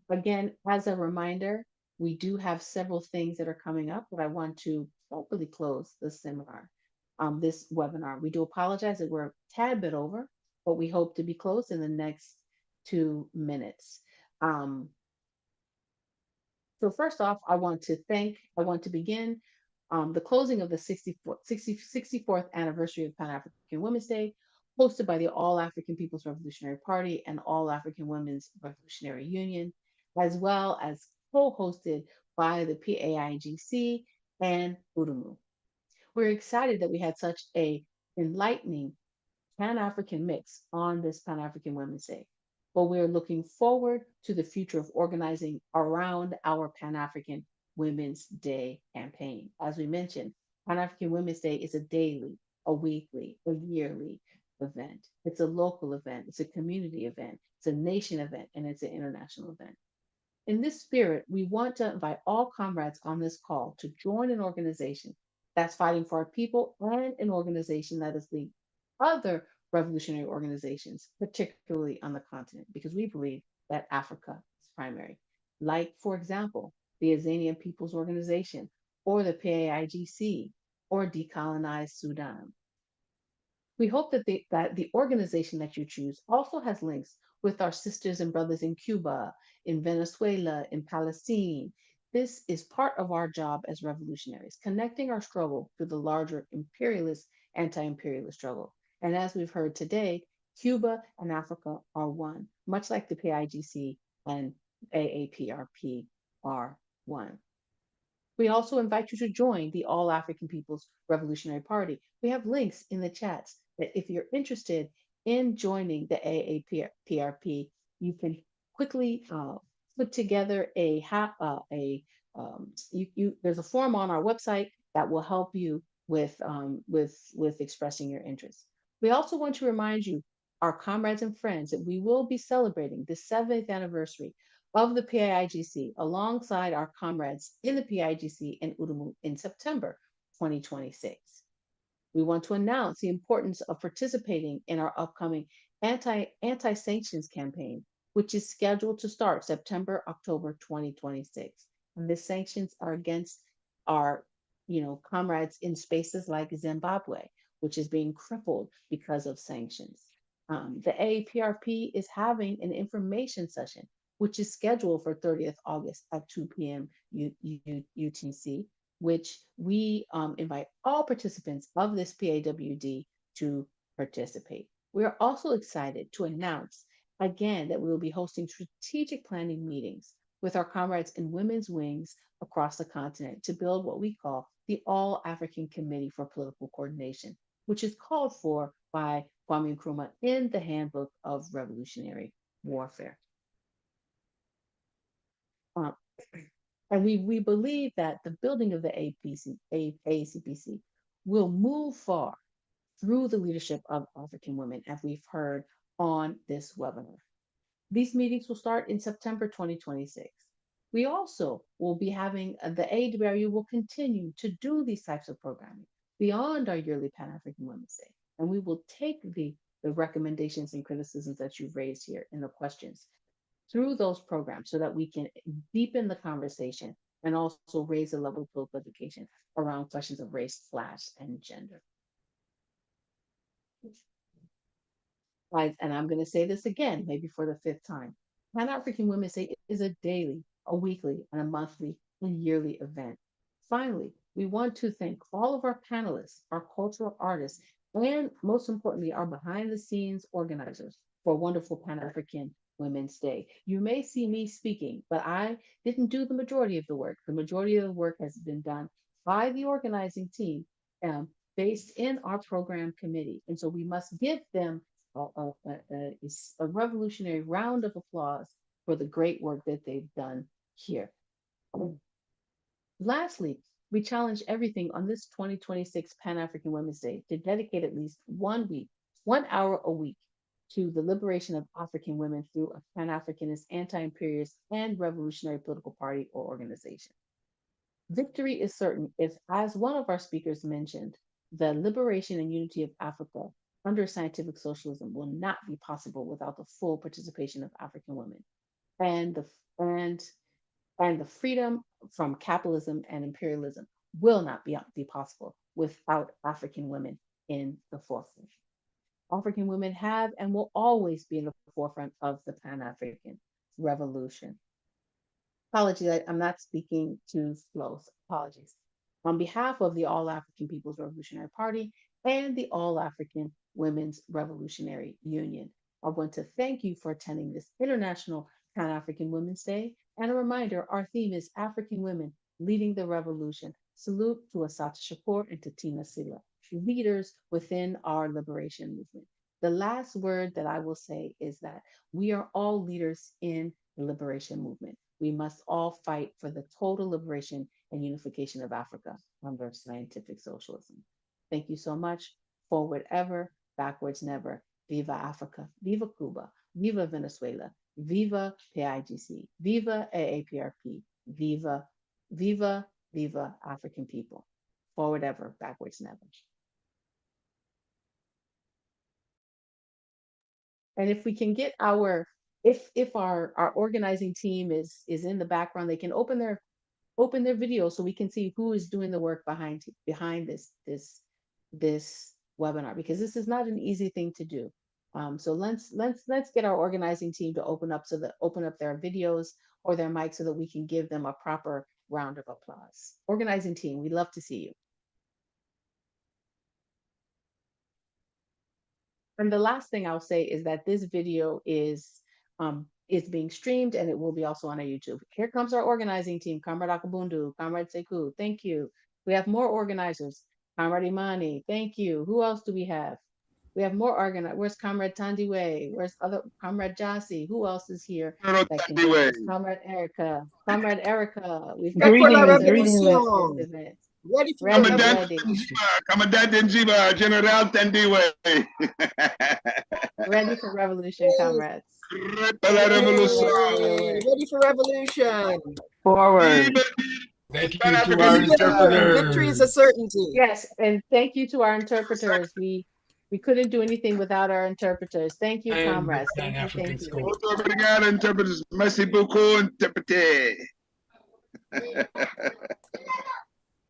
Again, as a reminder, we do have several things that are coming up, but I want to hopefully close this seminar, this webinar. We do apologize that we're a tad bit over, but we hope to be closed in the next 2 minutes. So first off, I want to begin the closing of the 64th anniversary of Pan-African Women's Day, hosted by the All-African People's Revolutionary Party and All-African Women's Revolutionary Union, as well as co-hosted by the PAIGC and A-AWRU. We're excited that we had such a enlightening Pan-African mix on this Pan-African Women's Day. But we're looking forward to the future of organizing around our Pan-African Women's Day campaign. As we mentioned, Pan-African Women's Day is a daily, a weekly, a yearly event. It's a local event, it's a community event, it's a nation event, and it's an international event. In this spirit, we want to invite all comrades on this call to join an organization that's fighting for our people and an organization that is leading other revolutionary organizations, particularly on the continent, because we believe that Africa is primary. Like, for example, the Azanian People's Organization, or the PAIGC, or Decolonize Sudan. We hope that the organization that you choose also has links with our sisters and brothers in Cuba, in Venezuela, in Palestine. This is part of our job as revolutionaries, connecting our struggle to the larger imperialist, anti-imperialist struggle. And as we've heard today, Cuba and Africa are one, much like the PIGC and A-APRP are one. We also invite you to join the All-African People's Revolutionary Party. We have links in the chats that if you're interested in joining the A-APRP, you can quickly put together there's a form on our website that will help you with expressing your interest. We also want to remind you, our comrades and friends, that we will be celebrating the 7th anniversary of the PAIGC alongside our comrades in the PAIGC and A-AWRU in September 2026. We want to announce the importance of participating in our upcoming anti-sanctions campaign, which is scheduled to start September-October 2026. And the sanctions are against our comrades in spaces like Zimbabwe, which is being crippled because of sanctions. The A-APRP is having an information session, which is scheduled for 30th August at 2 p.m. UTC, which we invite all participants of this PAWD to participate. We are also excited to announce again that we will be hosting strategic planning meetings with our comrades in women's wings across the continent to build what we call the All-African Committee for Political Coordination, which is called for by Kwame Nkrumah in the Handbook of Revolutionary Warfare. And we believe that the building of the AACPC will move far through the leadership of African women, as we've heard on this webinar. These meetings will start in September 2026. We also will be having, the A-AWRU will continue to do these types of programming beyond our yearly Pan-African Women's Day. And we will take the recommendations and criticisms that you've raised here in the questions through those programs so that we can deepen the conversation and also raise the level of political education around questions of race, class, and gender. And I'm going to say this again, maybe for the 5th time. Pan-African Women's Day is a daily, a weekly, and a monthly and yearly event. Finally, we want to thank all of our panelists, our cultural artists, and most importantly, our behind-the-scenes organizers for a wonderful Pan-African Women's Day. You may see me speaking, but I didn't do the majority of the work. The majority of the work has been done by the organizing team based in our program committee. And so we must give them a revolutionary round of applause for the great work that they've done here. Lastly, we challenge everything on this 2026 Pan-African Women's Day to dedicate at least 1 week, 1 hour a week to the liberation of African women through a Pan-Africanist, anti-imperialist, and revolutionary political party or organization. Victory is certain if, as one of our speakers mentioned, the liberation and unity of Africa under scientific socialism will not be possible without the full participation of African women and the freedom from capitalism and imperialism will not be possible without African women in the forefront. African women have and will always be in the forefront of the Pan-African revolution. Apologies, I'm not speaking too slow. Apologies. On behalf of the All African People's Revolutionary Party and the All African Women's Revolutionary Union, I want to thank you for attending this International Pan-African Women's Day. And a reminder, our theme is African Women Leading the Revolution. Salute to Assata Shakur and to Tina Sila, leaders within our liberation movement. The last word that I will say is that we are all leaders in the liberation movement. We must all fight for the total liberation and unification of Africa under scientific socialism. Thank you so much. Forward ever, backwards never. Viva Africa, viva Cuba, viva Venezuela, viva PAIGC, viva A-APRP, viva, viva, viva African people. Forward ever, backwards never. And if we can get if our organizing team is in the background, they can open their video so we can see who is doing the work behind this webinar, because this is not an easy thing to do. So let's get our organizing team to open up their videos or their mics so that we can give them a proper round of applause. Organizing team, we'd love to see you. And the last thing I'll say is that this video is being streamed and it will be also on our YouTube. Here comes our organizing team, Comrade Akabundu, Comrade Sekou, thank you. We have more organizers, Comrade Imani, thank you. Who else do we have? We have more organizers. Where's Comrade Tandiwe? Where's other Comrade Jassy? Who else is here? Comrade Erica. Comrade Erica. We've got Greetings. Ready for Commandant Njiba, General Tandiwe. Ready for revolution, comrades. Ready for revolution. Forward. Thank you to our interpreters. Victory is a certainty. Yes, and thank you to our interpreters. We couldn't do anything without our interpreters. Thank you, comrades. Thank you. Obrigado, interpreters. Merci beaucoup, interpreter.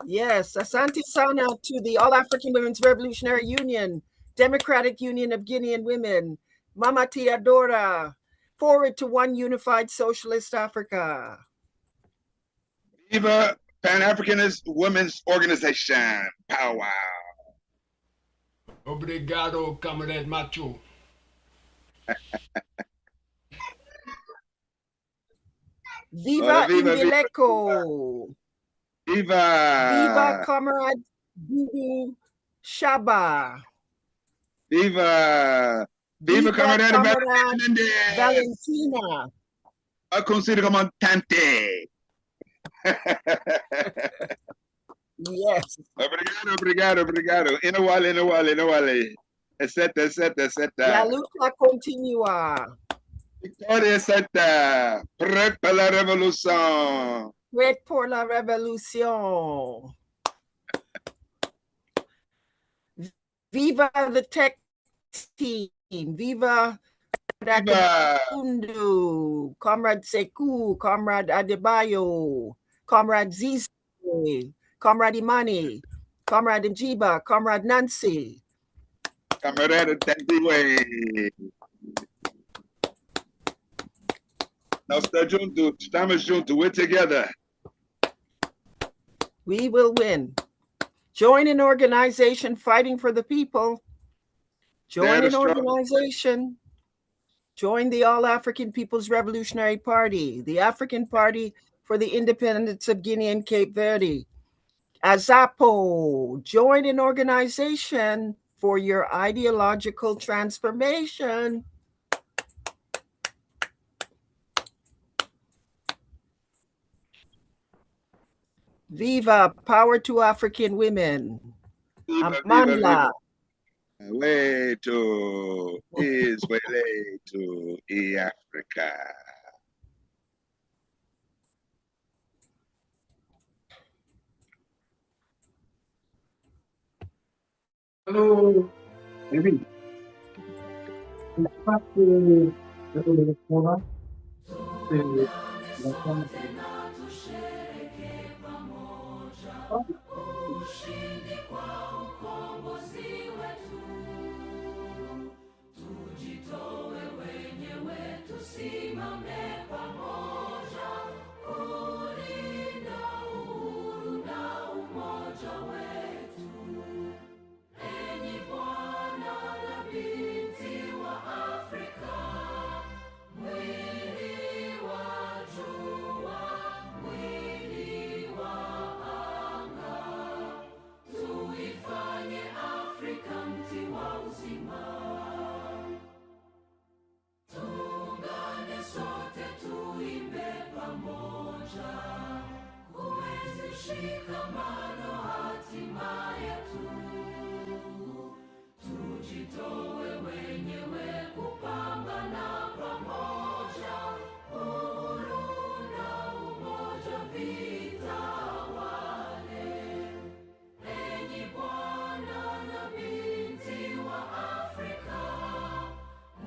Yes, Asante Sana to the All African Women's Revolutionary Union, Democratic Union of Guinean Women, Mama Teodora, forward to one unified socialist Africa. Viva Pan-Africanist Women's Organization. Pow wow. Obrigado, Comrade Macho. Viva Indeleco. Viva Comrade Dudu Shaba. Viva Comrade Valentina. A consider comandante. Yes. Obrigado. Inawale. Etc. La lucha continua. Victoria Santa. Prêt pour la révolution. Prêt pour la révolution. Viva the tech team. Viva Undu, Comrade Sekou, Comrade Adebayo, Comrade Zizi, Comrade Imani, Comrade Njiba, Comrade Nancy. Camarada Tandiwe. Nós estamos juntos, we're together. We will win. Join an organization fighting for the people. Join an organization. Join the All African People's Revolutionary Party, the African Party for the Independence of Guinea and Cape Verde. AZAPO, join an organization for your ideological transformation. Viva, power to African women. Amandla. Wetu Izwele to Africa. Hello, David. Ushindi kwa ukombozi wetu, tujitoe wenyewe, tusimame pamoja kulinda uhuru na umoja wetu. Enyi bwana na binti wa Afrika, mwili wa jua, mwili wa anga, tuifanye Afrika mti wa uzima. Tuungane sote, tuimbe pamoja, kuenzi shikamano, hatima yetu. Tujitoe wenyewe, kupambana pamoja, uhuru na umoja vitawale. Enyi bwana na binti wa Afrika,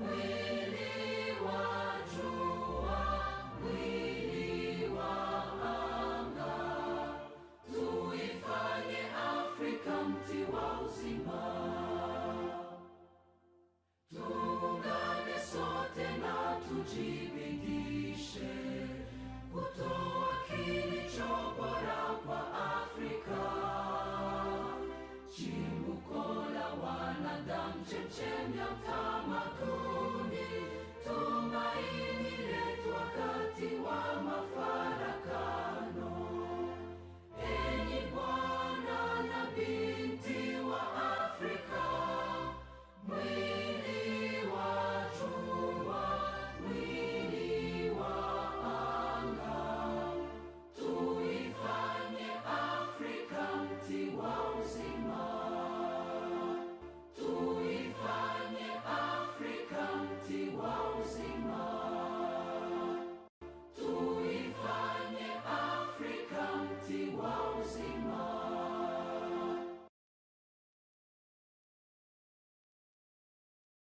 mwili wa jua, mwili wa anga, tuifanye Afrika mti wa uzima. Tuungane sote na tujibidishe kutoa kilicho bora kwa Afrika, chimbuko la wanadamu, chemchemi ya utamaduni, tumaini letu wakati wa mafarakano. Enyi bwana na binti wa Afrika, mwili wa jua, mwili wa anga, tuifanye Afrika mti wa